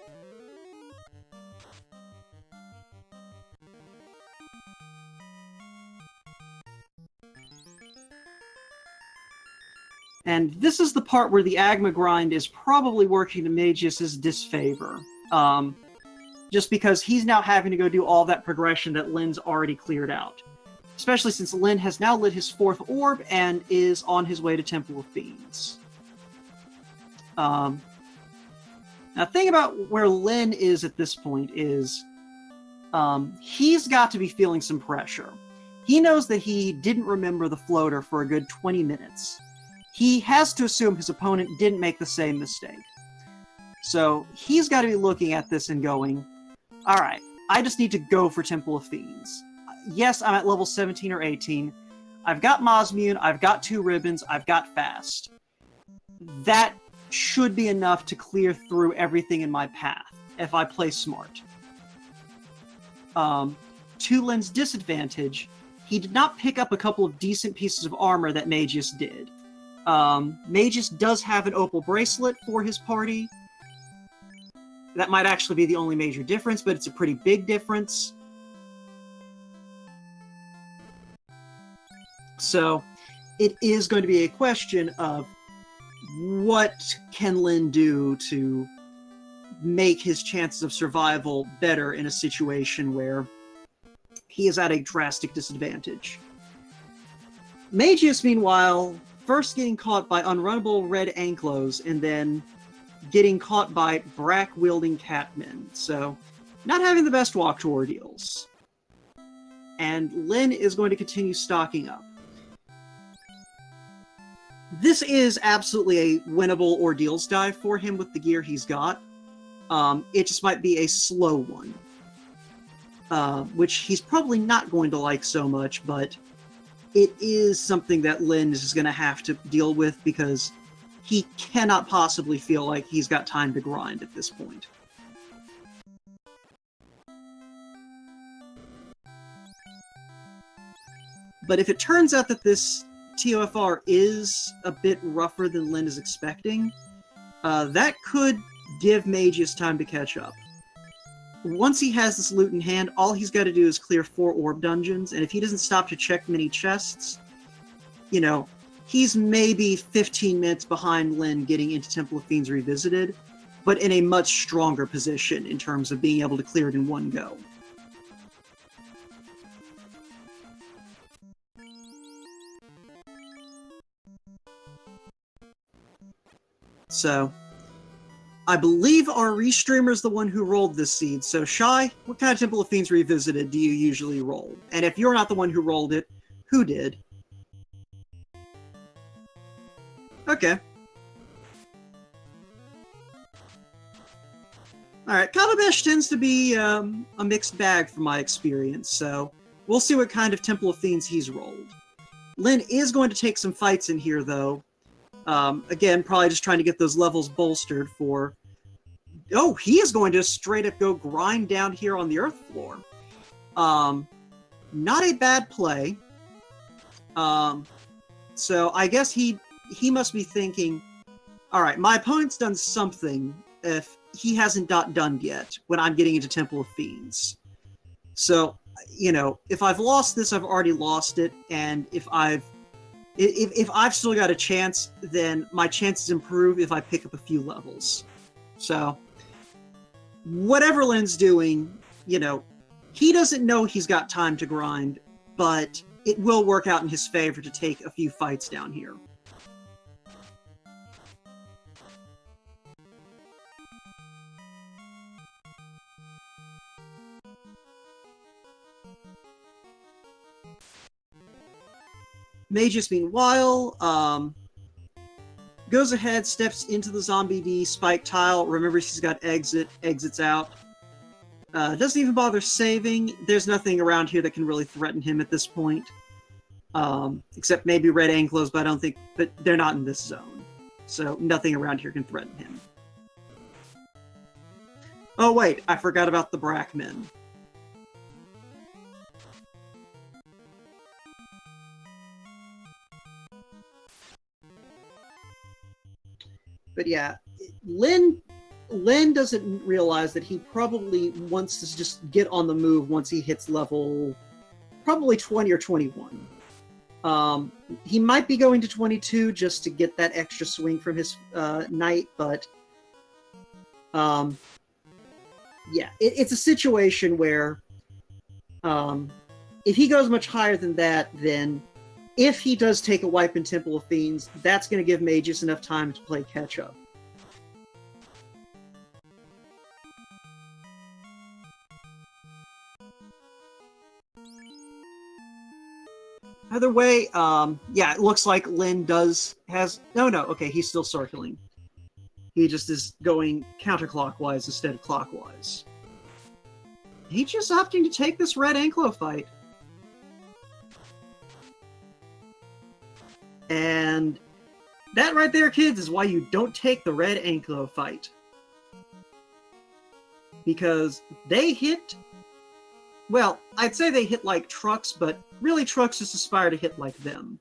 A: And this is the part where the Agma grind is probably working to Magius's disfavor. Just because he's now having to go do all that progression that Lynn's already cleared out. Especially since Lynn has now lit his 4th orb and is on his way to Temple of Fiends. Now, the thing about where Lynn is at this point is he's got to be feeling some pressure. He knows that he didn't remember the floater for a good 20 minutes. He has to assume his opponent didn't make the same mistake. So he's got to be looking at this and going, alright, I just need to go for Temple of Fiends. Yes, I'm at level 17 or 18. I've got Mosmune, I've got 2 ribbons, I've got Fast. That should be enough to clear through everything in my path, if I play smart. To Lynn's disadvantage, he did not pick up a couple of decent pieces of armor that Magius did. Magius does have an opal bracelet for his party. That might actually be the only major difference, but it's a pretty big difference. So, it is going to be a question of what can Lynn do to make his chances of survival better in a situation where he is at a drastic disadvantage. Mageius, meanwhile, first getting caught by unrunnable red anklos, and then getting caught by brack-wielding catmen, so not having the best walk to ordeals. And Lyn is going to continue stocking up. This is absolutely a winnable ordeals dive for him with the gear he's got. It just might be a slow one, which he's probably not going to like so much, but it is something that Lyn is going to have to deal with because he cannot possibly feel like he's got time to grind at this point. But if it turns out that this TOFR is a bit rougher than Lyn is expecting, that could give Mageius time to catch up. Once he has this loot in hand, all he's got to do is clear 4 orb dungeons, and if he doesn't stop to check many chests, you know, he's maybe 15 minutes behind Lyn getting into Temple of Fiends Revisited, but in a much stronger position in terms of being able to clear it in one go. So, I believe our restreamer is the one who rolled this seed. So, Shy, what kind of Temple of Fiends Revisited do you usually roll? And if you're not the one who rolled it, who did? Okay. Alright, Kalabesh tends to be a mixed bag from my experience, so we'll see what kind of Temple of Fiends he's rolled. Lyn is going to take some fights in here, though. Again, probably just trying to get those levels bolstered for... Oh, he is going to straight up go grind down here on the earth floor. Not a bad play. So I guess he must be thinking, alright, my opponent's done something if he hasn't done yet when I'm getting into Temple of Fiends. So, you know, if I've lost this, I've already lost it, and if I've still got a chance, then my chances improve if I pick up a few levels. So, whatever Lyn's doing, you know, he doesn't know he's got time to grind, but it will work out in his favor to take a few fights down here. Mageius, meanwhile, goes ahead, steps into the Zombie D spike tile, remembers he's got exits out. Doesn't even bother saving. There's nothing around here that can really threaten him at this point. Except maybe red anklos, but they're not in this zone. So nothing around here can threaten him. Oh wait, I forgot about the Brackmen. But yeah, Lyn doesn't realize that he probably wants to just get on the move once he hits level probably 20 or 21. He might be going to 22 just to get that extra swing from his knight, but yeah, it's a situation where if he goes much higher than that, then if he does take a wipe in Temple of Fiends, that's going to give Mageius enough time to play catch-up. Either way, yeah, it looks like Lyn okay, he's still circling. He just is going counterclockwise instead of clockwise. He's just opting to take this red anklo fight. And that right there, kids, is why you don't take the red anklo fight. Because they hit... Well, I'd say they hit like trucks, but really trucks just aspire to hit like them.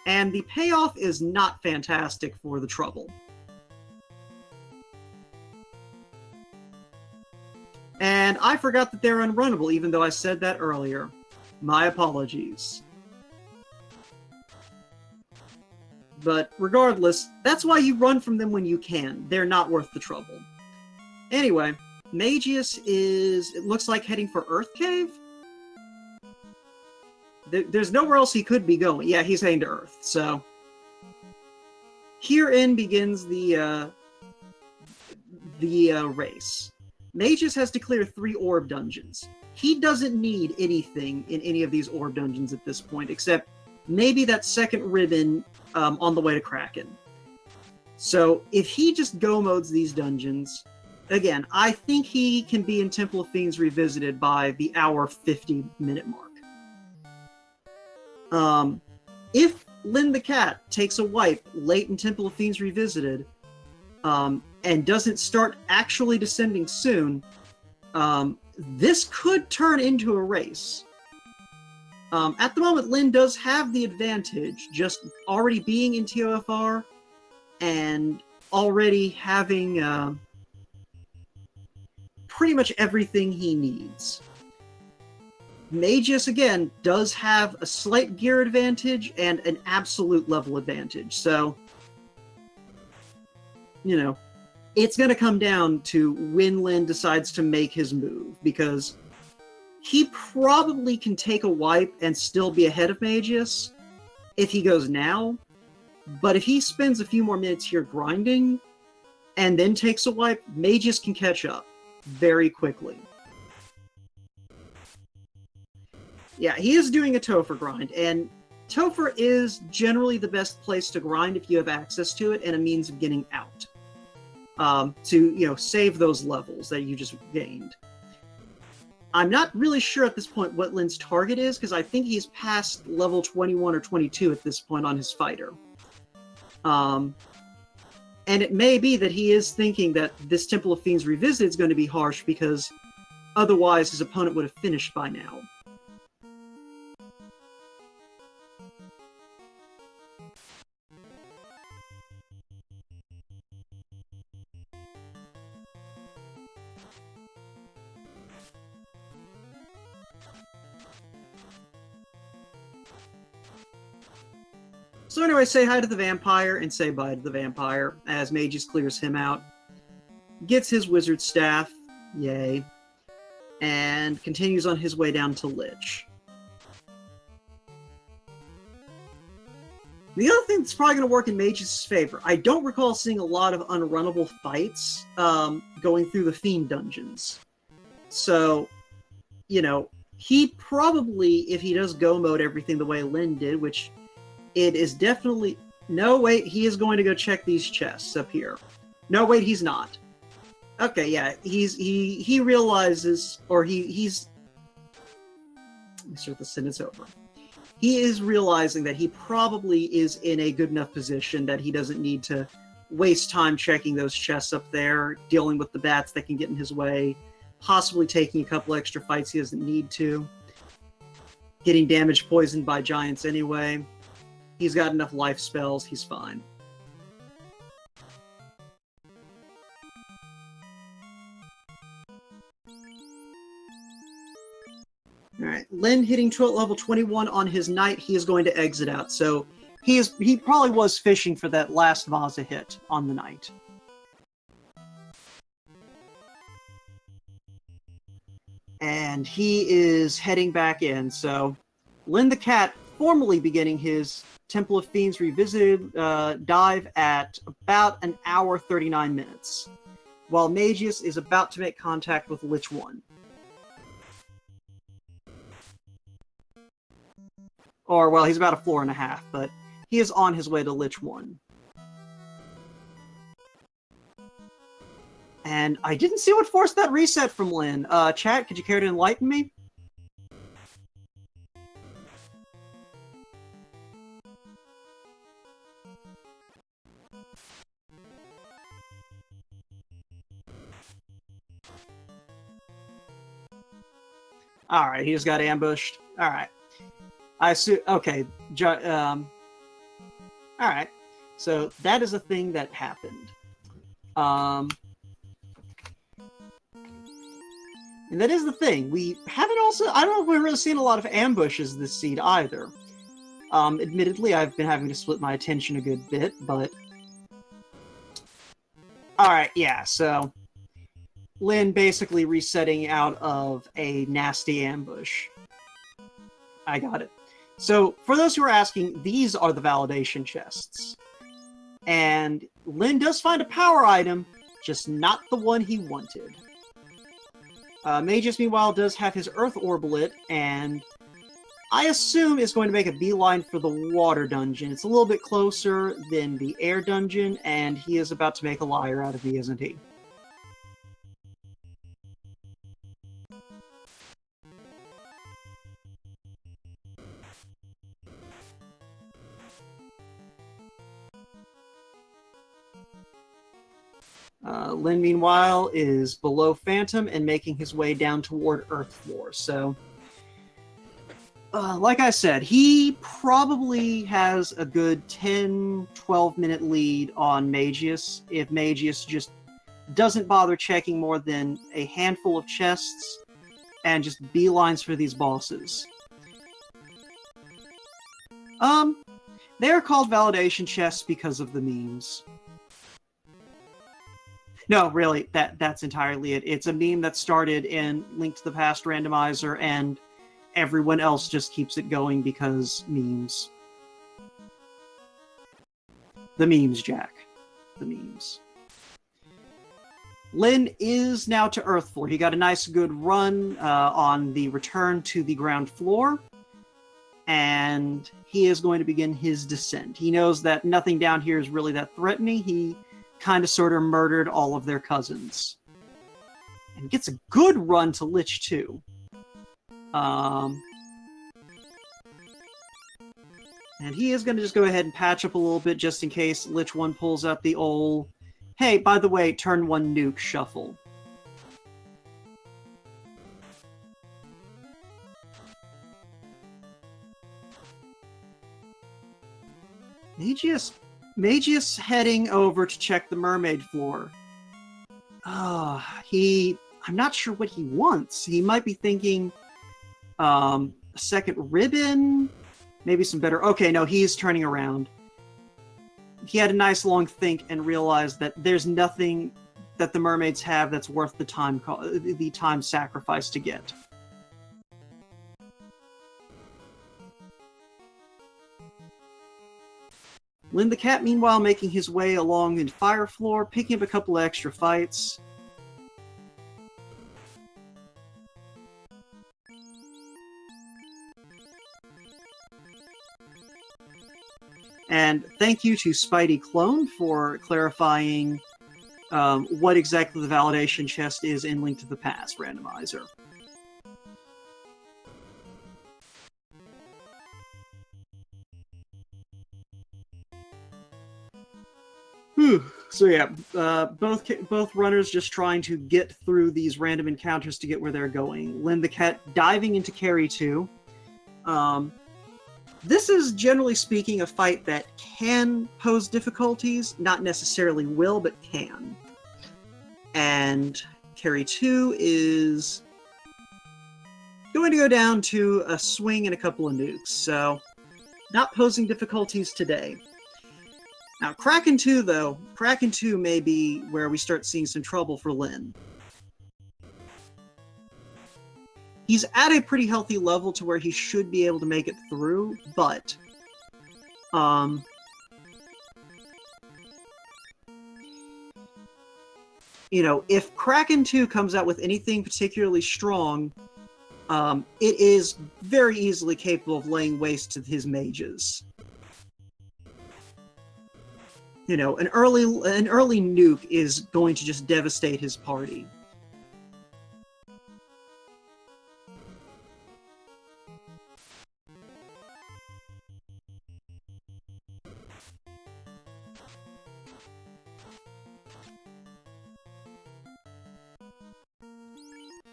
A: And the payoff is not fantastic for the trouble. And I forgot that they're unrunnable, even though I said that earlier. My apologies. But regardless, that's why you run from them when you can. They're not worth the trouble. Anyway, Magius is, it looks like, heading for Earth Cave? There's nowhere else he could be going. Yeah, he's heading to Earth, so... Herein begins the race. Magius has to clear 3 orb dungeons. He doesn't need anything in any of these orb dungeons at this point, except maybe that second ribbon on the way to Kraken. So if he just go modes these dungeons, again, I think he can be in Temple of Fiends Revisited by the hour 50-minute mark. If Lynn the Cat takes a wipe late in Temple of Fiends Revisited, and doesn't start actually descending soon, this could turn into a race. At the moment, Lynn does have the advantage, just already being in TOFR and already having pretty much everything he needs. Magius, again, does have a slight gear advantage and an absolute level advantage, so, you know, it's going to come down to when Lynn decides to make his move, because he probably can take a wipe and still be ahead of Magius if he goes now, but if he spends a few more minutes here grinding and then takes a wipe, Magius can catch up very quickly. Yeah, he is doing a Topher grind, and Topher is generally the best place to grind if you have access to it and a means of getting out. To, you know, save those levels that you just gained. I'm not really sure at this point what Lynn's target is, because I think he's past level 21 or 22 at this point on his fighter. And it may be that he is thinking that this Temple of Fiends Revisited is going to be harsh, because otherwise his opponent would have finished by now. So anyway, say hi to the vampire and say bye to the vampire as Magius clears him out. Gets his wizard staff, yay, and continues on his way down to Lich. The other thing that's probably going to work in Magius' favor, I don't recall seeing a lot of unrunnable fights going through the Fiend dungeons. So, you know, he probably, if he does go mode everything the way Lynn did, which it is definitely... No, wait, he is going to go check these chests up here. No, wait, he's not. Okay, yeah, he realizes, or he's... Let me start the sentence over. He is realizing that he probably is in a good enough position that he doesn't need to waste time checking those chests up there, dealing with the bats that can get in his way, possibly taking a couple extra fights he doesn't need to, getting damage poisoned by giants anyway. He's got enough life spells, he's fine. Alright, Lynn hitting level 21 on his knight, he is going to exit out, so he probably was fishing for that last Vaza hit on the knight. And he is heading back in, so Lynn the Cat formally beginning his Temple of Fiends Revisited dive at about an hour 39 minutes, while Magius is about to make contact with Lich 1. Or, well, he's about a floor and a half, but he is on his way to Lich 1. And I didn't see what forced that reset from Lynn. Chat, could you care to enlighten me? Alright, he just got ambushed. Alright. I assume... Okay. Alright. So, that is a thing that happened. And that is the thing. We haven't also... I don't know if we've really seen a lot of ambushes this seed either. Admittedly, I've been having to split my attention a good bit, but... Alright, yeah, so... Lynn basically resetting out of a nasty ambush. I got it. So, for those who are asking, these are the validation chests. And Lynn does find a power item, just not the one he wanted. Mageius, meanwhile, does have his Earth Orbilet, and I assume is going to make a beeline for the water dungeon. It's a little bit closer than the air dungeon, and he is about to make a liar out of me, isn't he? Lynn, meanwhile, is below Phantom and making his way down toward Earth Floor. So, like I said, he probably has a good 10-12 minute lead on Mageius if Mageius just doesn't bother checking more than a handful of chests and just beelines for these bosses. They are called validation chests because of the memes. No, really, that's entirely it. It's a meme that started in Link to the Past Randomizer, and everyone else just keeps it going because memes. The memes, Jack. The memes. Lynn is now to Earth Floor. He got a nice good run on the return to the ground floor, and he is going to begin his descent. He knows that nothing down here is really that threatening. He kind of sort of murdered all of their cousins. And gets a good run to Lich 2. And he is going to just go ahead and patch up a little bit just in case Lich 1 pulls out the old, hey, by the way, turn 1 nuke shuffle. Mageius heading over to check the mermaid floor. I'm not sure what he wants. He might be thinking a second ribbon, maybe some better... Okay, no, he's turning around. He had a nice long think and realized that there's nothing that the mermaids have that's worth the time sacrifice to get. Lynn the Cat, meanwhile, making his way along in Fire Floor, picking up a couple of extra fights. And thank you to Spidey Clone for clarifying what exactly the validation chest is in Link to the Past Randomizer. So yeah, both runners just trying to get through these random encounters to get where they're going. Lynn the Cat diving into Carry 2. This is, generally speaking, a fight that can pose difficulties. Not necessarily will, but can. And Carry 2 is going to go down to a swing and a couple of nukes, so not posing difficulties today. Now, Kraken 2, though, Kraken 2 may be where we start seeing some trouble for Lynn. He's at a pretty healthy level to where he should be able to make it through, but... you know, if Kraken 2 comes out with anything particularly strong, it is very easily capable of laying waste to his mages. You know, an early nuke is going to just devastate his party.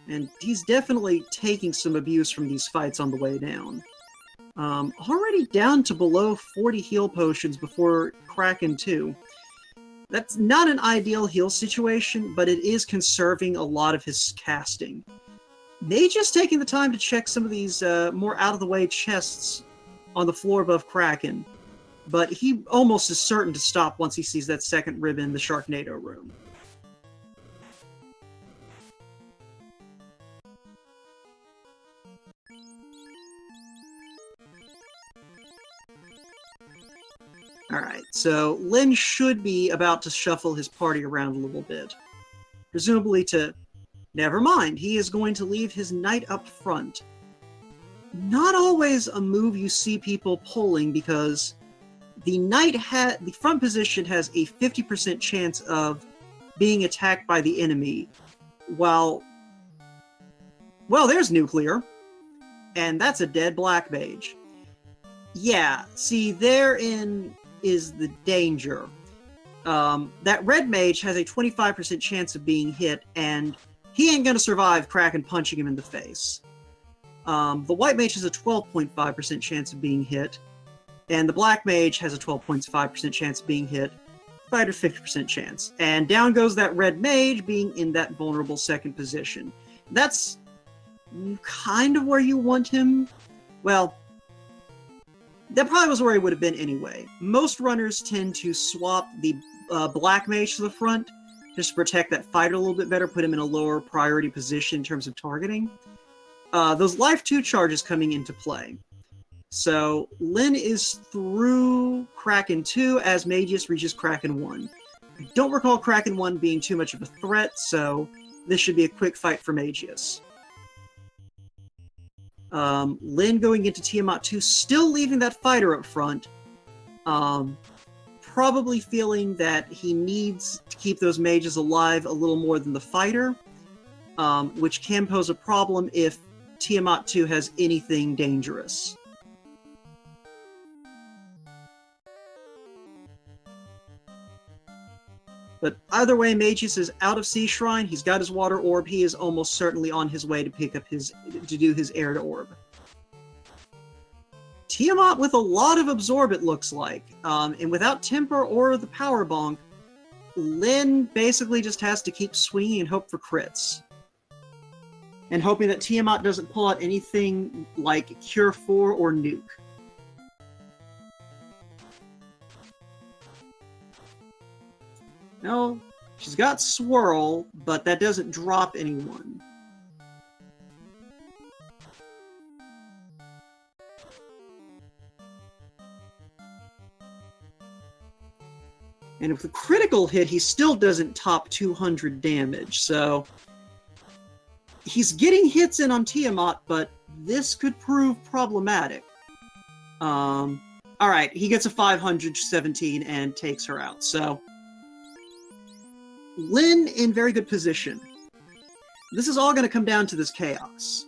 A: And he's definitely taking some abuse from these fights on the way down. Already down to below 40 heal potions before Kraken 2. That's not an ideal heal situation, but it is conserving a lot of his casting. Mageius taking the time to check some of these more out-of-the-way chests on the floor above Kraken, but he almost is certain to stop once he sees that second ribbon in the Sharknado room. Alright, so Lin should be about to shuffle his party around a little bit. Presumably to... Never mind, he is going to leave his knight up front. Not always a move you see people pulling, because the the front position has a 50% chance of being attacked by the enemy, while... Well, there's nuclear. And that's a dead black mage. Yeah, see, therein is the danger. That red mage has a 25% chance of being hit, and he ain't gonna survive Kraken punching him in the face. The white mage has a 12.5% chance of being hit, and the black mage has a 12.5% chance of being hit, fighter 50% chance. And down goes that red mage, being in that vulnerable second position. That's kind of where you want him. Well, that probably was where he would have been anyway. Most runners tend to swap the black mage to the front, just to protect that fighter a little bit better, put him in a lower priority position in terms of targeting. Those life 2 charges coming into play. So, Lin is through Kraken 2 as Magius reaches Kraken 1. I don't recall Kraken 1 being too much of a threat, so this should be a quick fight for Magius. Lin going into Tiamat 2, still leaving that fighter up front. Probably feeling that he needs to keep those mages alive a little more than the fighter, which can pose a problem if Tiamat 2 has anything dangerous. But either way, Magius is out of Sea Shrine. He's got his water orb. He is almost certainly on his way to pick up to do his air to orb. Tiamat with a lot of absorb, it looks like. And without Temper or the Power Bonk, Lin basically just has to keep swinging and hope for crits. And hoping that Tiamat doesn't pull out anything like Cure 4 or Nuke. No, she's got Swirl, but that doesn't drop anyone. And with a critical hit, he still doesn't top 200 damage, so... He's getting hits in on Tiamat, but this could prove problematic. Alright, he gets a 517 and takes her out, so... Lin in very good position. This is all going to come down to this chaos.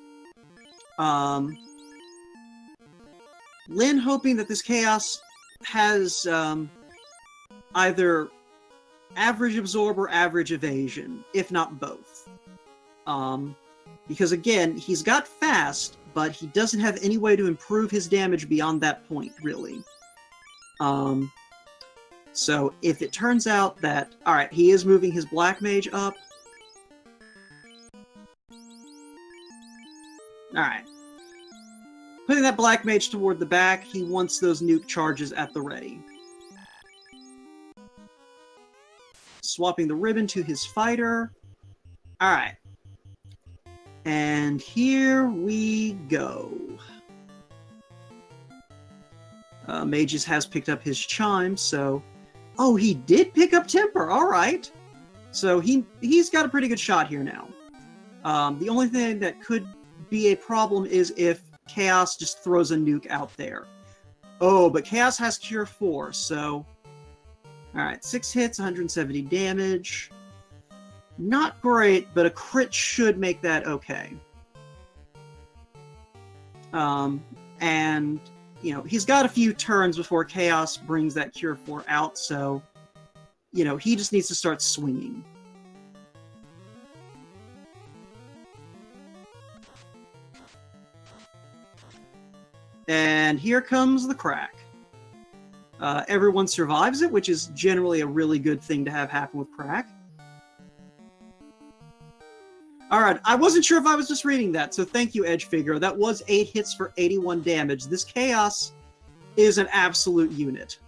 A: Lin hoping that this chaos has either average absorb or average evasion, if not both. Because again, he's got fast, but he doesn't have any way to improve his damage beyond that point, really. So, if it turns out that... Alright, he is moving his Black Mage up. Alright. Putting that Black Mage toward the back, he wants those nuke charges at the ready. Swapping the ribbon to his fighter. Alright. And here we go. Mages has picked up his chime, so... Oh, he did pick up Temper, alright! So he's got a pretty good shot here now. The only thing that could be a problem is if Chaos just throws a nuke out there. Oh, but Chaos has Cure 4, so... Alright, 6 hits, 170 damage. Not great, but a crit should make that okay. And... You know, he's got a few turns before Chaos brings that Cure 4 out, so, you know, he just needs to start swinging. And here comes the crack. Everyone survives it, which is generally a really good thing to have happen with crack. Alright, I wasn't sure if I was just reading that, so thank you, Edge Figure. That was 8 hits for 81 damage. This Chaos is an absolute unit.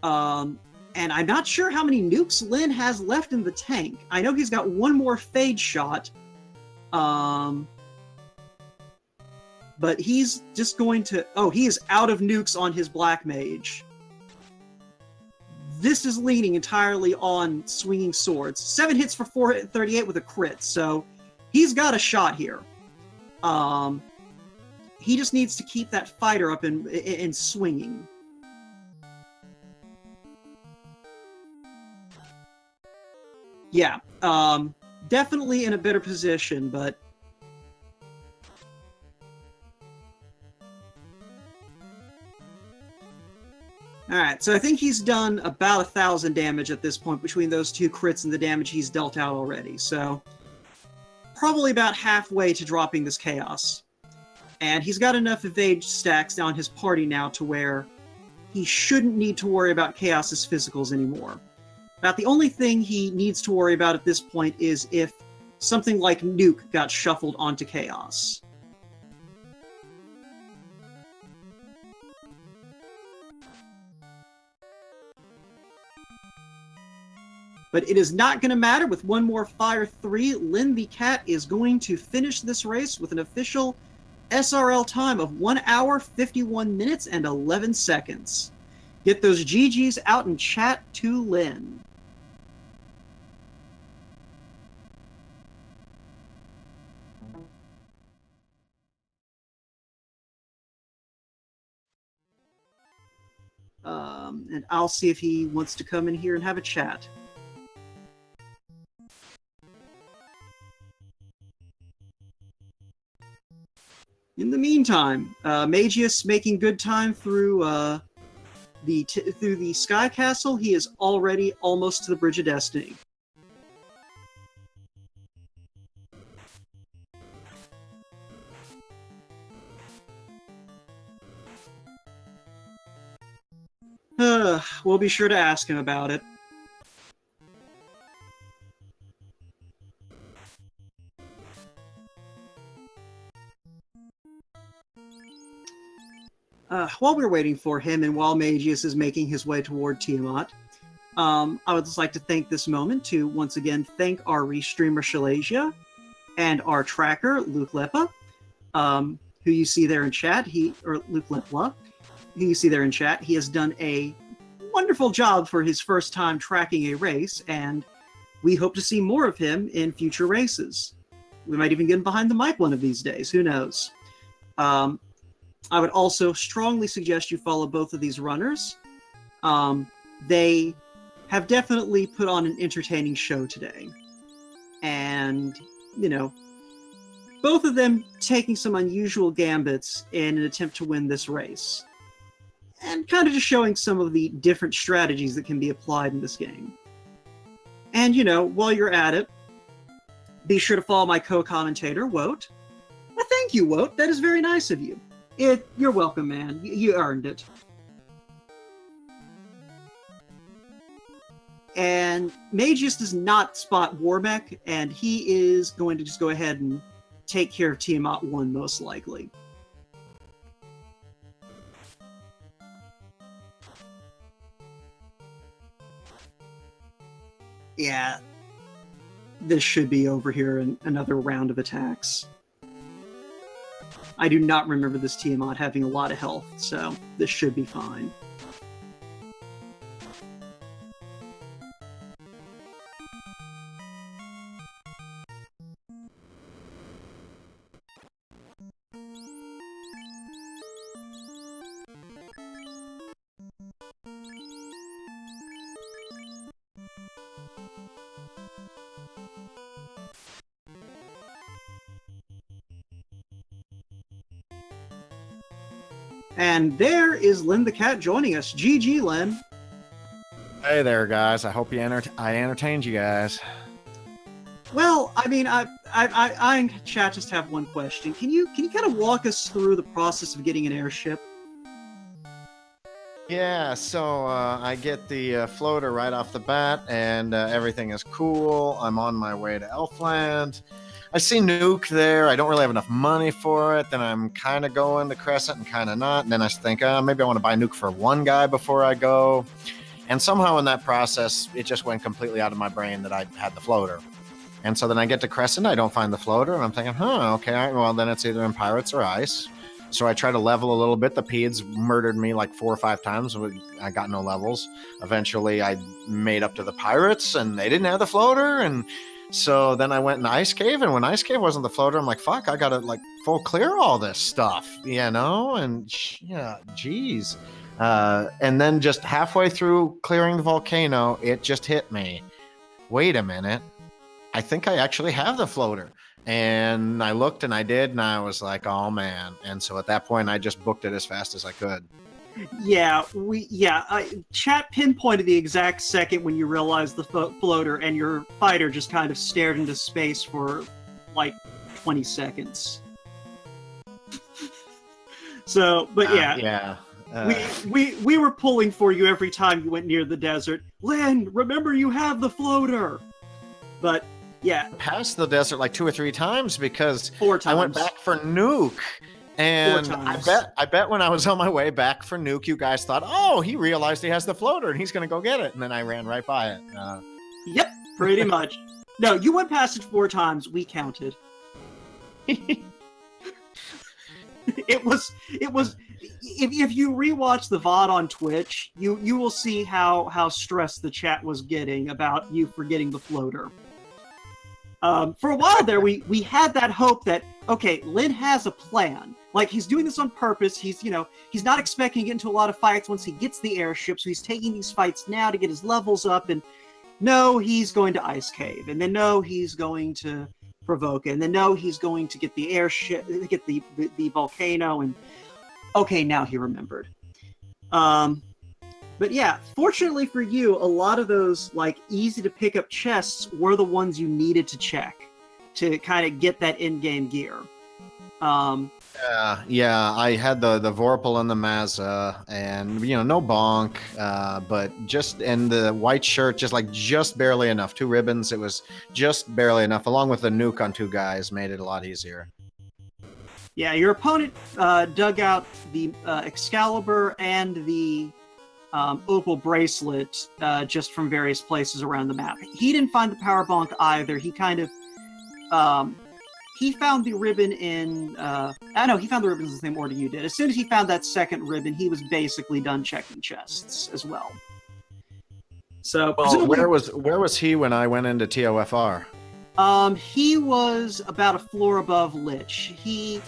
A: And I'm not sure how many nukes Lin has left in the tank. I know he's got one more Fade shot. But he's just going to... Oh, he is out of nukes on his Black Mage. This is leaning entirely on swinging swords. 7 hits for 438 with a crit, so he's got a shot here. He just needs to keep that fighter up and swinging. Yeah, definitely in a better position, but... Alright, so I think he's done about 1,000 damage at this point between those 2 crits and the damage he's dealt out already, so... Probably about halfway to dropping this Chaos. And he's got enough evade stacks down his party now to where he shouldn't need to worry about Chaos's physicals anymore. About the only thing he needs to worry about at this point is if something like Nuke got shuffled onto Chaos. But it is not going to matter. With one more Fire 3, Lynn the Cat is going to finish this race with an official SRL time of 1 hour, 51 minutes, and 11 seconds. Get those GGs out in chat to Lynn. And I'll see if he wants to come in here and have a chat. In the meantime, Magius making good time through the Sky Castle. He is already almost to the Bridge of Destiny. We'll be sure to ask him about it. While we're waiting for him, and while Magius is making his way toward Tiamat, I would just like to take this moment to once again thank our restreamer Shalasia and our tracker Luke Lepa, who you see there in chat. Luke Lepla, who you see there in chat. He has done a wonderful job for his first time tracking a race, and we hope to see more of him in future races. We might even get him behind the mic one of these days. Who knows? I would also strongly suggest you follow both of these runners. They have definitely put on an entertaining show today. And, you know, both of them taking some unusual gambits in an attempt to win this race. And kind of just showing some of the different strategies that can be applied in this game. And, you know, while you're at it, be sure to follow my co-commentator, Woat. Well, thank you, Woat. That is very nice of you. You're welcome, man. You earned it. And Magius does not spot Warbeck, and he is going to just go ahead and take care of Tiamat 1, most likely. Yeah. This should be over here in another round of attacks. I do not remember this Tiamat having a lot of health, so this should be fine. And there is Lynn the Cat joining us. GG, Lynn.
B: Hey there, guys. I hope I entertained you guys.
A: Well, I mean, I in chat just have one question. Can you kind of walk us through the process of getting an airship?
B: Yeah, so I get the floater right off the bat, and everything is cool. I'm on my way to Elfland. I see Nuke there. I don't really have enough money for it. Then I'm kind of going to Crescent and kind of not. And then I think, maybe I want to buy Nuke for one guy before I go. And somehow in that process, it just went completely out of my brain that I had the floater. And so then I get to Crescent, I don't find the floater, and I'm thinking, okay, well, then it's either in Pirates or Ice. So I tried to level a little bit. The Peds murdered me like 4 or 5 times. I got no levels. Eventually, I made up to the Pirates, and they didn't have the floater. And so then I went in Ice Cave, and when Ice Cave wasn't the floater, I'm like, fuck, I gotta like full clear all this stuff, you know? And yeah, geez. And then just halfway through clearing the volcano, it just hit me. Wait a minute. I think I actually have the floater. And I looked and I did, and I was like, oh man. And so at that point, I just booked it as fast as I could.
A: Yeah, chat pinpointed the exact second when you realized the floater, and your fighter just kind of stared into space for like 20 seconds. So, but yeah. We were pulling for you every time you went near the desert. Lynn, remember you have the floater. But yeah,
B: passed the desert like 2 or 3 times because
A: 4 times.
B: I went back for Nuke. And I bet when I was on my way back for Nuke, you guys thought, oh, he realized he has the floater and he's going to go get it. And then I ran right by it.
A: Yep, pretty much. No, you went past it 4 times. We counted. It was. If you rewatch the VOD on Twitch, you will see how stressed the chat was getting about you forgetting the floater. For a while there, we had that hope that, okay, Lynn has a plan. Like, he's doing this on purpose. He's not expecting to get into a lot of fights once he gets the airship, so he's taking these fights now to get his levels up, and no, he's going to Ice Cave, and then no, he's going to Provoke it, and then no, he's going to get the airship, get the volcano, and okay, now he remembered. But yeah, fortunately for you, a lot of those, like, easy-to-pick-up chests were the ones you needed to check to kind of get that in-game gear.
B: Yeah, I had the Vorpal and the Mazza, and, no bonk, but just, and the white shirt, just barely enough. 2 ribbons, it was just barely enough, along with the nuke on 2 guys, made it a lot easier.
A: Yeah, your opponent dug out the Excalibur and the opal bracelet just from various places around the map. He didn't find the power bonk either. He kind of he found the ribbon in he found the ribbons in the same order you did. As soon as he found that second ribbon, he was basically done checking chests as well. So
B: where was he when I went into TOFR?
A: He was about a floor above Lich. He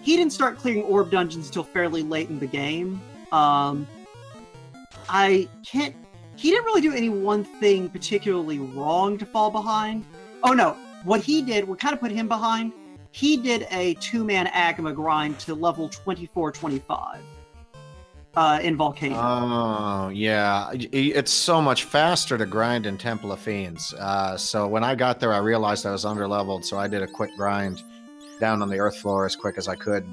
A: didn't start clearing orb dungeons until fairly late in the game. He didn't really do any one thing particularly wrong to fall behind. Oh no, what kind of put him behind, he did a 2-man Agma grind to level 24-25 in Volcano.
B: Oh, yeah. It's so much faster to grind in Temple of Fiends. So when I got there, I realized I was under-leveled, so I did a quick grind down on the earth floor as quick as I could.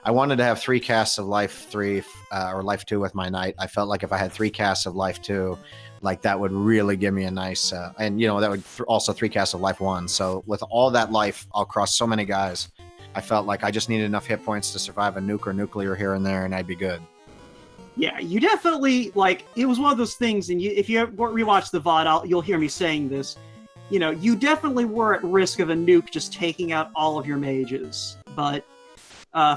B: I wanted to have 3 casts of Life 3 or Life 2 with my Knight. I felt like if I had 3 casts of Life 2, like that would really give me a nice, and that would also 3 casts of Life 1. So with all that life across so many guys, I felt like I just needed enough hit points to survive a nuke or nuclear here and there, and I'd be good.
A: Yeah, you definitely, it was one of those things, and if you rewatch the VOD, you'll hear me saying this. You definitely were at risk of a nuke just taking out all of your mages, but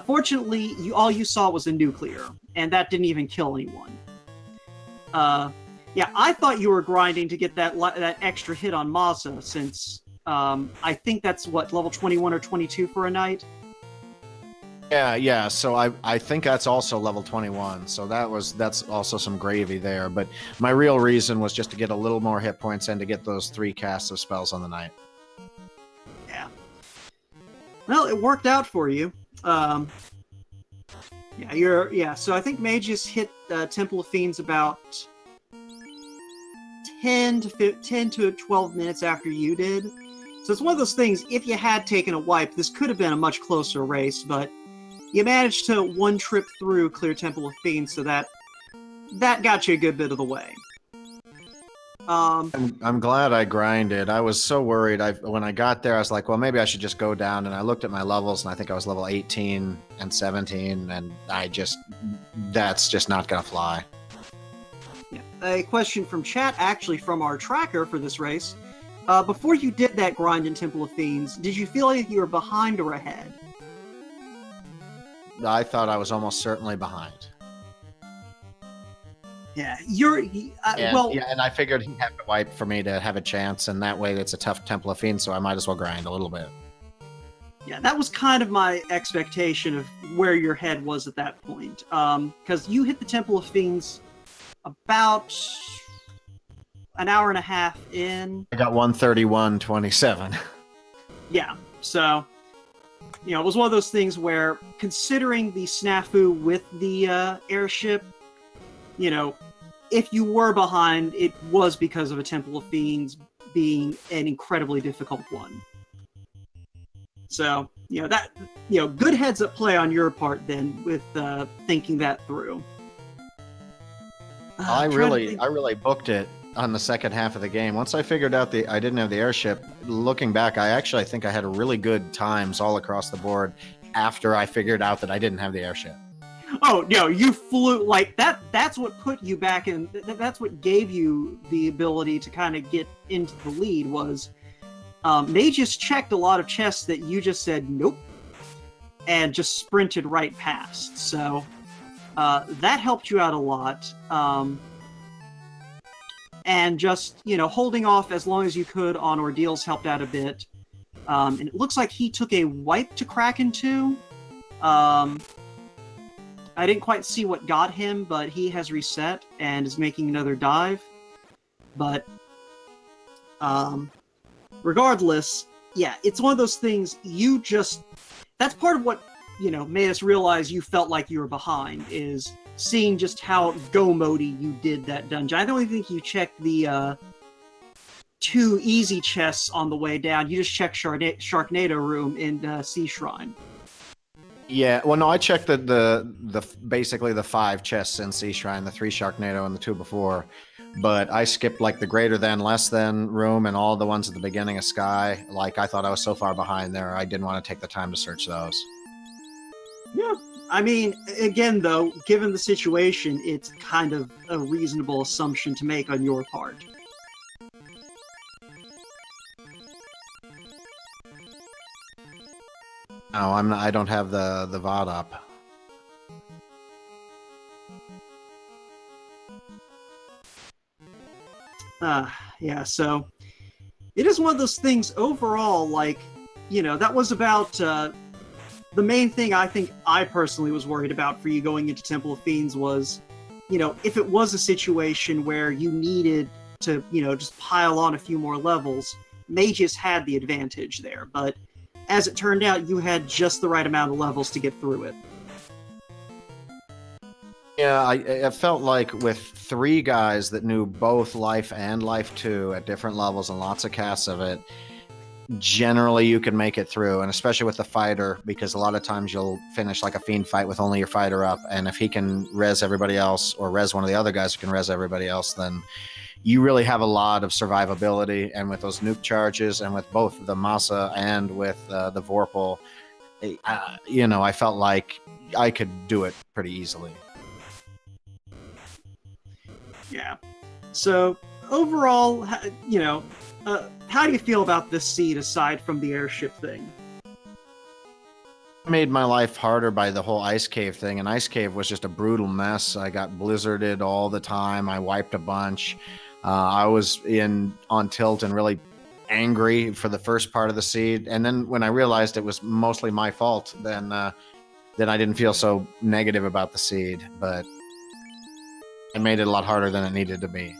A: fortunately, all you saw was a nuclear, and that didn't even kill anyone. Yeah, I thought you were grinding to get that extra hit on Mazza, since I think that's, level 21 or 22 for a Knight?
B: Yeah, so I think that's also level 21, so that's also some gravy there, but my real reason was just to get a little more hit points and to get those 3 casts of spells on the Knight. Well,
A: it worked out for you. So I think Magius hit Temple of Fiends about 10 to 12 minutes after you did. So it's one of those things, if you had taken a wipe, this could have been a much closer race, but you managed to one trip through clear Temple of Fiends, so that got you a good bit of the way.
B: I'm glad I grinded. I was so worried. When I got there, I was like, well, maybe I should just go down, and I looked at my levels, and I think I was level 18 and 17, and that's just not gonna fly.
A: Yeah. A question from chat, actually from our tracker for this race. Before you did that grind in Temple of Fiends, did you feel like you were behind or ahead?
B: I thought I was almost certainly behind.
A: Yeah,
B: and I figured he'd have to wipe for me to have a chance, and that way it's a tough Temple of Fiends, so I might as well grind a little bit.
A: Yeah, that was kind of my expectation of where your head was at that point. Because you hit the Temple of Fiends about an hour and a half in.
B: I got 131.27.
A: Yeah, so, you know, it was one of those things where, considering the snafu with the airship, you know, if you were behind, it was because of a Temple of Fiends being an incredibly difficult one. So, you know, good heads up play on your part then with thinking that through.
B: I really booked it on the second half of the game. Once I figured out I didn't have the airship, looking back, I actually think I had really good times all across the board after I figured out that I didn't have the airship.
A: Oh, no, you flew like that. That's what put you back in. That's what gave you the ability to kind of get into the lead was Mageius checked a lot of chests that you just said nope and just sprinted right past. So that helped you out a lot. And just, you know, holding off as long as you could on ordeals helped out a bit. And it looks like he took a wipe to Kraken too. I didn't quite see what got him, but he has reset and is making another dive. But regardless, yeah, it's one of those things that's part of what, you know, made us realize you felt like you were behind, is seeing just how go-mode-y you did that dungeon. I don't even think you checked the 2 easy chests on the way down. You just checked Sharknado Room in Sea Shrine.
B: Yeah, well, no, I checked the basically the 5 chests in Sea Shrine, the 3 Sharknado and the 2 before, but I skipped like the greater than, less than room and all the ones at the beginning of Sky. Like, I thought I was so far behind there, I didn't want to take the time to search those.
A: Yeah, I mean, again, though, given the situation, it's kind of a reasonable assumption to make on your part.
B: No, I don't have the VOD up.
A: Yeah, so it is one of those things overall, like, you know, that was about the main thing I think I personally was worried about for you going into Temple of Fiends was, you know, if it was a situation where you needed to, you know, just pile on a few more levels, Mageius had the advantage there, but as it turned out, you had just the right amount of levels to get through it.
B: Yeah, I felt like with 3 guys that knew both Life and Life 2 at different levels and lots of casts of it, generally you can make it through, and especially with the fighter, because a lot of times you'll finish like a fiend fight with only your fighter up, and if he can res everybody else, or res one of the other guys who can res everybody else, then you really have a lot of survivability. And with those nuke charges, and with both the Masa and with the Vorpal, you know, I felt like I could do it pretty easily.
A: Yeah. So, overall, you know, how do you feel about this seed aside from the airship thing?
B: Made my life harder by the whole ice cave thing, and ice cave was just a brutal mess. I got blizzarded all the time. I wiped a bunch. I was on tilt and really angry for the first part of the seed, and then when I realized it was mostly my fault, then I didn't feel so negative about the seed, but it made it a lot harder than it needed to be.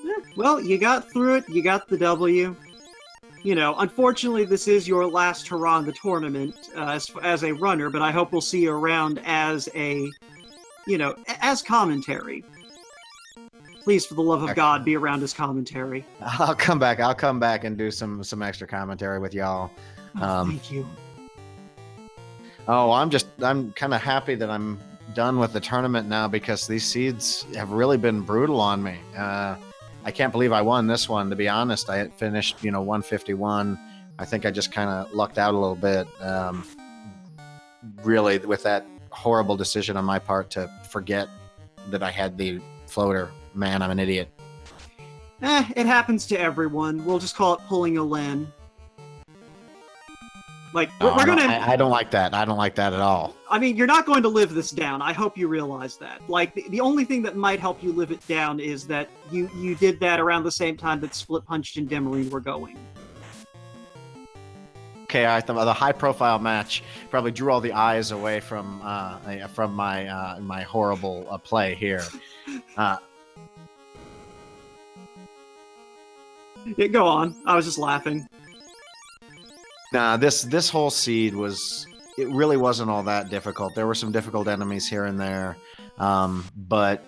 A: Yeah, well, you got through it. You got the W. You know, unfortunately, this is your last hurrah in the tournament as a runner, but I hope we'll see you around as a, you know, as commentary. Please, for the love of God, be around as commentary.
B: I'll come back. I'll come back and do some extra commentary with y'all.
A: Thank you.
B: Oh, I'm kind of happy that I'm done with the tournament now, because these seeds have really been brutal on me. I can't believe I won this one, to be honest. I had finished, you know, 151. I think I just kind of lucked out a little bit. Really, with that horrible decision on my part to forget that I had the floater. Man, I'm an idiot.
A: It happens to everyone. We'll just call it pulling a Lin. Like,
B: No,
A: we're gonna.
B: I don't like that. I don't like that at all.
A: I mean, you're not going to live this down. I hope you realize that. Like, the only thing that might help you live it down is that you did that around the same time that Split Punched and Demarine were going.
B: Okay, the high-profile match probably drew all the eyes away from my horrible play here.
A: Yeah, go on. I was just laughing.
B: Nah, this whole seed it really wasn't all that difficult. There were some difficult enemies here and there, but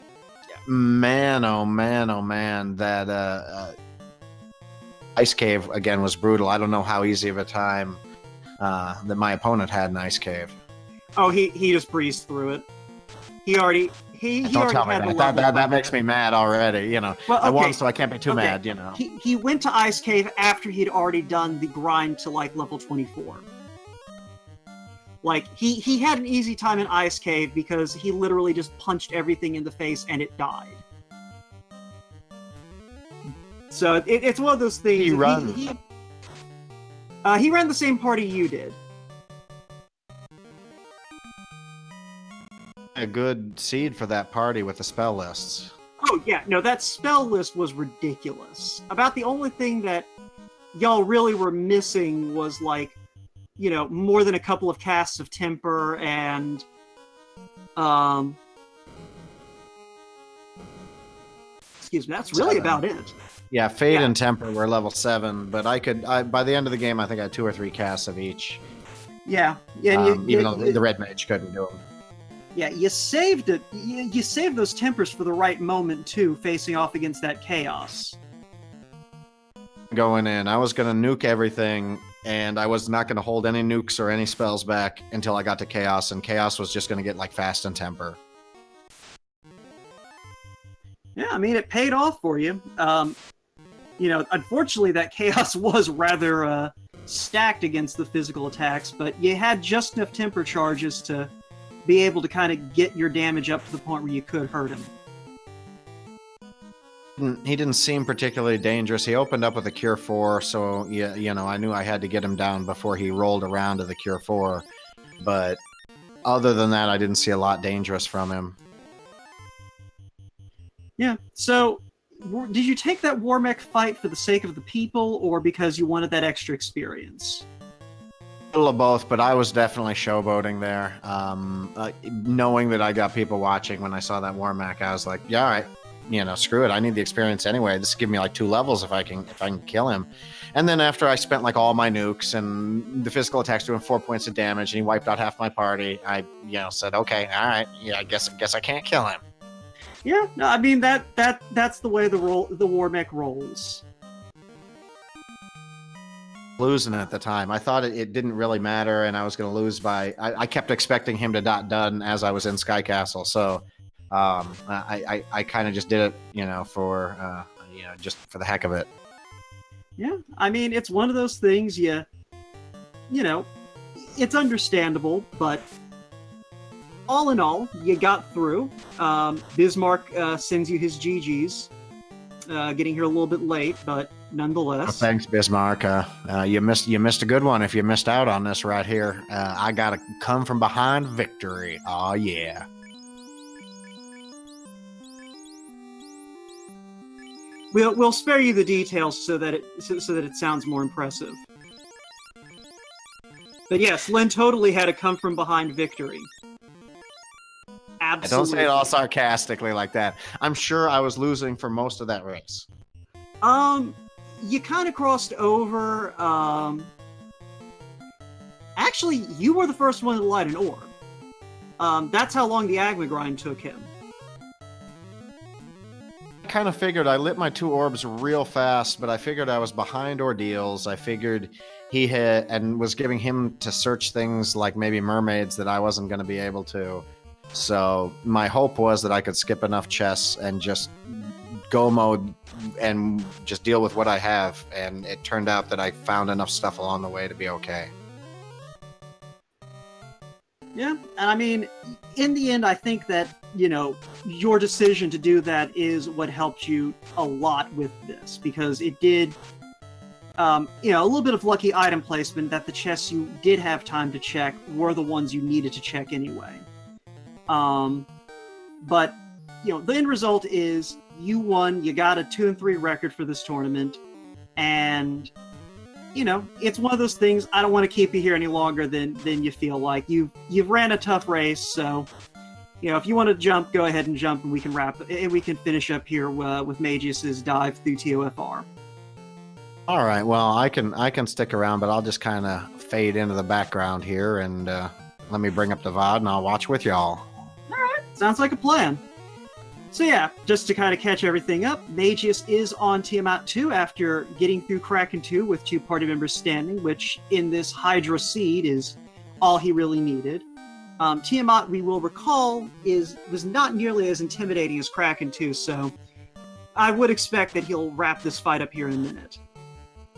B: man, oh man, oh man, that ice cave again was brutal. I don't know how easy of a time that my opponent had in ice cave.
A: Oh, he just breezed through it. He already
B: Don't tell me that. That makes me mad already. You know,
A: well, okay.
B: I won, so I can't be too mad. You know,
A: he went to ice cave after he'd already done the grind to like level 24. Like he had an easy time in ice cave because he literally just punched everything in the face and it died. So it's one of those things. He ran the same party you did.
B: A good seed for that party with the spell lists.
A: Oh yeah, no, that spell list was ridiculous. About the only thing that y'all really were missing was like, you know, more than a couple of casts of temper and excuse me, that's really about it.
B: Yeah, Fade and Temper were level 7, but by the end of the game, I think I had 2 or 3 casts of each.
A: Yeah, yeah.
B: Even though the Red Mage couldn't do them.
A: Yeah, you saved it. You saved those tempers for the right moment too, facing off against that chaos.
B: Going in, I was gonna nuke everything, and I was not gonna hold any nukes or any spells back until I got to chaos, and chaos was just gonna get like fast and temper.
A: Yeah, I mean, it paid off for you. You know, unfortunately, that chaos was rather stacked against the physical attacks, but you had just enough temper charges to be able to kind of get your damage up to the point where you could hurt him.
B: He didn't seem particularly dangerous. He opened up with a Cure 4, so yeah, you know, I knew I had to get him down before he rolled around to the Cure 4. But other than that, I didn't see a lot dangerous from him.
A: Yeah, so did you take that War Mech fight for the sake of the people, or because you wanted that extra experience?
B: A little of both, but I was definitely showboating there. Knowing that I got people watching when I saw that War Mech, I was like, yeah, all right, you know, screw it. I need the experience anyway. This will give me like 2 levels if I can kill him. And then after I spent like all my nukes and the physical attacks doing 4 points of damage, and he wiped out half my party, I said, okay, all right, yeah, I guess I can't kill him.
A: Yeah, no, I mean that's the way the War Mech rolls.
B: Losing at the time, I thought it didn't really matter, and I was going to lose by. I kept expecting him to done as I was in Sky Castle, so I kind of just did it, you know, for just for the heck of it.
A: Yeah, I mean, it's one of those things. You know, it's understandable, but all in all, you got through. Bismarck sends you his GGs, getting here a little bit late, but nonetheless.
B: Oh, thanks, Bismarck. You missed a good one if you missed out on this right here. I got a come from behind victory. Oh yeah.
A: We'll spare you the details so that it sounds more impressive. But yes, Len totally had a come from behind victory. Absolutely.
B: Don't say it all sarcastically like that. I'm sure I was losing for most of that race.
A: You kind of crossed over. Actually, you were the first one to light an orb. That's how long the Agma grind took him.
B: I kind of figured I lit my 2 orbs real fast, but I figured I was behind ordeals. I figured he had and was giving him to search things like maybe mermaids that I wasn't going to be able to. So my hope was that I could skip enough chests and just go mode and just deal with what I have. And it turned out that I found enough stuff along the way to be okay.
A: Yeah, and I mean, in the end, I think that, you know, your decision to do that is what helped you a lot with this, because it did, you know, a little bit of lucky item placement that the chests you did have time to check were the ones you needed to check anyway. But, you know, the end result is you won, you got a 2-3 record for this tournament, and, you know, it's one of those things, I don't want to keep you here any longer than you feel like. You've ran a tough race, so, you know, if you want to jump, go ahead and jump, and we can finish up here with Magius's dive through TOFR.
B: All right, well, I can stick around, but I'll just kind of fade into the background here, and let me bring up the VOD, and I'll watch with y'all.
A: All right, sounds like a plan. So yeah, just to kind of catch everything up, Magius is on Tiamat 2 after getting through Kraken 2 with 2 party members standing, which in this Hydra seed is all he really needed. Tiamat, we will recall, was not nearly as intimidating as Kraken 2, so I would expect that he'll wrap this fight up here in a minute.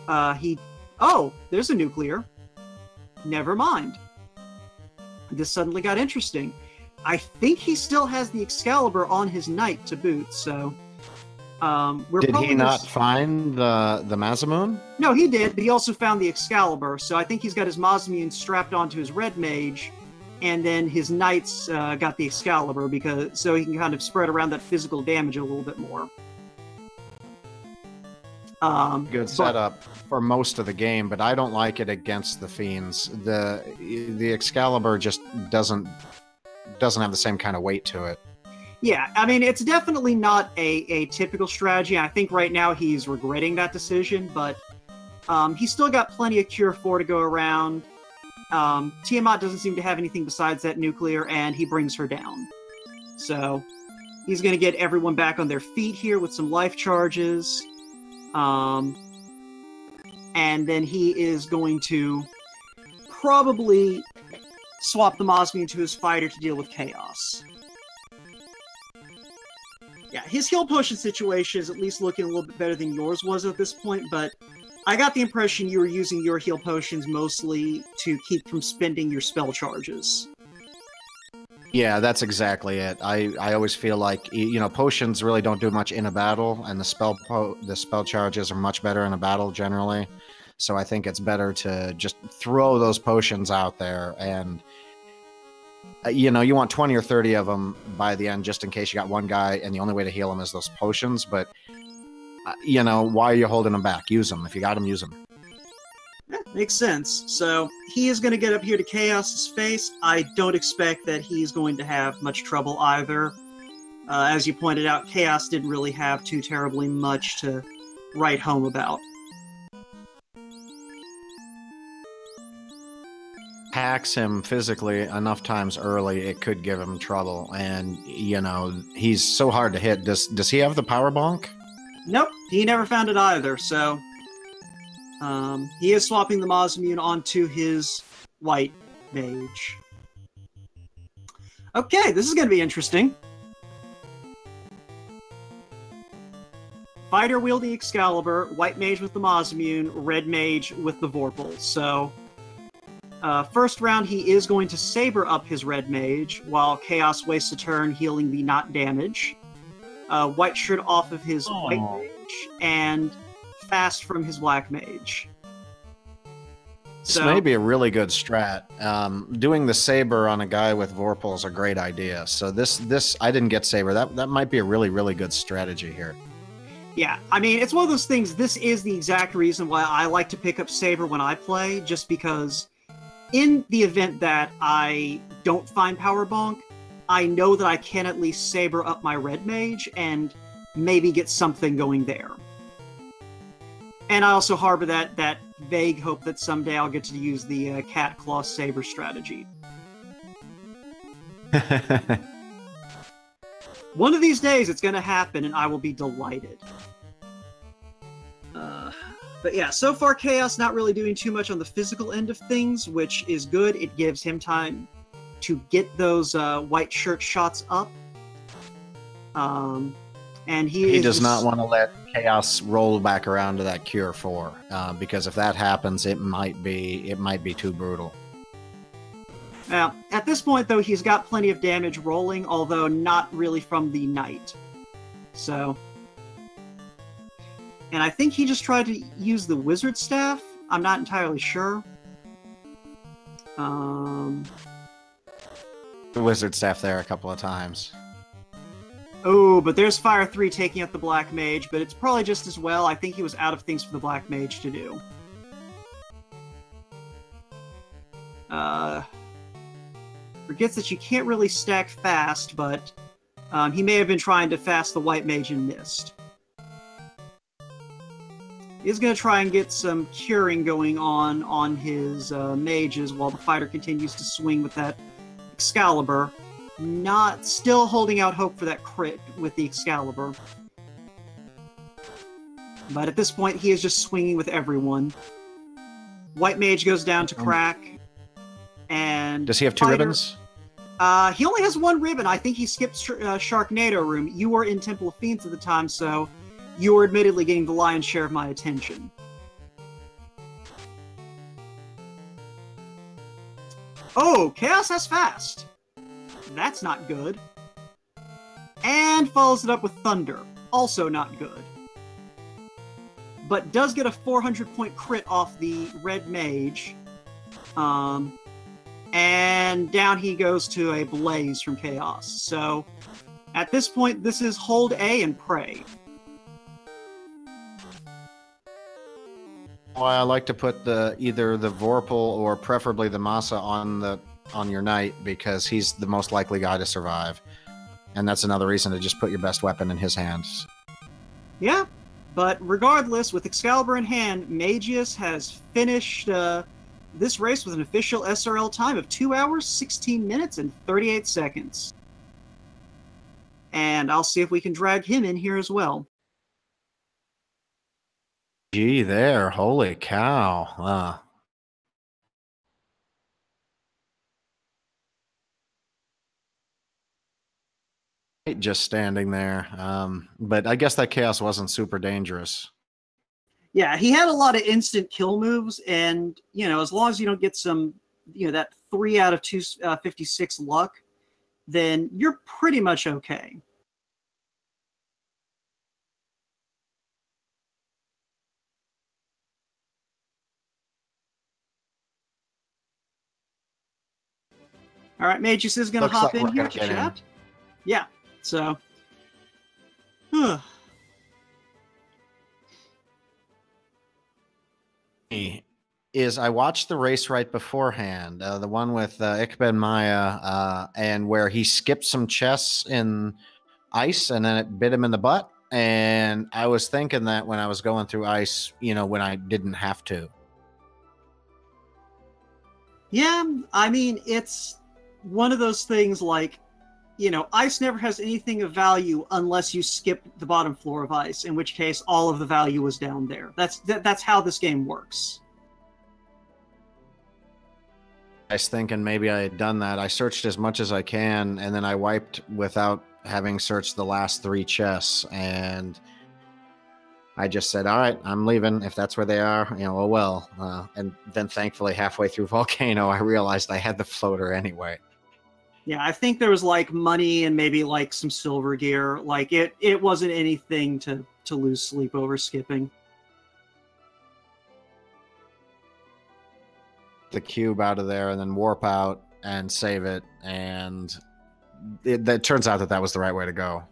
A: Oh, there's a nuclear. Never mind. This suddenly got interesting. I think he still has the Excalibur on his knight to boot, so...
B: Did he not find the Masamune?
A: No, he did, but he also found the Excalibur, so I think he's got his Masamune strapped onto his red mage, and then his knights got the Excalibur, so he can kind of spread around that physical damage a little bit more.
B: Good setup for most of the game, but I don't like it against the Fiends. The Excalibur just doesn't have the same kind of weight to it.
A: Yeah, I mean, it's definitely not a typical strategy. I think right now he's regretting that decision, but he's still got plenty of Cure 4 to go around. Tiamat doesn't seem to have anything besides that nuclear, and he brings her down. So he's going to get everyone back on their feet here with some life charges. And then he is going to probably swap the Masamune to his fighter to deal with chaos. Yeah, his heal potion situation is at least looking a little bit better than yours was at this point, but I got the impression you were using your heal potions mostly to keep from spending your spell charges.
B: Yeah, that's exactly it. I always feel like, you know, potions really don't do much in a battle, and the spell charges are much better in a battle generally. So I think it's better to just throw those potions out there, and you know, you want 20 or 30 of them by the end, just in case you got one guy, and the only way to heal him is those potions. But you know, why are you holding them back? Use them if you got them. Use them.
A: Yeah, makes sense. So he is going to get up here to Chaos's face. I don't expect that he's going to have much trouble either. As you pointed out, Chaos didn't really have too terribly much to write home about.
B: Hacks him physically enough times early, it could give him trouble. And, you know, he's so hard to hit. Does he have the power bonk?
A: Nope, he never found it either, so... he is swapping the Masamune onto his white mage. Okay, this is going to be interesting. Fighter wielding Excalibur, white mage with the Masamune, red mage with the Vorpal. So, first round he is going to saber up his red mage, while Chaos wastes a turn healing the not damage. White shirt off of his white mage, and fast from his black mage.
B: This may be a really good strat. Doing the saber on a guy with Vorpal is a great idea. So this I didn't get saber. That might be a really, really good strategy here.
A: Yeah, I mean, it's one of those things, this is the exact reason why I like to pick up saber when I play, just because in the event that I don't find power bonk, I know that I can at least saber up my red mage and maybe get something going there. And I also harbor that vague hope that someday I'll get to use the cat claw saber strategy. One of these days it's going to happen and I will be delighted. But yeah, so far Chaos not really doing too much on the physical end of things, which is good. It gives him time to get those white shirt shots up. And he
B: does not want to let Chaos roll back around to that Cure 4, because if that happens, it might be too brutal.
A: Now, at this point, though, he's got plenty of damage rolling, although not really from the Knight. So, And I think he just tried to use the wizard staff. I'm not entirely sure.
B: The wizard staff there a couple of times.
A: Oh, but there's Fire 3 taking out the Black Mage, but it's probably just as well. I think he was out of things for the Black Mage to do. Forgets that you can't really stack fast, but he may have been trying to fast the White Mage and missed. He's going to try and get some curing going on his mages while the fighter continues to swing with that Excalibur. Not still holding out hope for that crit with the Excalibur. But at this point, he is just swinging with everyone. White Mage goes down to crack. And
B: does he have two ribbons?
A: He only has one ribbon. I think he skipped Sharknado Room. You were in Temple of Fiends at the time, so you were admittedly getting the lion's share of my attention. Oh, Chaos has fast. That's not good. And follows it up with Thunder. Also not good. But does get a 400-point crit off the Red Mage. And down he goes to a Blaze from Chaos. So, at this point, this is hold A and pray.
B: Well, I like to put either the Vorpal or preferably the Masa on your knight, because he's the most likely guy to survive. And that's another reason to just put your best weapon in his hands.
A: Yeah, but regardless, with Excalibur in hand, Magius has finished this race with an official SRL time of 2 hours, 16 minutes, and 38 seconds. And I'll see if we can drag him in here as well.
B: Gee, there. Holy cow. Just standing there. But I guess that Chaos wasn't super dangerous.
A: Yeah, he had a lot of instant kill moves, and, you know, as long as you don't get some, you know, that 3 out of 256 luck, then you're pretty much okay. All right, Magius is going to hop in here to chat. Yeah, so...
B: is I watched the race right beforehand, the one with Ikben Maya, and where he skipped some chests in ice and then it bit him in the butt. And I was thinking that when I was going through ice, you know, when I didn't have to.
A: Yeah, I mean, it's one of those things like, you know, ice never has anything of value unless you skip the bottom floor of ice, in which case all of the value is down there. That's how this game works.
B: I was thinking maybe I had done that. I searched as much as I can, and then I wiped without having searched the last 3 chests, and I just said, all right, I'm leaving. If that's where they are, you know, oh well. And then thankfully halfway through Volcano, I realized I had the floater anyway.
A: Yeah, I think there was like money and maybe like some silver gear. Like it wasn't anything to lose sleep over skipping.
B: The cube out of there and then warp out and save it, and it turns out that was the right way to go.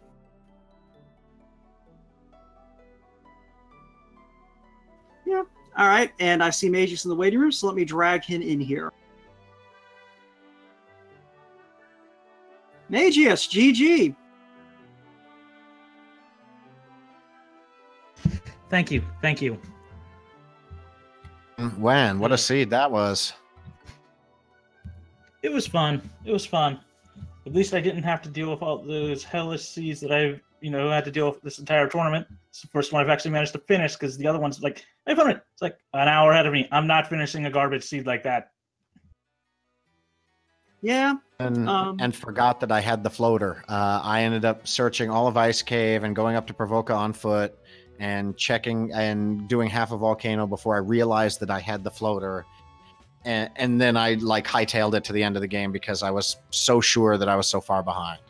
A: Yeah. All right, and I see Magius in the waiting room, so let me drag him in here. Magius, GG.
C: Thank you. Thank you.
B: When? What a seed that was.
C: It was fun. It was fun. At least I didn't have to deal with all those hellish seeds that I've, you know, had to deal with this entire tournament. It's the first one I've actually managed to finish, because the other one's like, hey, it's like an hour ahead of me. I'm not finishing a garbage seed like that.
A: Yeah.
B: And forgot that I had the floater. I ended up searching all of Ice Cave and going up to Provoca on foot and checking and doing half a Volcano before I realized that I had the floater. And then I like hightailed it to the end of the game because I was so sure that I was so far behind.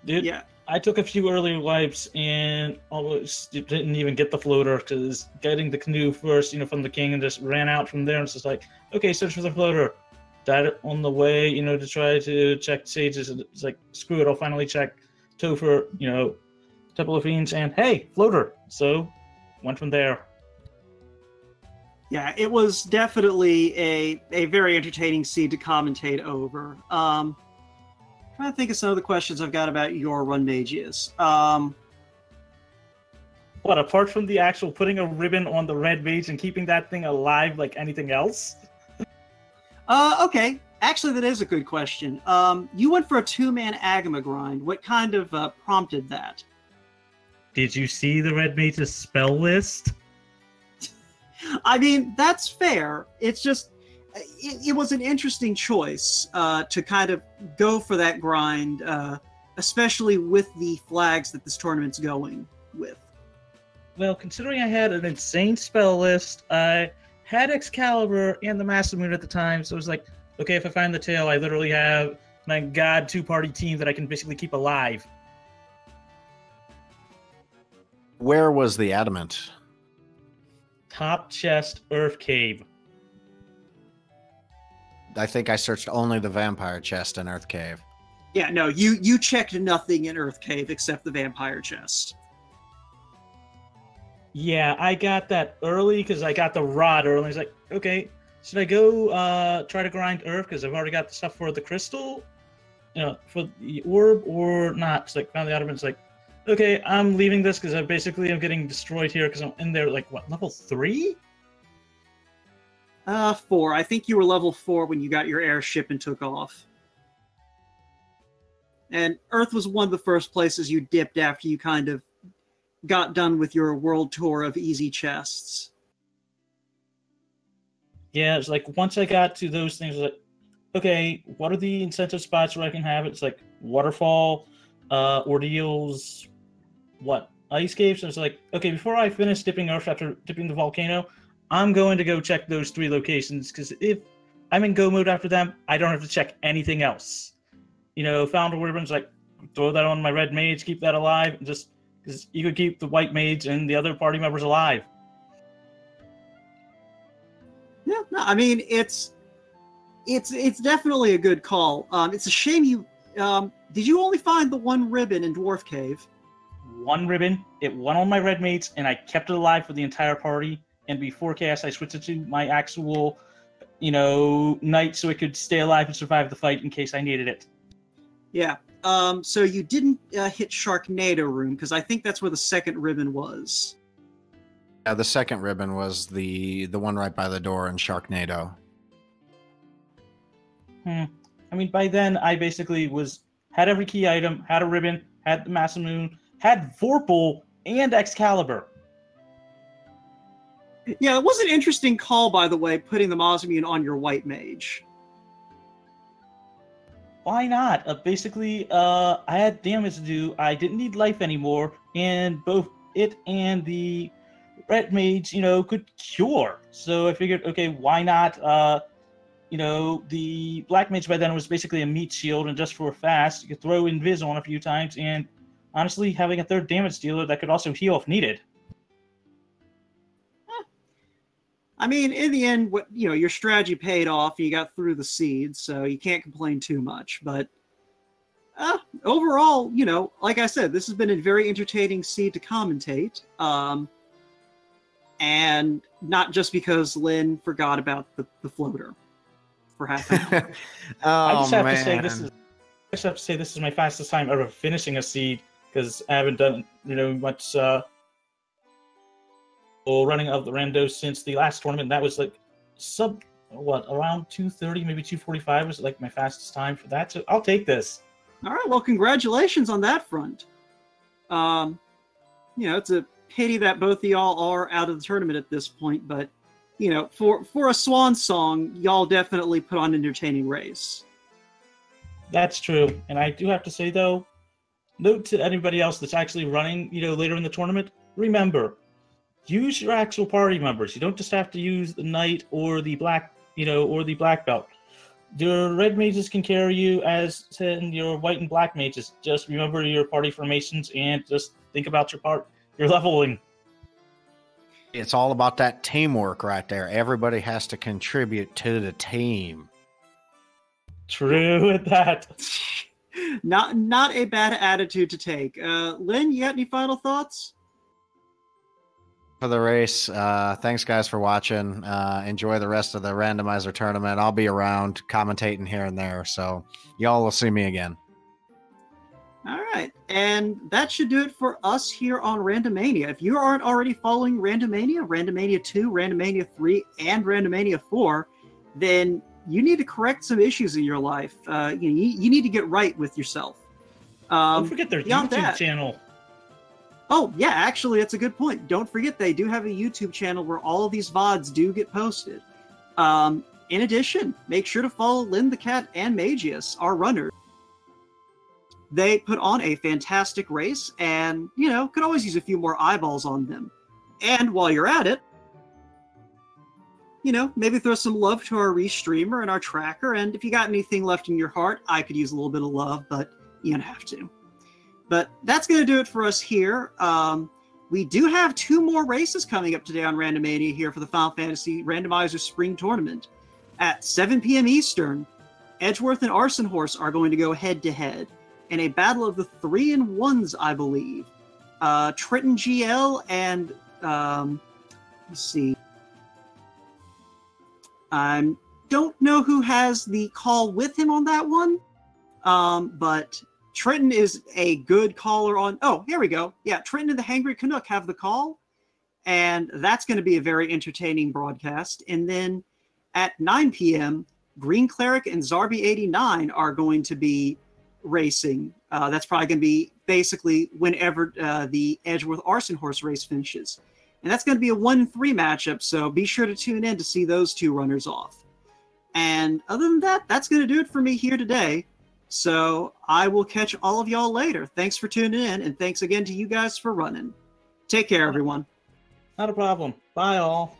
C: Dude,
A: yeah.
C: I took a few early wipes and almost didn't even get the floater because getting the canoe first, from the king and just ran out from there. And it's just like, okay, search for the floater. Died on the way, to try to check sages. And it's like, screw it, I'll finally check Topher, Temple of Fiends, and hey, floater. So went from there.
A: Yeah, it was definitely a very entertaining seed to commentate over. Trying to think of some of the questions I've got about your run, Magius.
C: What, apart from the actual putting a ribbon on the red mage and keeping that thing alive like anything else?
A: Okay. Actually, that is a good question. You went for a 2-man Agama grind. What kind of prompted that?
C: Did you see the red mage's spell list?
A: I mean, that's fair. It's just, it was an interesting choice to kind of go for that grind, especially with the flags that this tournament's going with.
C: Well, considering I had an insane spell list, I had Excalibur and the Master Moon at the time, so it was like, okay, if I find the tail, I literally have my god 2-party team that I can basically keep alive.
B: Where was the adamant?
C: Top chest, Earth Cave.
B: I think I searched only the vampire chest in Earth Cave.
A: Yeah, no, you checked nothing in Earth Cave except the vampire chest.
C: Yeah, I got that early because I got the rod early. It's like, okay, should I go try to grind Earth because I've already got the stuff for the crystal, for the orb, or not? It's like, found the ottoman. It's like, okay, I'm leaving this because I'm getting destroyed here because I'm in there, like, what, level 3?
A: 4. I think you were level 4 when you got your airship and took off. And Earth was one of the first places you dipped after you kind of got done with your world tour of easy chests.
C: Yeah, it's like, once I got to those things, like, okay, what are the incentive spots where I can have it? It's like waterfall, ordeals, ice caves. And it's like, okay, before I finish dipping Earth after dipping the volcano, I'm going to go check those 3 locations, because if I'm in go mode after them, I don't have to check anything else. Found a ribbon's like, throw that on my red mage, keep that alive, and just because you could keep the white mage and the other party members alive.
A: Yeah, no, I mean, it's definitely a good call. It's a shame you did you only find the 1 ribbon in Dwarf Cave?
C: 1 ribbon. It went on my red mage, and I kept it alive for the entire party. And before chaos, I switched it to my actual, knight, so it could stay alive and survive the fight in case I needed it.
A: Yeah. So you didn't hit Sharknado room, because I think that's where the 2nd ribbon was.
B: Yeah, the 2nd ribbon was the one right by the door in Sharknado.
C: I mean, by then, I basically had every key item, had a ribbon, had the Massive Moon, had Vorpal, and Excalibur.
A: Yeah, it was an interesting call, by the way, putting the Mosmune on your white mage.
C: Why not? Basically, I had damage to do, I didn't need life anymore, and both it and the red mage, could cure. So I figured, okay, why not? The black mage by then was basically a meat shield, and just for fast, you could throw Invis on a few times, and honestly, having a 3rd damage dealer that could also heal if needed.
A: I mean, in the end, your strategy paid off. You got through the seeds, so you can't complain too much. But overall, like I said, this has been a very entertaining seed to commentate. And not just because Lynn forgot about the floater for half an hour.
C: I just have to say this is my fastest time ever finishing a seed, because I haven't done much running of the randos since the last tournament. That was like around 2:30, maybe 2:45 was like my fastest time for that. So I'll take this.
A: All right, well, congratulations on that front. It's a pity that both of y'all are out of the tournament at this point, but for a swan song, y'all definitely put on an entertaining race.
C: That's true. And I do have to say, though, note to anybody else that's actually running, later in the tournament, remember, use your actual party members. You don't just have to use the knight or the black, or the black belt. Your red mages can carry you as can your white and black mages. Just remember your party formations and just think about your leveling.
B: It's all about that teamwork right there. Everybody has to contribute to the team.
C: True with that.
A: Not a bad attitude to take. Lynn, you got any final thoughts?
B: For the race, thanks guys for watching. Enjoy the rest of the randomizer tournament. I'll be around commentating here and there, so y'all will see me again.
A: All right, and that should do it for us here on Randomania. If you aren't already following Randomania, Randomania 2, Randomania 3, and Randomania 4, then you need to correct some issues in your life. You need to get right with yourself.
C: Don't forget their YouTube channel.
A: Oh, yeah, actually, that's a good point. Don't forget they do have a YouTube channel where all of these VODs do get posted. In addition, make sure to follow Lynn the Cat and Magius, our runners. They put on a fantastic race and, could always use a few more eyeballs on them. And while you're at it, maybe throw some love to our restreamer and our tracker. And if you got anything left in your heart, I could use a little bit of love, but you don't have to. But that's going to do it for us here. We do have 2 more races coming up today on Randomania here for the Final Fantasy Randomizer Spring Tournament. At 7 p.m. Eastern, Edgeworth and Arson Horse are going to go head-to-head in a battle of the 3-in-1s, I believe. Triton GL and, let's see. I don't know who has the call with him on that one, but Trenton is a good caller on... Oh, here we go. Yeah, Trenton and the Hangry Canuck have the call, and that's going to be a very entertaining broadcast. And then at 9 p.m., Green Cleric and Zarby89 are going to be racing. That's probably going to be basically whenever the Edgeworth Arson Horse race finishes. And that's going to be a 1-3 matchup, so be sure to tune in to see those 2 runners off. And other than that, that's going to do it for me here today. So I will catch all of y'all later. Thanks for tuning in, and thanks again to you guys for running. Take care, everyone.
C: Not a problem. Bye, all.